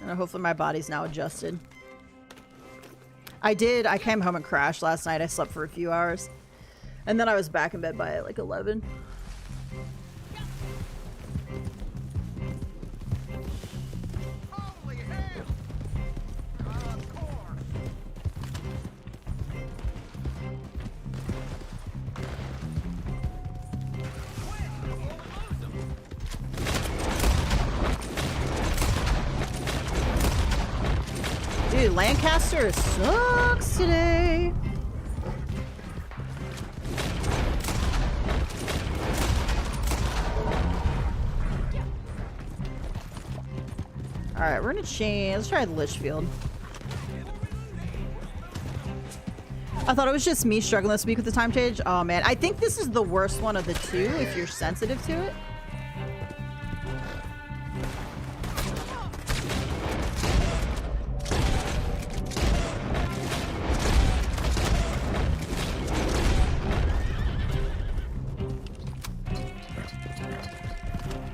And hopefully my body's now adjusted. I came home and crashed last night. I slept for a few hours. And then I was back in bed by like 11. Holy hell! Of course. Quick, before we lose them. Dude, Lancaster sucks today. Alright, we're gonna change. Let's try the Litchfield. I thought it was just me struggling this week with the time change. Oh man, I think this is the worst one of the two if you're sensitive to it.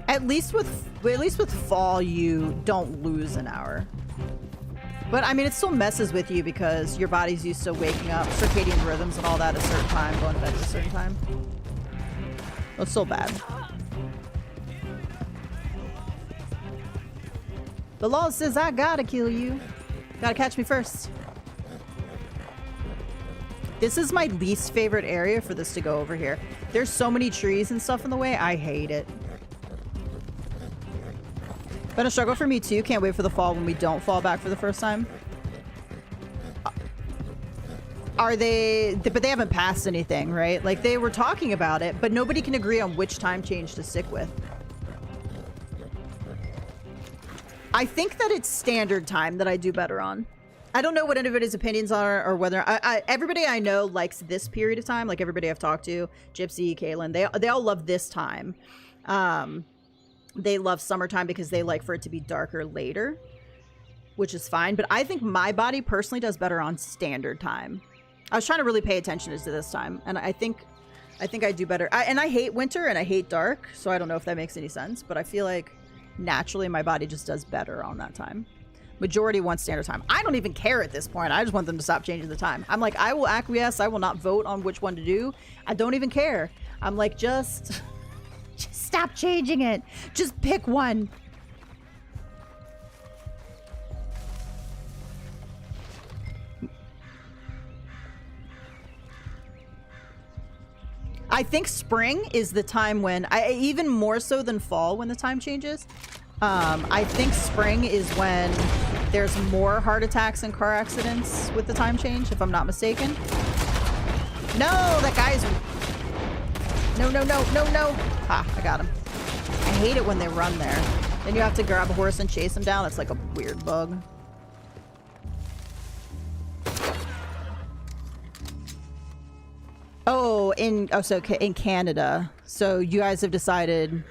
At least with fall, you don't lose an hour. But I mean, it still messes with you because your body's used to waking up, circadian rhythms and all that at a certain time, going to bed at a certain time. Well, it's still bad. The law says I gotta kill you. Gotta catch me first. This is my least favorite area for this to go over here. There's so many trees and stuff in the way. I hate it. Been a struggle for me too. Can't wait for the fall when we don't fall back for the first time. Are they... But they haven't passed anything, right? Like, they were talking about it, but nobody can agree on which time change to stick with. I think that it's standard time that I do better on. I don't know what anybody's opinions are or whether... everybody I know likes this period of time. Like, everybody I've talked to, Gypsy, Kaylin, they all love this time. They love summertime because they like for it to be darker later, which is fine. But I think my body personally does better on standard time. I was trying to really pay attention to this time, and I think I do better. And I hate winter and I hate dark, so I don't know if that makes any sense. But I feel like naturally my body just does better on that time. Majority wants standard time. I don't even care at this point. I just want them to stop changing the time. I'm like, I will acquiesce. I will not vote on which one to do. I don't even care. I'm like, just stop changing it. Just pick one. I think spring is the time when even more so than fall when the time changes. I think spring is when there's more heart attacks and car accidents with the time change, if I'm not mistaken. No, that guy's... No. Ha, I got him. I hate it when they run there. Then you have to grab a horse and chase them down. That's like a weird bug. Oh, so in Canada. So you guys have decided...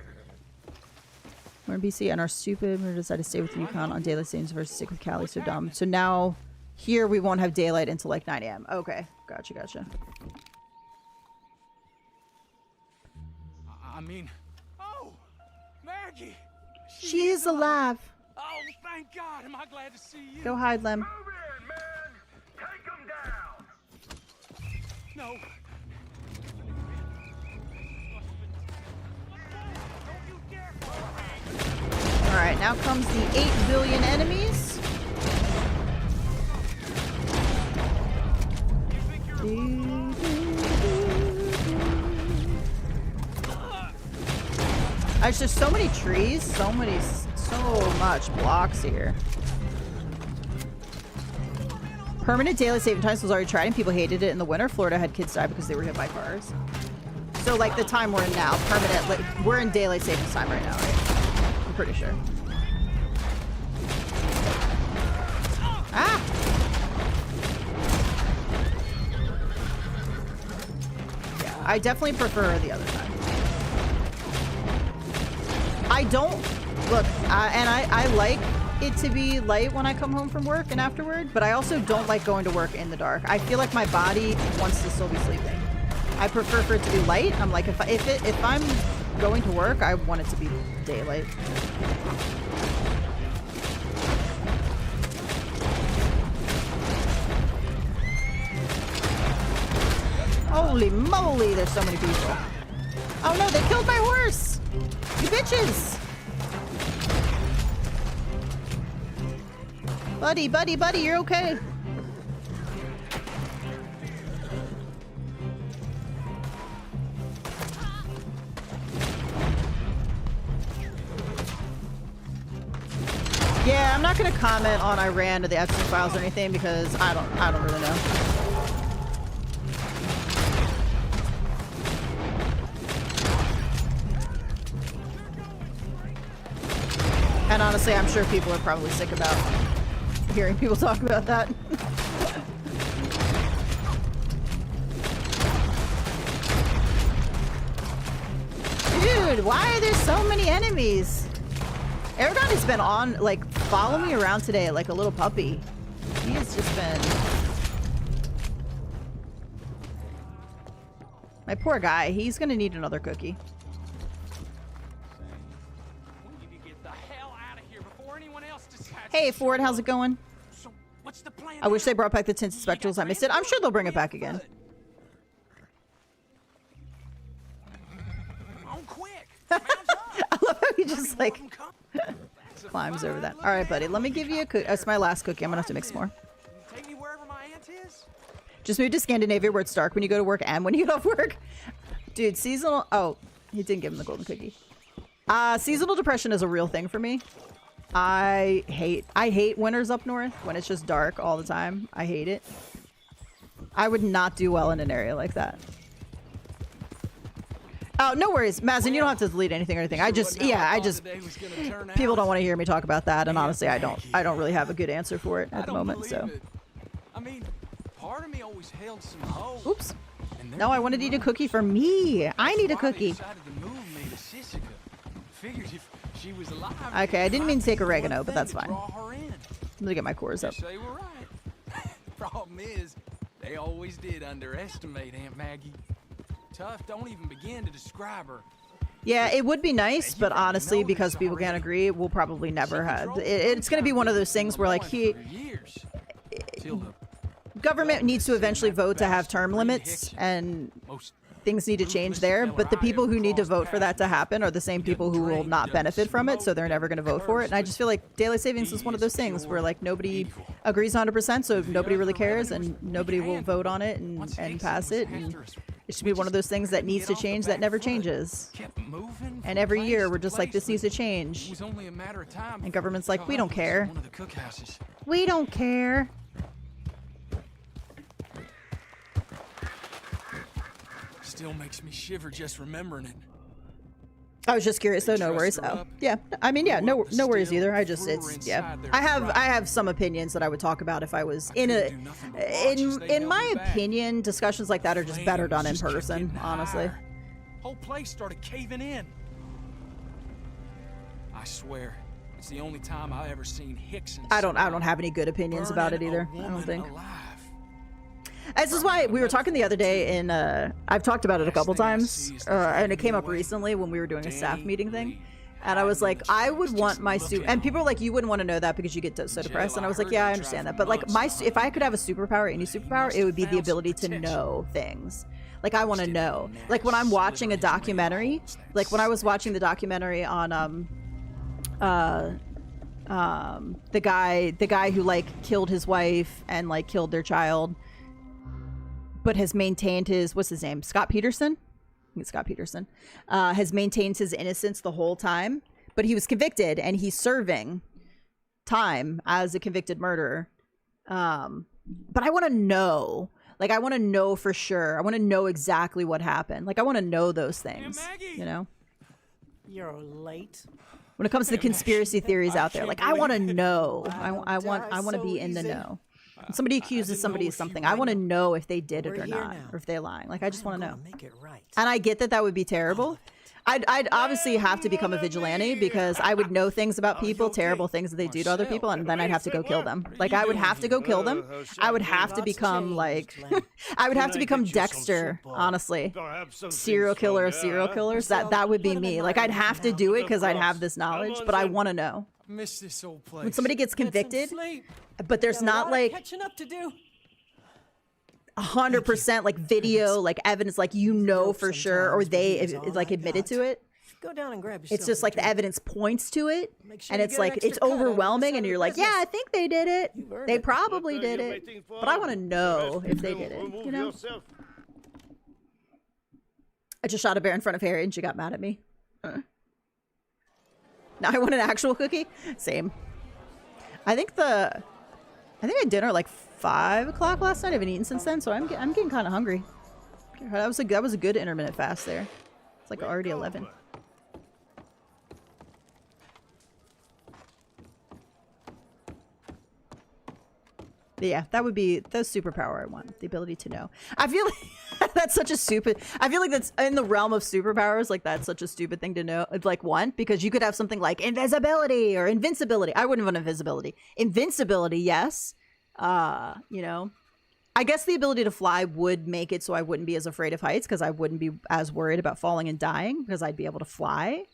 We're in BC and are stupid. We decided to stay with Yukon on daylight savings versus stick with Cali. So dumb. So now here we won't have daylight until like 9 a.m. Okay, gotcha. I mean, oh, Maggie. She is alive. Oh, thank God. Am I glad to see you? Go hide, Lem. Move in, man! Take him down! No. Alright, now comes the 8 billion enemies. There's so many trees, so much blocks here. Permanent daylight saving times was already tried and people hated it in the winter. Florida had kids die because they were hit by cars. So like the time we're in now, permanent, like, we're in daylight savings time right now, right? I'm pretty sure. Ah! Yeah, I definitely prefer the other time. I don't look, and I like it to be light when I come home from work and afterward, but I also don't like going to work in the dark. I feel like my body wants to still be sleeping. I prefer for it to be light. I'm like, if I'm going to work, I want it to be daylight. Holy moly, there's so many people. Oh no, they killed my horse! You bitches! Buddy, you're okay. Yeah, I'm not gonna comment on Iran or the Epstein files or anything because I don't really know. And honestly, I'm sure people are probably sick about hearing people talk about that. Dude, why are there so many enemies? Aragon has been on, like, following me around today like a little puppy. He has just been... My poor guy, he's gonna need another cookie. Hey Ford, how's it going? So, what's the plan I wish they now? brought back the tinted spectrals. I missed it. I'm sure they'll bring it back again. On quick. I love how he just like climbs over that. All right, buddy. Let me give you a cookie. That's my last cookie. I'm gonna have to mix more. Take me wherever my aunt is. Just move to Scandinavia where it's dark when you go to work and when you get off work. Dude, seasonal. Oh, he didn't give him the golden cookie. Seasonal depression is a real thing for me. I hate winters up north when it's just dark all the time. I hate it. I would not do well in an area like that. Oh, no worries, Mazin. You don't have to delete anything or anything. I just people don't want to hear me talk about that, and honestly, I don't really have a good answer for it at the moment. So. I mean, part of me always held some hope. Oops. No, I wanted to eat a cookie for me. I need a cookie. She was alive. Okay, I didn't mean to take oregano, but that's fine. I'm gonna get my cores up. They were right. Problem is, they always did underestimate Aunt Maggie. Tough don't even begin to describe her. Yeah, it would be nice, but honestly, because people can't agree, we'll probably never have. It's gonna be one of those things where like government needs to eventually vote to have term limits and things need to change there, but the people who need to vote for that to happen are the same people who will not benefit from it, so they're never going to vote for it. And I just feel like daylight savings is one of those things where like nobody agrees 100%, so nobody really cares and nobody will vote on it and pass it. And it should be one of those things that needs to change that never changes. And every year we're just like, this needs to change. And government's like, we don't care. We don't care. Still makes me shiver just remembering it. I was just curious though. No worries. Oh, yeah. I mean, yeah. No worries either. I just, it's, yeah. I have some opinions that I would talk about if I was in my opinion, discussions like that are just better done in person. Honestly. Whole place started caving in. I swear, it's the only time I've ever seen Hickson. I don't have any good opinions about it either. I don't think. This is why we were talking the other day in, I've talked about it a couple times, and it came up recently when we were doing a staff meeting thing. And I was like, I would want my and people were like, you wouldn't want to know that because you get so depressed. And I was like, yeah, I understand that. But like if I could have a superpower, any superpower, it would be the ability to know things. Like I want to know. Like when I'm watching a documentary, like when I was watching the documentary on, the guy who like killed his wife and like killed their child, but has maintained his, what's his name? Scott Peterson? I think it's Scott Peterson. Has maintained his innocence the whole time, but he was convicted and he's serving time as a convicted murderer. But I want to know. Like, I want to know for sure. I want to know exactly what happened. Like, I want to know those things, you know? You're late. When it comes to the conspiracy theories out there, like, I want to know. I want to be in the know. When somebody accuses somebody of something, I want to know if they did it or not, or if they're lying. Like, I just want to know. And I get that would be terrible. I'd obviously have to become a vigilante because I would know things about people, terrible things that they do to other people, and then I'd have to go kill them. Like, I would have to go kill them. I would have to become, like, I would have to become Dexter, honestly. Serial killer of serial killers. That would be me. Like, I'd have to do it because I'd have this knowledge, but I want to know. Miss this old place. When somebody gets convicted, but there's not, like, catching up to do. 100% like video, like evidence, like you know for sure, or they like admitted to it. Go down and grab yourself. It's just like the evidence points to it, and it's like it's overwhelming, and you're like, yeah, I think they did it. They probably did it, but I want to know if they did it. You know. I just shot a bear in front of Harry, and she got mad at me. Now I want an actual cookie. Same. I think I had dinner like 5 o'clock last night. I haven't eaten since then, so I'm getting kind of hungry. That was a good intermittent fast there. It's like already 11. But yeah, that would be the superpower I want. The ability to know. I feel like that's such a stupid... I feel like that's in the realm of superpowers. Like, that's such a stupid thing to know. Like, want. Because you could have something like invisibility or invincibility. I wouldn't want invisibility. Invincibility, yes. You know. I guess the ability to fly would make it so I wouldn't be as afraid of heights. Because I wouldn't be as worried about falling and dying. Because I'd be able to fly.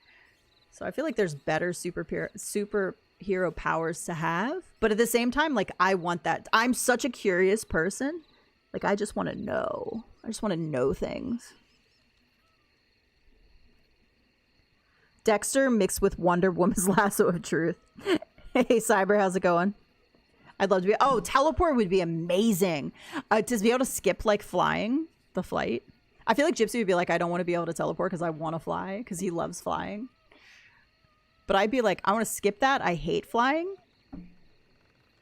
So I feel like there's better superhero powers to have, but at the same time, like, I want that. I'm such a curious person. Like, I just want to know. I just want to know things. Dexter mixed with Wonder Woman's lasso of truth. Hey, Cyber, how's it going? I'd love to be... Oh, teleport would be amazing. To be able to skip, like, flying, the flight. I feel like Gypsy would be like, I don't want to be able to teleport because I want to fly, because he loves flying. But I'd be like, I want to skip that. I hate flying.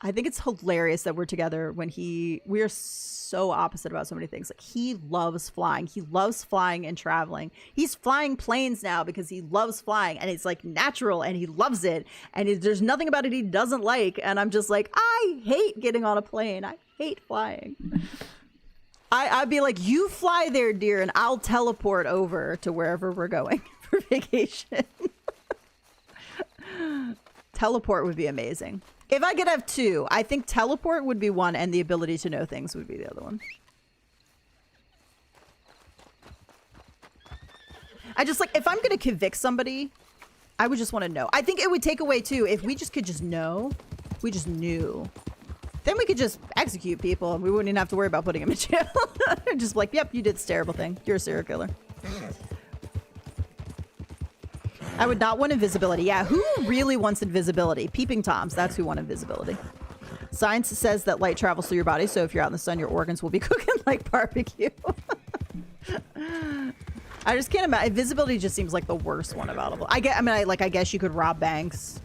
I think it's hilarious that we're together when we are so opposite about so many things. Like, he loves flying. He loves flying and traveling. He's flying planes now because he loves flying, and it's like natural, and he loves it. And there's nothing about it he doesn't like. And I'm just like, I hate getting on a plane. I hate flying. I'd be like, you fly there, dear, and I'll teleport over to wherever we're going for vacation. Teleport would be amazing. If I could have two, I think teleport would be one and the ability to know things would be the other one. I just, like, if I'm going to convict somebody, I would just want to know. I think it would take away, too, if we just could just know. We just knew. Then we could just execute people and we wouldn't even have to worry about putting them in jail. Just like, yep, you did this terrible thing. You're a serial killer. I would not want invisibility. Yeah, who really wants invisibility? Peeping Toms, that's who want invisibility. Science says that light travels through your body, so if you're out in the sun, your organs will be cooking like barbecue. I just can't imagine. Invisibility just seems like the worst one of all of them. I guess you could rob banks.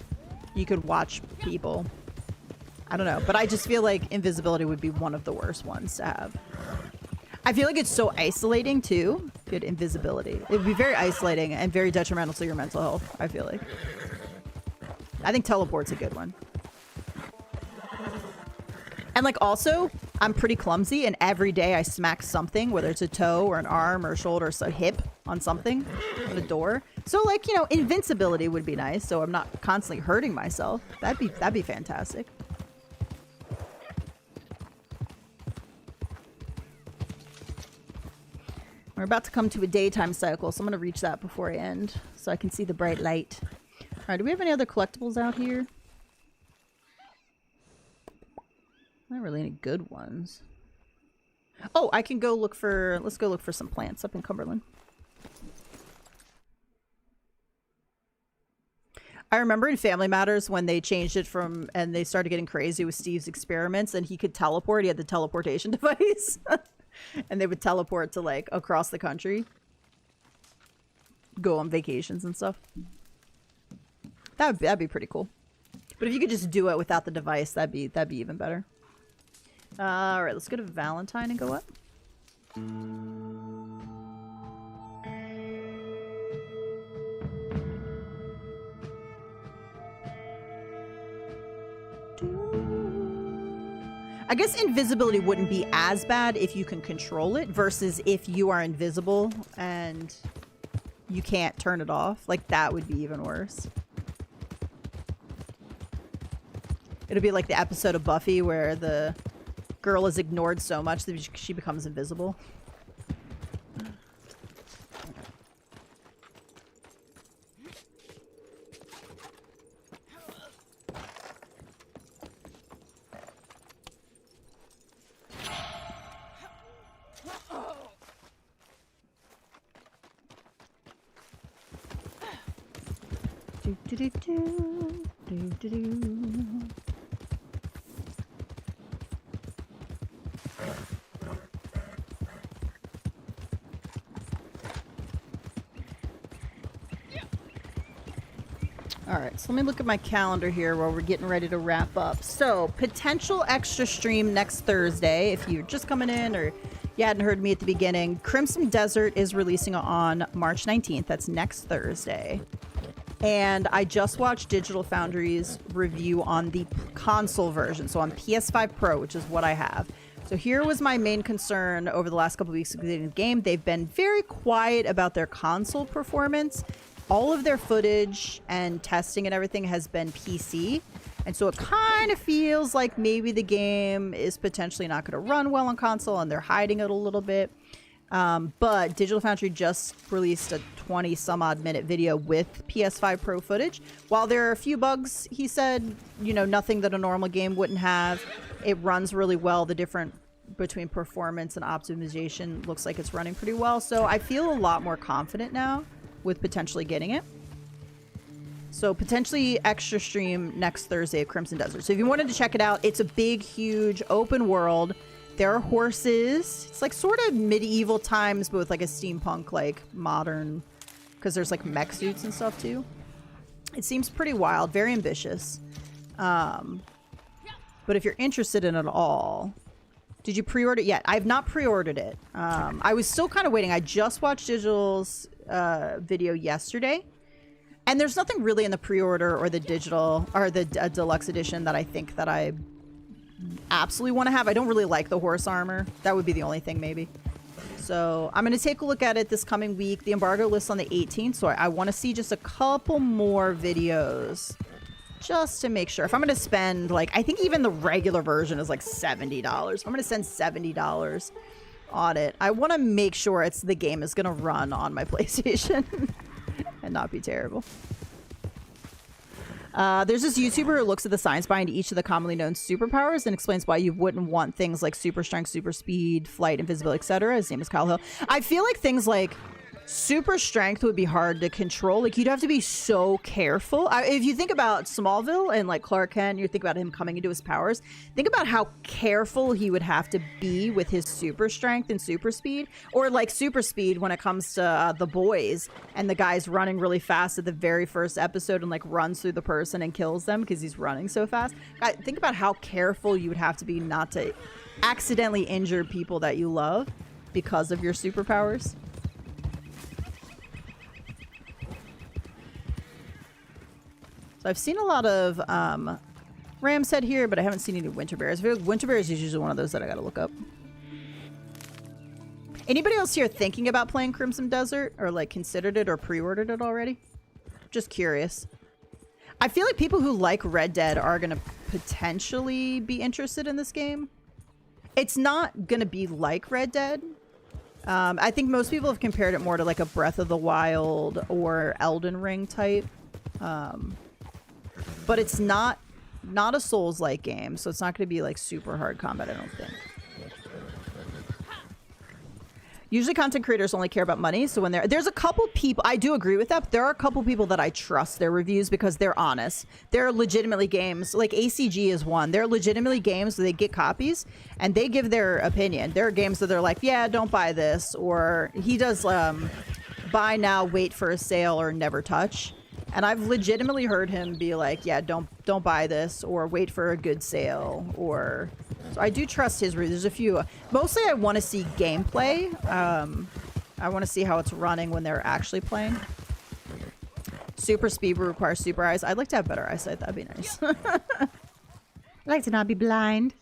You could watch people. I don't know, but I just feel like invisibility would be one of the worst ones to have. I feel like it's so isolating too. Good invisibility. It would be very isolating and very detrimental to your mental health, I feel like. I think teleport's a good one. And like also, I'm pretty clumsy and every day I smack something, whether it's a toe or an arm or a shoulder or a hip on something, on a door. So like, you know, invincibility would be nice so I'm not constantly hurting myself. That'd be fantastic. We're about to come to a daytime cycle, so I'm going to reach that before I end so I can see the bright light. All right, do we have any other collectibles out here? Not really any good ones. Oh, I can go look for... Let's go look for some plants up in Cumberland. I remember in Family Matters when they changed it from... And they started getting crazy with Steve's experiments and he could teleport. He had the teleportation device. And they would teleport to like across the country, go on vacations and stuff. That'd be pretty cool. But if you could just do it without the device, that'd be even better. All right, let's go to Valentine and go up. I guess invisibility wouldn't be as bad if you can control it versus if you are invisible and you can't turn it off. Like, that would be even worse. It'll be like the episode of Buffy where the girl is ignored so much that she becomes invisible. Alright, so let me look at my calendar here while we're getting ready to wrap up. So, potential extra stream next Thursday, if you're just coming in or you hadn't heard me at the beginning. Crimson Desert is releasing on March 19th. That's next Thursday. And I just watched Digital Foundry's review on the console version, so on PS5 Pro, which is what I have. So here was my main concern over the last couple of weeks of getting the game. They've been very quiet about their console performance. All of their footage and testing and everything has been PC. And so it kind of feels like maybe the game is potentially not going to run well on console and they're hiding it a little bit. But Digital Foundry just released a 20 some odd minute video with PS5 Pro footage. While there are a few bugs, he said, you know, nothing that a normal game wouldn't have. It runs really well. The different between performance and optimization looks like it's running pretty well. So I feel a lot more confident now with potentially getting it. So potentially extra stream next Thursday at Crimson Desert. So if you wanted to check it out, it's a big, huge open world. There are horses. It's like sort of medieval times, but with like a steampunk, like modern, because there's like mech suits and stuff too. It seems pretty wild, very ambitious. But if you're interested in it at all, did you pre-order it yet? I've not pre-ordered it. I was still kind of waiting. I just watched Digital's video yesterday. And there's nothing really in the pre-order or the digital or the deluxe edition that I think that I absolutely want to have. I don't really like the horse armor. That would be the only thing maybe. So I'm going to take a look at it this coming week. The embargo lists on the 18th. So I want to see just a couple more videos just to make sure. If I'm going to spend like, I think even the regular version is like $70. If I'm going to spend $70 on it, I want to make sure the game is going to run on my PlayStation and not be terrible. There's this YouTuber who looks at the science behind each of the commonly known superpowers and explains why you wouldn't want things like super strength, super speed, flight, invisibility, etc. His name is Kyle Hill. I feel like things like super strength would be hard to control. Like, you'd have to be so careful. If you think about Smallville and like Clark Kent, you think about him coming into his powers. Think about how careful he would have to be with his super strength and super speed, or like super speed when it comes to The Boys, and the guy's running really fast at the very first episode and like runs through the person and kills them because he's running so fast. Think about how careful you would have to be not to accidentally injure people that you love because of your superpowers. So I've seen a lot of ram's head here, but I haven't seen any winter bears. I feel like winter bears is usually one of those that I gotta look up. Anybody else here thinking about playing Crimson Desert, or like considered it or pre-ordered it already? Just curious. I feel like people who like Red Dead are gonna potentially be interested in this game. It's not gonna be like Red Dead. I think most people have compared it more to like a Breath of the Wild or Elden Ring type. But it's not a Souls-like game, so it's not going to be like super hard combat, I don't think. Usually content creators only care about money, so when there's a couple people, I do agree with that, but there are a couple people that I trust their reviews because they're honest. They're legitimately games, like ACG is one. They're legitimately games where they get copies and they give their opinion. There are games that they're like, yeah, don't buy this, or he does buy now, wait for a sale, or never touch. And I've legitimately heard him be like, yeah, don't buy this, or wait for a good sale, or... So I do trust his reviews. There's a few. Mostly I want to see gameplay. I want to see how it's running when they're actually playing. Super speed would require super eyes. I'd like to have better eyesight. That'd be nice. I'd like to not be blind.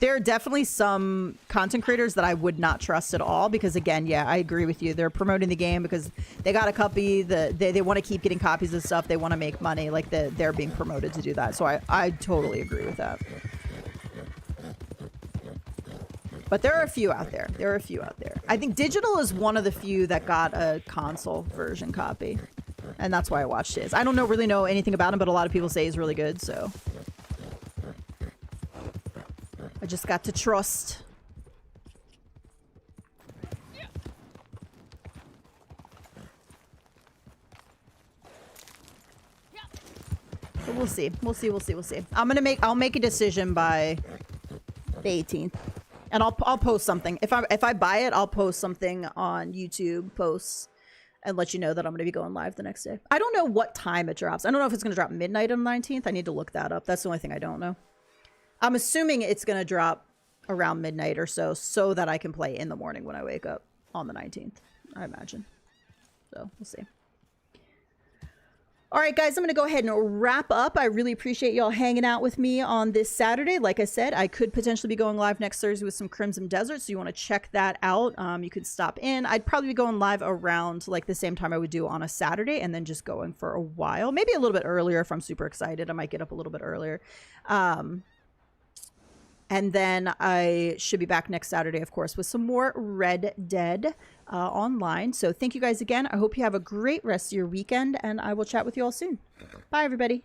There are definitely some content creators that I would not trust at all because, again, yeah, I agree with you. They're promoting the game because they got a copy. They want to keep getting copies of stuff. They want to make money. Like, they're being promoted to do that. So I totally agree with that. But there are a few out there. I think Digital is one of the few that got a console version copy. And that's why I watched his. I don't really know anything about him, but a lot of people say he's really good, so... I just got to trust. But we'll see. We'll see. I'll make a decision by the 18th. And I'll post something. If I buy it, I'll post something on YouTube posts and let you know that I'm going to be going live the next day. I don't know what time it drops. I don't know if it's going to drop midnight on the 19th. I need to look that up. That's the only thing I don't know. I'm assuming it's going to drop around midnight or so that I can play in the morning when I wake up on the 19th, I imagine. So we'll see. All right, guys, I'm going to go ahead and wrap up. I really appreciate y'all hanging out with me on this Saturday. Like I said, I could potentially be going live next Thursday with some Crimson Desert, so you want to check that out. You could stop in. I'd probably be going live around like the same time I would do on a Saturday, and then just going for a while. Maybe a little bit earlier if I'm super excited. I might get up a little bit earlier. And then I should be back next Saturday, of course, with some more Red Dead online. So thank you guys again. I hope you have a great rest of your weekend, and I will chat with you all soon. Bye, everybody.